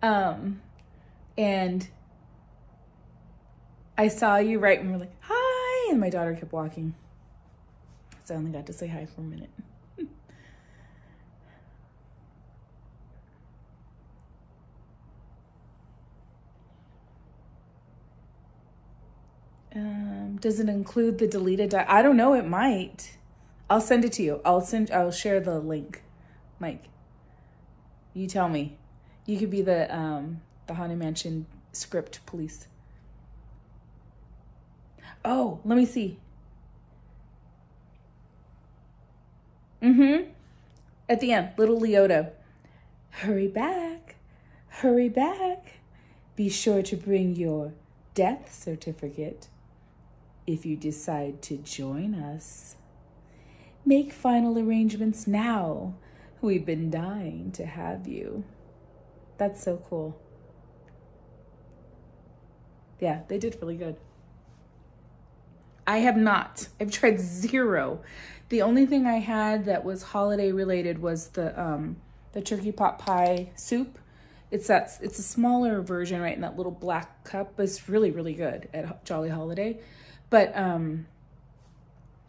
And I saw you right and we're like, hi, and my daughter kept walking. So I only got to say hi for a minute. Does it include the deleted? I don't know. It might. I'll send it to you. I'll share the link. Mike, you tell me. You could be the Haunted Mansion script police. Oh, let me see. At the end, little Leota. Hurry back. Hurry back. Be sure to bring your death certificate if you decide to join us. Make final arrangements now. We've been dying to have you. That's so cool. Yeah, they did really good. I have not. I've tried zero. The only thing I had that was holiday related was the turkey pot pie soup. It's a smaller version, right, in that little black cup, but it's really, really good at Jolly Holiday. But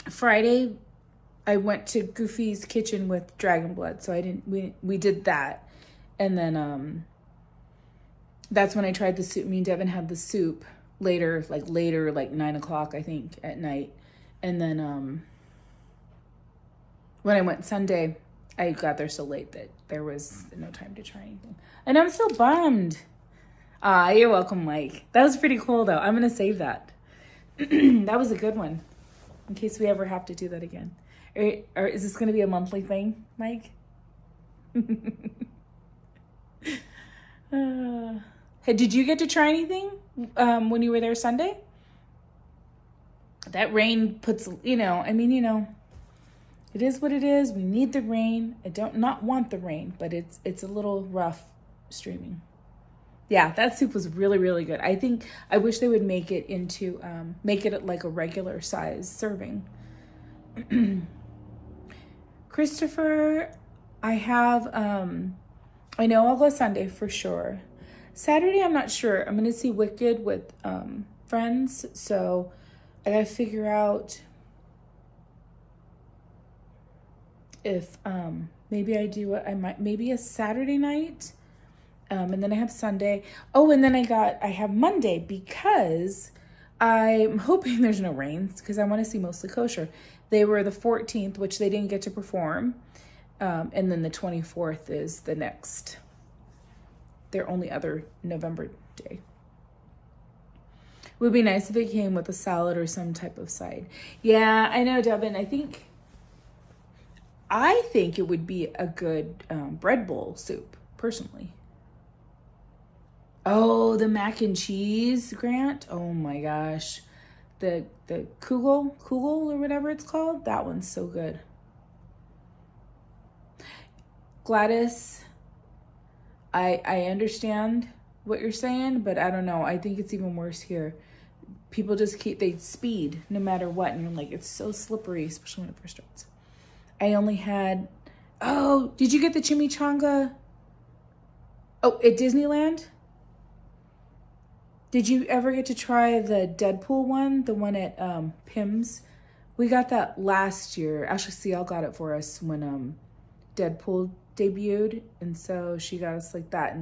Friday I went to Goofy's Kitchen with Dragon Blood, so we did that. And then that's when I tried the soup. Me and Devin had the soup later, like 9:00, I think, at night. And then when I went Sunday, I got there so late that there was no time to try anything. And I'm so bummed. You're welcome, Mike. That was pretty cool, though. I'm going to save that. That was a good one, in case we ever have to do that again. Or is this going to be a monthly thing, Mike? Hey, did you get to try anything when you were there Sunday? That rain puts, it is what it is. We need the rain. I don't not want the rain, but it's a little rough streaming. Yeah, that soup was really, really good. I wish they would make it like a regular size serving. Christopher, I know I'll go Sunday for sure. Saturday, I'm not sure. I'm going to see Wicked with friends, so I got to figure out if maybe I do maybe a Saturday night, and then I have Sunday. Oh, and then I have Monday, because I'm hoping there's no rains, because I want to see Mostly Kosher. They were the 14th, which they didn't get to perform, and then the 24th is their only other November day. It would be nice if it came with a salad or some type of side. Yeah, I know, Devin. I think it would be a good bread bowl soup, personally. Oh, the mac and cheese, Grant. Oh my gosh. The Kugel or whatever it's called. That one's so good. Gladys, I understand what you're saying, but I don't know. I think it's even worse here. People just they speed no matter what. And you're like, it's so slippery, especially when it first starts. I only had, did you get the chimichanga? Oh, at Disneyland? Did you ever get to try the Deadpool one? The one at Pim's? We got that last year. Actually, CL got it for us when Deadpool debuted. And so she got us like that.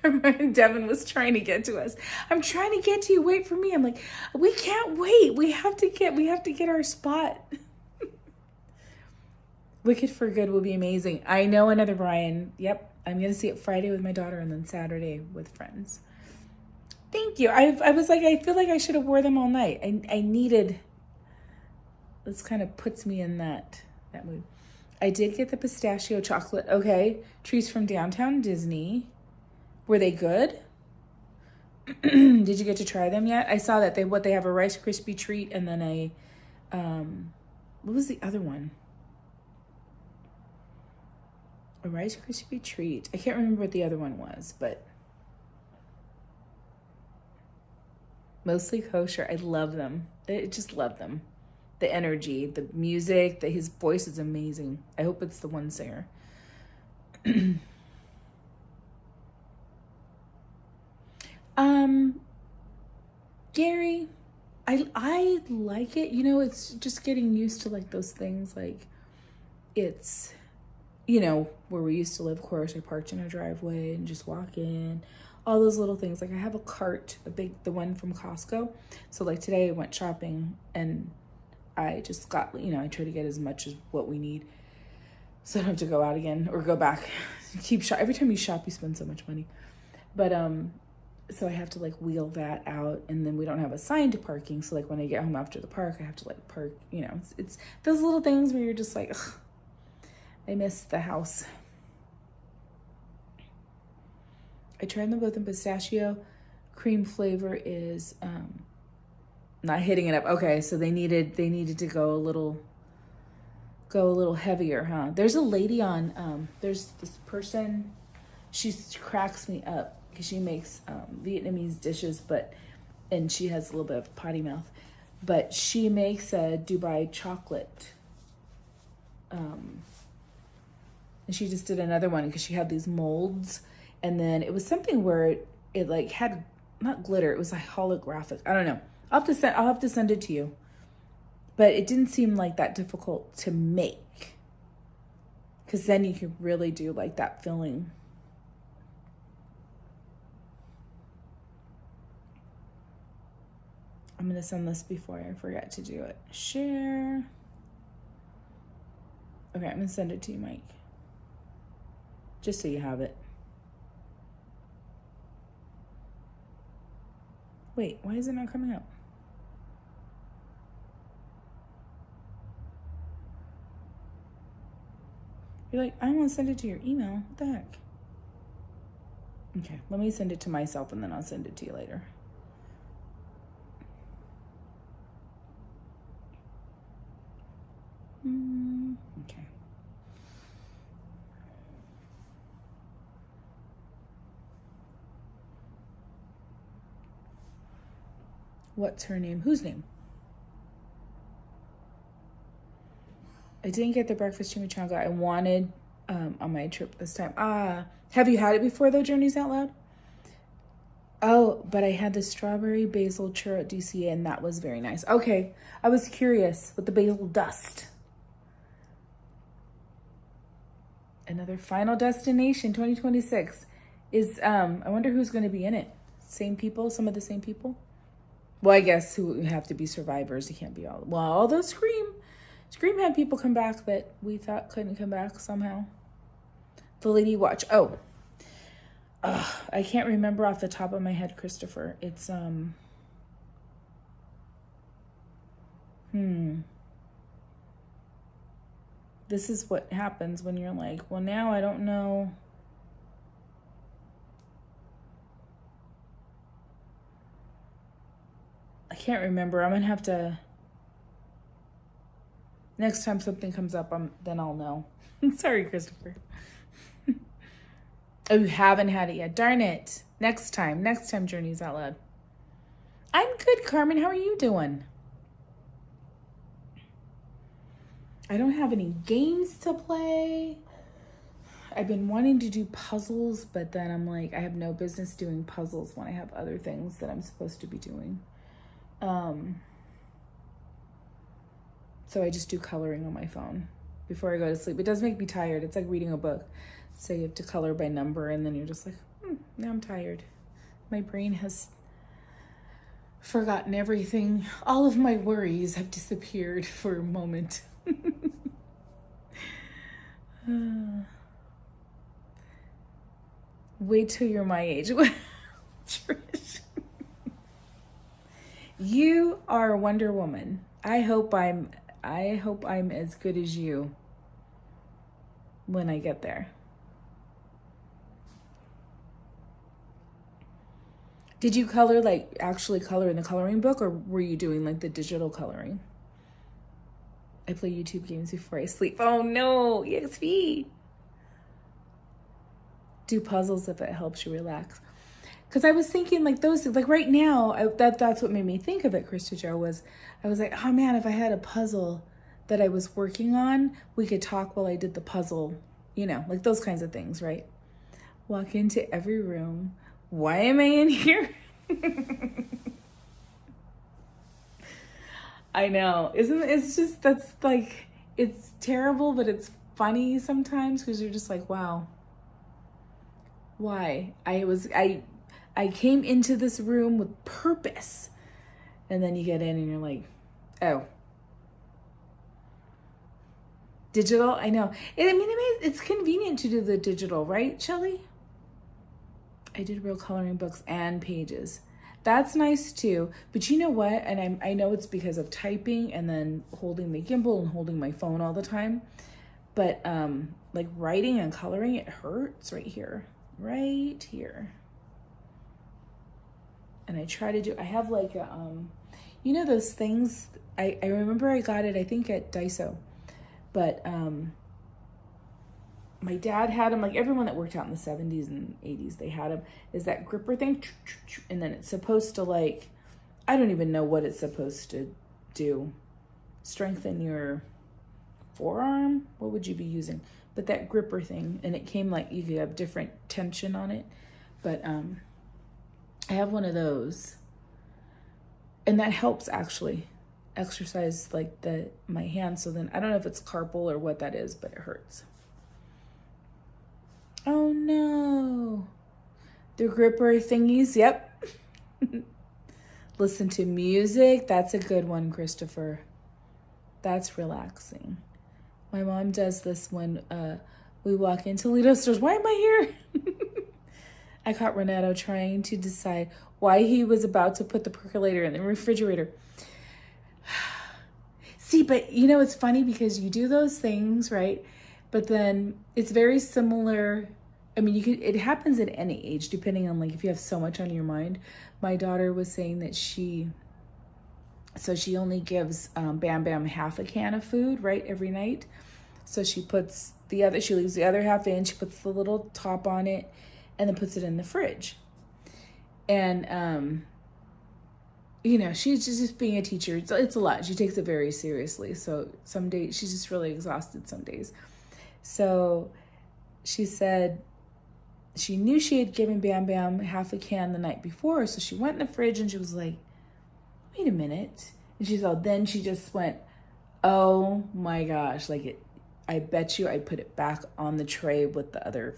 And Devin was trying to get to us. I'm trying to get to you. Wait for me. I'm like, we can't wait. We have to get our spot. Wicked for Good will be amazing. I know another Brian. Yep. I'm going to see it Friday with my daughter and then Saturday with friends. Thank you. I was like, I feel like I should have wore them all night. I needed, this kind of puts me in that mood. I did get the pistachio chocolate. Okay. Trees from Downtown Disney. Were they good? Did you get to try them yet? I saw that they have a Rice Krispie treat and then a, what was the other one? A Rice Krispie treat. I can't remember what the other one was, but Mostly Kosher. I love them. I just love them. The energy, the music, his voice is amazing. I hope it's the one singer. Gary, I like it. It's just getting used to like those things. Like it's, where we used to live, of course, I parked in our driveway and just walk in. All those little things. Like I have a cart, the one from Costco. So like today I went shopping and I just got, I try to get as much as what we need. So I don't have to go out again or go back. Every time you shop, you spend so much money. But, so I have to like wheel that out, and then we don't have assigned parking. So like when I get home after the park, I have to like park, it's those little things where you're just like, ugh, I miss the house. I tried them both in pistachio. Cream flavor is not hitting it up. Okay, so they needed to go a little heavier, huh? There's a lady on there's this person she cracks me up because she makes Vietnamese dishes, and she has a little bit of potty mouth, but she makes a Dubai chocolate. And she just did another one because she had these molds, and then it was something where it like had not glitter, it was like holographic. I don't know. I'll have to send it to you. But it didn't seem like that difficult to make, because then you could really do like that filling. I'm going to send this before I forget to do it. Share. Okay, I'm going to send it to you, Mike. Just so you have it. Wait, why is it not coming up? You're like, I want to send it to your email. What the heck? Okay, let me send it to myself and then I'll send it to you later. Okay. What's her name? Whose name? I didn't get the breakfast chimichanga I wanted on my trip this time. Have you had it before though, Journeys Out Loud? Oh, but I had the strawberry basil churro at DCA and that was very nice. Okay, I was curious with the basil dust. Another Final Destination 2026 is, I wonder who's going to be in it. Same people, some of the same people? Well, I guess who have to be survivors. You can't be all, well, although Scream had people come back that we thought couldn't come back somehow. The Lady Watch. Oh, I can't remember off the top of my head, Christopher. It's, This is what happens when you're like, well, now I don't know. I can't remember. I'm going to have to, next time something comes up, then I'll know. Sorry, Christopher. Oh, you haven't had it yet. Darn it. Next time, Journeys Out Loud. I'm good, Carmen. How are you doing? I don't have any games to play. I've been wanting to do puzzles, but then I'm like, I have no business doing puzzles when I have other things that I'm supposed to be doing. So I just do coloring on my phone before I go to sleep. It does make me tired. It's like reading a book. So you have to color by number, and then you're just like, now I'm tired. My brain has forgotten everything. All of my worries have disappeared for a moment. Wait till you're my age. Trish. You are Wonder Woman. I hope I'm as good as you when I get there. Did you color, like actually color in the coloring book, or were you doing like the digital coloring? I play YouTube games before I sleep. Oh no, EXP. Do puzzles if it helps you relax. Because I was thinking like those, like right now, that's what made me think of it, Krista Jo, was I was like, oh man, if I had a puzzle that I was working on, we could talk while I did the puzzle, like those kinds of things, right? Walk into every room. Why am I in here? I know. That's like, it's terrible, but it's funny sometimes because you're just like, wow. Why? I came into this room with purpose. And then you get in and you're like, oh. Digital? I know. It's convenient to do the digital, right, Shelly? I did real coloring books and pages. That's nice too. But you know what? And I know it's because of typing and then holding the gimbal and holding my phone all the time. But like writing and coloring, it hurts right here. Right here. And I have like a, those things, I remember I got it, I think at Daiso, but my dad had them, like everyone that worked out in the 70s and 80s, they had them, is that gripper thing. And then it's supposed to like, I don't even know what it's supposed to do. Strengthen your forearm? What would you be using? But that gripper thing, and it came like you could have different tension on it. But I have one of those. And that helps actually exercise like my hands. So then I don't know if it's carpal or what that is, but it hurts. Oh no. The gripper thingies, yep. Listen to music. That's a good one, Christopher. That's relaxing. My mom does this when we walk into Toledo stores. Why am I here? I caught Renato trying to decide why he was about to put the percolator in the refrigerator. See, but you know, it's funny because you do those things, right? But then it's very similar. I mean, it happens at any age, depending on like if you have so much on your mind. My daughter was saying that she only gives Bam Bam half a can of food, right, every night. So she leaves the other half in, she puts the little top on it, and then puts it in the fridge. And, you know, she's just being a teacher. It's a lot. She takes it very seriously. So some days she's just really exhausted some days. So she said she knew she had given Bam Bam half a can the night before. So she went in the fridge and she was like, wait a minute. And then she just went, oh my gosh. Like I bet you I put it back on the tray with the other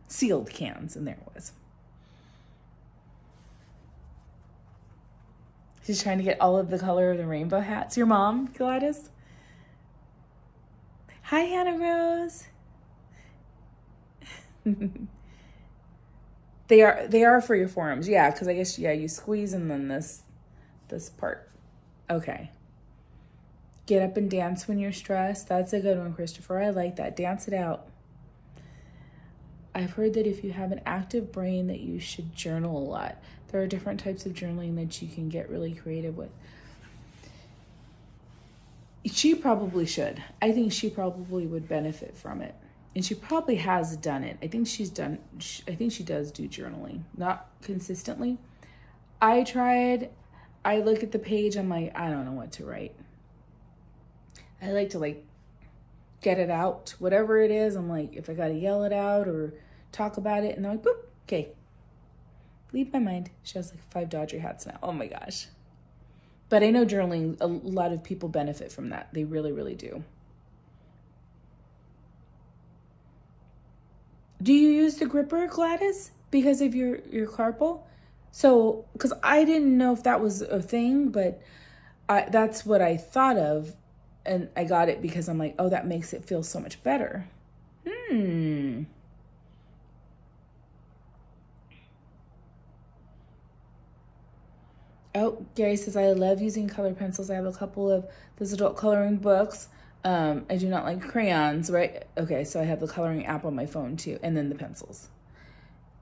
sealed cans. And there it was. She's trying to get all of the color of the rainbow hats. Your mom, Gladys? Hi, Hannah Rose. They are for your forearms. Yeah, because I guess, yeah, you squeeze and then this part. Okay. Get up and dance when you're stressed. That's a good one, Christopher. I like that. Dance it out. I've heard that if you have an active brain that you should journal a lot. There are different types of journaling that you can get really creative with. She probably should. I think she probably would benefit from it. And she probably has done it. I think she does do journaling. Not consistently. I tried. I look at the page. I'm like, I don't know what to write. I like to like get it out. Whatever it is, I'm like, if I got to yell it out or talk about it. And I'm like, boop, okay. Leave my mind. She has like 5 Dodger hats now. Oh my gosh. But I know journaling, a lot of people benefit from that. They really, really do. Do you use the gripper, Gladys, because of your carpal? So, because I didn't know if that was a thing, but that's what I thought of. And I got it because I'm like, oh, that makes it feel so much better. Oh, Gary says, I love using color pencils. I have a couple of those adult coloring books. I do not like crayons, right? Okay, so I have the coloring app on my phone too, and then the pencils.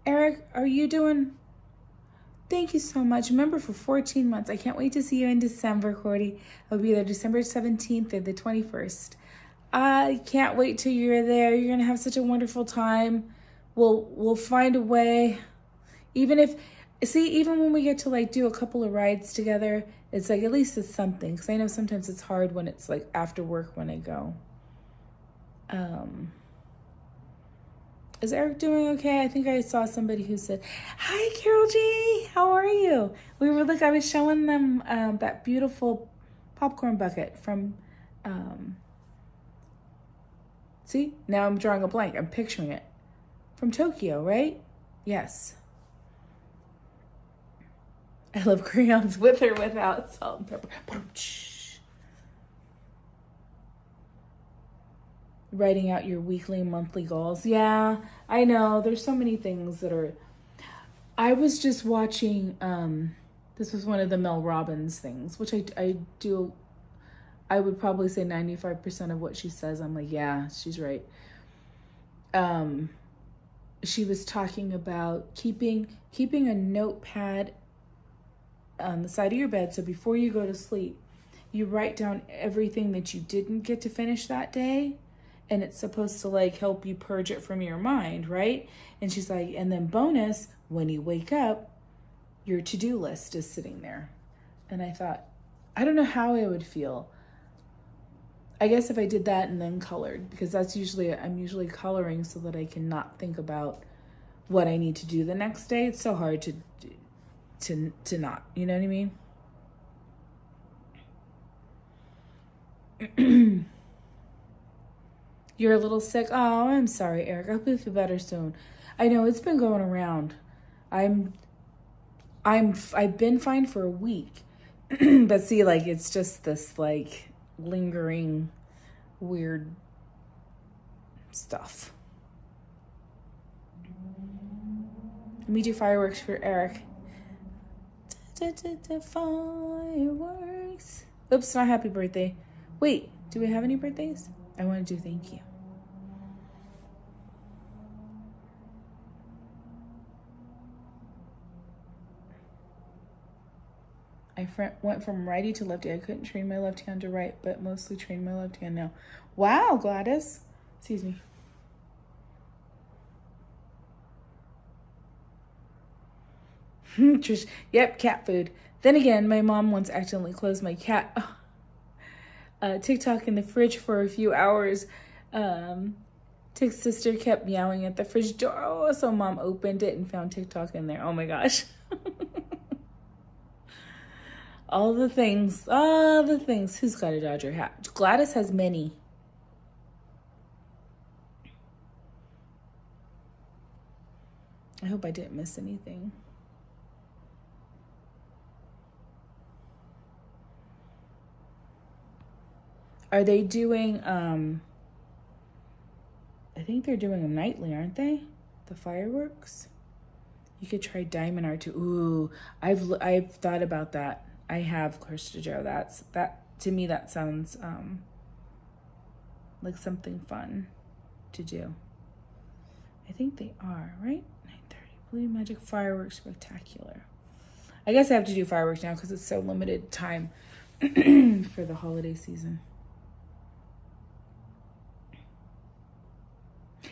Eric, are you doing? Thank you so much. Remember, for 14 months. I can't wait to see you in December, Cordy. I'll be there December 17th or the 21st. I can't wait till you're there. You're going to have such a wonderful time. We'll find a way. Even when we get to like do a couple of rides together, it's like at least it's something. Because I know sometimes it's hard when it's like after work when I go. Is Eric doing okay? I think I saw somebody who said, hi, Carol G. How are you? I was showing them that beautiful popcorn bucket from, see, now I'm drawing a blank. I'm picturing it. From Tokyo, right? Yes. I love crayons with or without salt and pepper. Writing out your weekly and monthly goals. Yeah, I know. There's so many things that are... I was just watching... this was one of the Mel Robbins things, which I do... I would probably say 95% of what she says, I'm like, yeah, she's right. She was talking about keeping a notepad on the side of your bed. So before you go to sleep, you write down everything that you didn't get to finish that day. and it's supposed to like help you purge it from your mind, right? And she's like, and then bonus, when you wake up, your to-do list is sitting there. And I thought, I don't know how I would feel. I guess if I did that and then colored, because I'm usually coloring so that I can not think about what I need to do the next day. It's so hard to not, you know what I mean? You're a little sick. Oh, I'm sorry, Eric. I hope you feel better soon. I know it's been going around. I've been fine for a week. But see, like, it's just this like lingering weird stuff. Let me do fireworks for Eric. Fireworks. Oops, not happy birthday. Wait, do we have any birthdays? I want to do thank you. I went from righty to lefty. I couldn't train my left hand to right, but mostly train my left hand now. Wow, Gladys. Excuse me. Trish, yep, cat food. Then again, my mom once accidentally closed my cat TikTok in the fridge for a few hours. Tick's sister kept meowing at the fridge door. Oh, so mom opened it and found TikTok in there. Oh my gosh. All the things. Who's got a Dodger hat? Gladys has many. I hope I didn't miss anything. Are they doing, I think they're doing them nightly, aren't they? The fireworks? You could try diamond art too. Ooh, I've thought about that. I have, Clarissa Joe. That to me, that sounds like something fun to do. I think they are, right? 9:30, Blue Magic Fireworks Spectacular. I guess I have to do fireworks now because it's so limited time for the holiday season.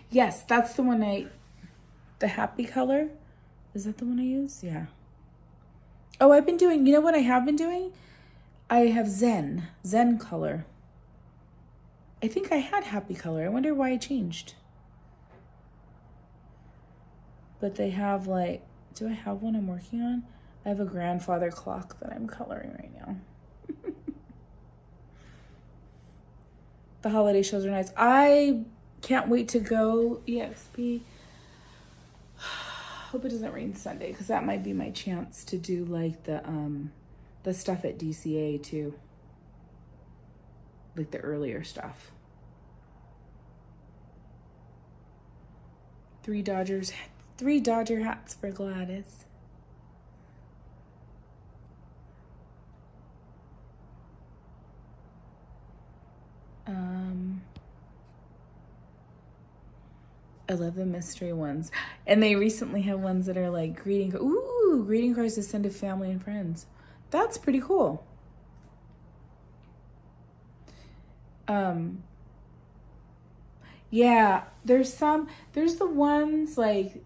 Yes, that's the one the happy color. Is that the one I use? Yeah. Oh, I've been doing, you know what I have been doing? I have Zen color. I think I had happy color. I wonder why I changed. But they have like, do I have one I'm working on? I have a grandfather clock that I'm coloring right now. The holiday shows are nice. I can't wait to go EXP. Hope it doesn't rain Sunday because that might be my chance to do like the stuff at DCA too. Like the earlier stuff. 3 Dodger hats for Gladys. I love the mystery ones. And they recently have ones that are like greeting cards to send to family and friends. That's pretty cool. Yeah, there's the ones like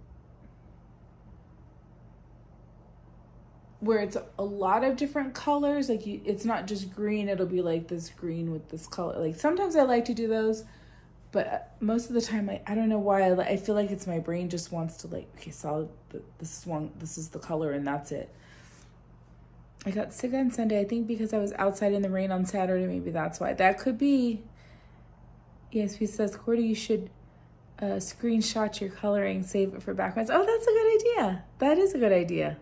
where it's a lot of different colors. Like it's not just green, it'll be like this green with this color. Like sometimes I like to do those. But most of the time, I don't know why. I feel like it's my brain just wants to like, okay, solid. This is the color, and that's it. I got sick on Sunday, I think because I was outside in the rain on Saturday. Maybe that's why. That could be. ESP says, Cordy, you should screenshot your coloring, save it for backgrounds. Oh, that's a good idea. That is a good idea.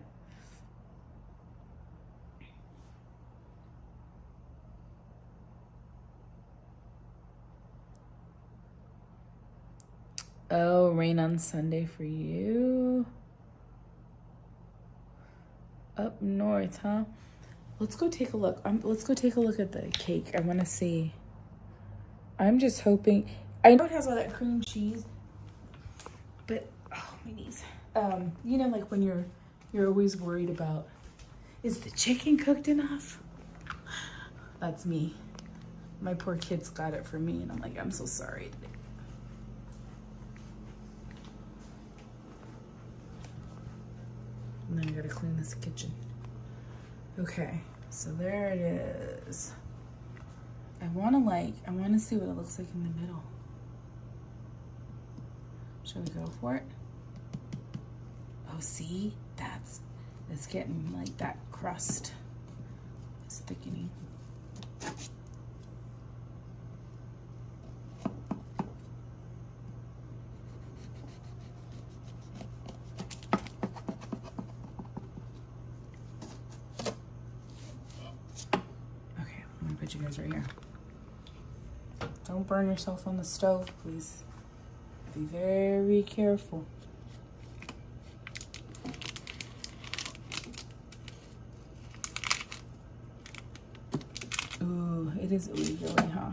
Oh, rain on Sunday for you. Up north, huh? Let's go take a look. Let's go take a look at the cake. I want to see. I'm just hoping. I know it has all that cream cheese, but oh, my knees. You know, like when you're always worried about, is the chicken cooked enough? That's me. My poor kids got it for me, and I'm like, I'm so sorry. gotta clean this kitchen. Okay, so there it is. I wanna see what it looks like in the middle. Shall we go for it? Oh, see? It's getting like that crust. It's thickening. Okay, I'm gonna put you guys right here. Don't burn yourself on the stove, please. Be very careful. Ooh, it is ooey gooey, huh?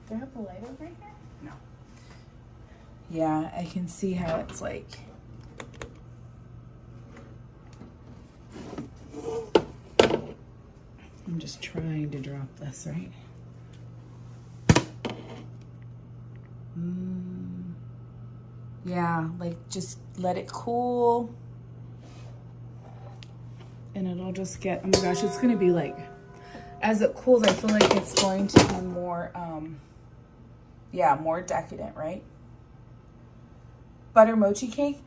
Do I have the light over here? No. Yeah, I can see how it's like. I'm just trying to drop this, right? Yeah, like just let it cool. And it'll just get, oh my gosh, it's gonna be like, as it cools, I feel like it's going to be more, yeah, more decadent, right? Butter mochi cake.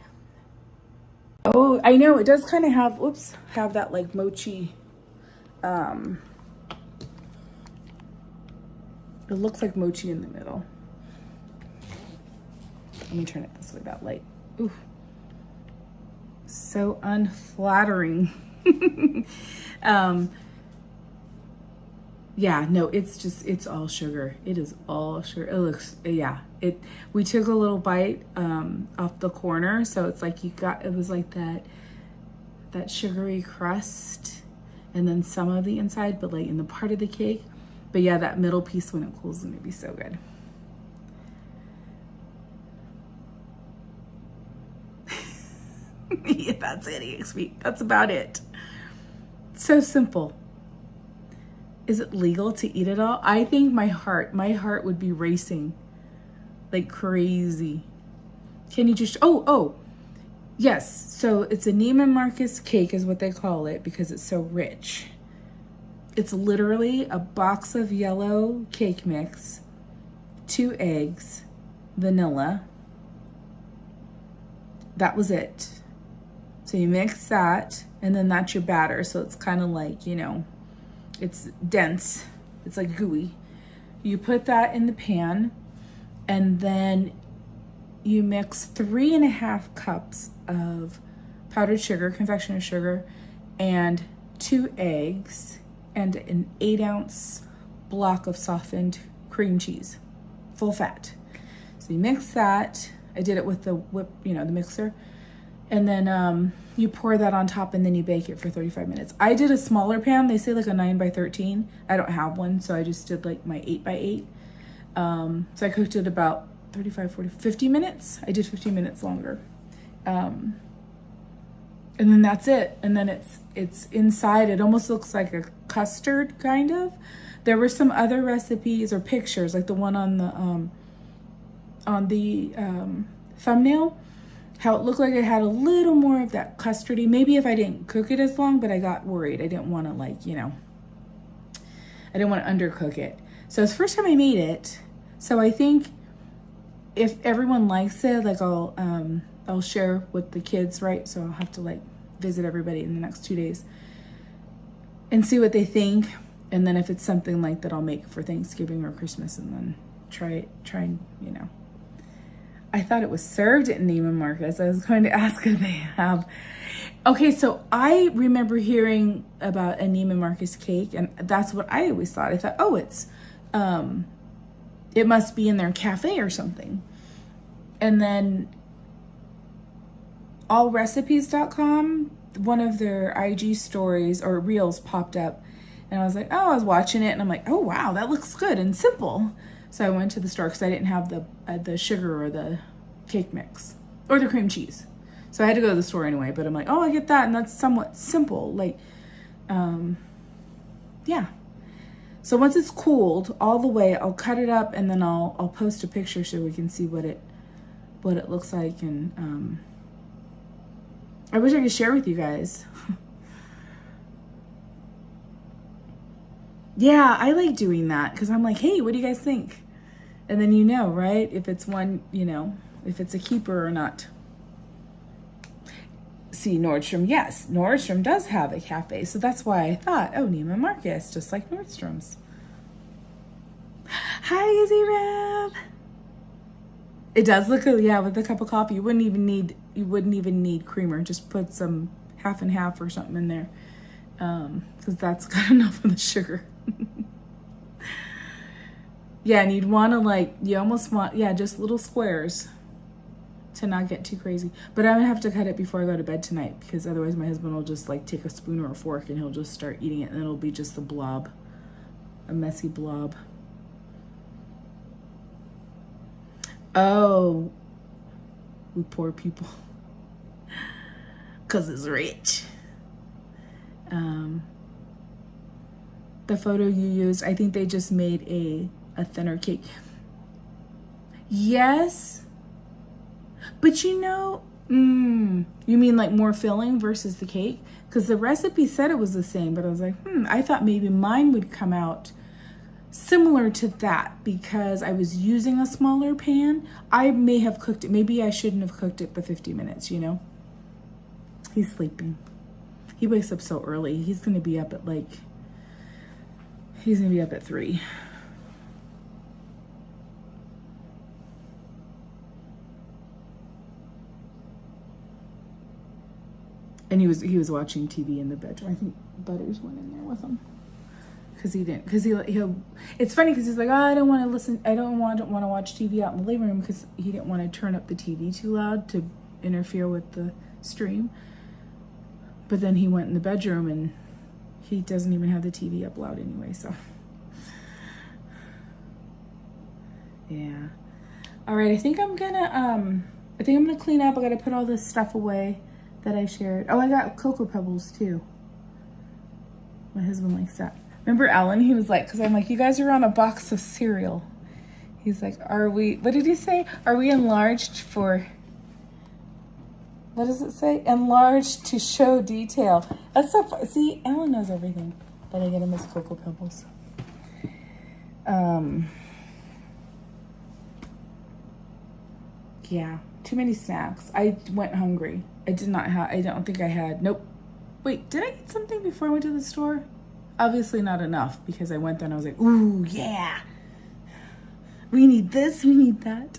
Oh, I know, it does kind of have, whoops, have that like mochi, it looks like mochi in the middle. Let me turn it this way, that light. Ooh, so unflattering. Yeah, no, it's all sugar. It is all sugar. It looks, yeah, we took a little bite off the corner, so it's like it was like that sugary crust and then some of the inside, but like in the part of the cake. But yeah, that middle piece when it cools is gonna be so good. Yeah, that's it, that's about it. So simple. Is it legal to eat it all? I think my heart would be racing like crazy. Can you just, oh, yes. So it's a Neiman Marcus cake is what they call it because it's so rich. It's literally a box of yellow cake mix, 2 eggs, vanilla. That was it. So you mix that, and then that's your batter. So it's kind of like, you know, it's dense. It's like gooey. You put that in the pan, and then you mix 3.5 cups of powdered sugar, confectioner's sugar, and 2 eggs, and an 8-ounce block of softened cream cheese, full fat. So you mix that. I did it with the whip, you know, the mixer. And then you pour that on top and then you bake it for 35 minutes. I did a smaller pan. They say like a 9x13. I don't have one, so I just did like my 8x8. So I cooked it about 35, 40, 50 minutes. I did 15 minutes longer. And then that's it. And then it's inside. It almost looks like a custard, kind of. There were some other recipes or pictures, like the one on the thumbnail, how it looked like it had a little more of that custardy. Maybe if I didn't cook it as long, but I got worried. I didn't want to, like, you know, I didn't want to undercook it. So it's the first time I made it. So I think if everyone likes it, like I'll share with the kids, right? So I'll have to like visit everybody in the next 2 days and see what they think. And then if it's something like that, I'll make for Thanksgiving or Christmas and then try and, you know. I thought it was served at Neiman Marcus. I was going to ask if they have. Okay, so I remember hearing about a Neiman Marcus cake, and that's what I always thought. I thought, oh, it must be in their cafe or something. And then allrecipes.com, one of their IG stories or reels popped up, and I was like, oh, I was watching it, and I'm like, oh, wow, that looks good and simple. So I went to the store because I didn't have the sugar or the cake mix or the cream cheese. So I had to go to the store anyway, but I'm like, oh, I get that. And that's somewhat simple. Like, yeah. So once it's cooled all the way, I'll cut it up and then I'll post a picture so we can see what it looks like. And I wish I could share with you guys. Yeah, I like doing that because I'm like, hey, what do you guys think? And then you know, right? If it's one, you know, if it's a keeper or not. See, Nordstrom, yes, Nordstrom does have a cafe. So that's why I thought, oh, Neiman Marcus, just like Nordstrom's. Hi, Izzy Rev. It does look, yeah, with a cup of coffee. You wouldn't even need creamer. Just put some half and half or something in there. Because that's got enough of the sugar. Yeah, and you'd want to you almost want, yeah, just little squares to not get too crazy. But I'm gonna have to cut it before I go to bed tonight because otherwise my husband will just take a spoon or a fork and he'll just start eating it and it'll be just a blob, a messy blob. Oh, we poor people. Cause it's rich. The photo you used, I think they just made a thinner cake. Yes, but you know, you mean more filling versus the cake? Because the recipe said it was the same, but I was like, I thought maybe mine would come out similar to that because I was using a smaller pan. I may have cooked it. Maybe I shouldn't have cooked it the 50 minutes, you know? He's sleeping. He wakes up so early. He's going to be up at 3. And he was watching TV in the bedroom. I think Butters went in there with him. He'll it's funny because he's like, oh, I don't want to watch TV out in the living room because he didn't want to turn up the TV too loud to interfere with the stream. But then he went in the bedroom and he doesn't even have the TV up loud anyway, so. Yeah. All right, I think I'm gonna clean up. I gotta put all this stuff away that I shared. Oh, I got Cocoa Pebbles too. My husband likes that. Remember Alan? He was like, because I'm like, you guys are on a box of cereal. He's like, what did he say? Are we enlarged for, what does it say? Enlarged to show detail. That's so fun. See, Alan knows everything. But I get him his Cocoa Pebbles. Yeah, too many snacks. I went hungry. I don't think I had, nope. Wait, did I eat something before I went to the store? Obviously not enough because I went there and I was like, ooh, yeah. We need this, we need that.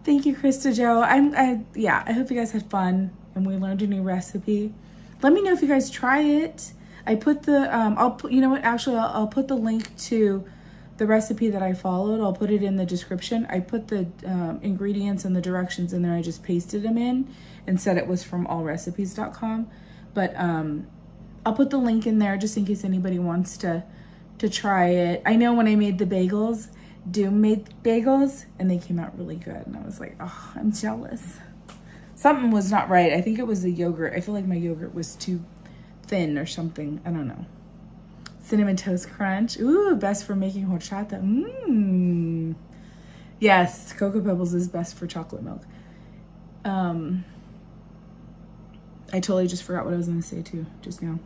Thank you, Krista Jo. I hope you guys had fun and we learned a new recipe. Let me know if you guys try it. I put the, you know what, actually, I'll put the link to the recipe that I followed. I'll put it in the description. I put the ingredients and the directions in there. I just pasted them in and said it was from allrecipes.com. But I'll put the link in there just in case anybody wants to try it. I know when I made the bagels, Doom made bagels and they came out really good. And I was like, oh, I'm jealous. Something was not right. I think it was the yogurt. I feel like my yogurt was too thin or something. I don't know. Cinnamon Toast Crunch. Ooh, best for making horchata. Yes, Cocoa Pebbles is best for chocolate milk. I totally just forgot what I was going to say too, just now.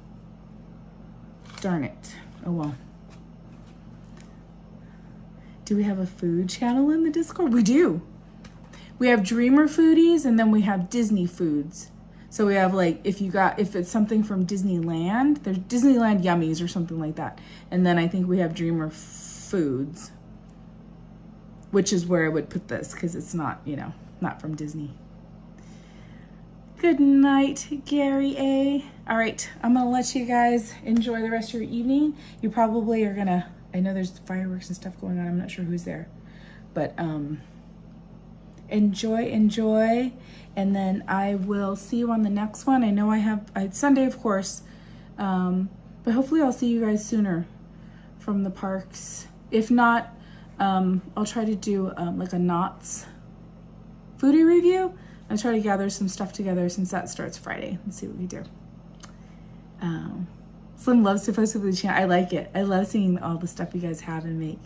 Darn it. Oh well. Do we have a food channel in the Discord? We do. We have Dreamer Foodies and then we have Disney Foods. So we have if it's something from Disneyland, there's Disneyland Yummies or something like that. And then I think we have Dreamer Foods, which is where I would put this because it's not, not from Disney. Good night, Gary A. All right, I'm gonna let you guys enjoy the rest of your evening. You probably are gonna, I know there's fireworks and stuff going on. I'm not sure who's there, but enjoy. And then I will see you on the next one. I know it's Sunday, of course. But hopefully I'll see you guys sooner from the parks. If not, I'll try to do like a Knott's foodie review. I'll try to gather some stuff together since that starts Friday and see what we do. Slim loves to post with the channel. I like it. I love seeing all the stuff you guys have and make.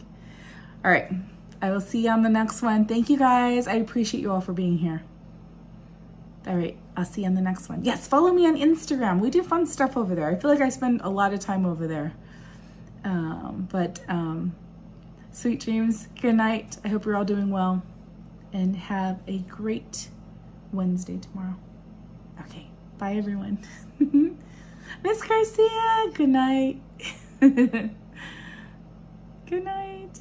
All right. I will see you on the next one. Thank you guys. I appreciate you all for being here. All right, I'll see you on the next one. Yes, follow me on Instagram. We do fun stuff over there. I feel like I spend a lot of time over there. Sweet dreams. Good night. I hope you're all doing well. And have a great Wednesday tomorrow. Okay, bye everyone. Miss Garcia, good night. Good night.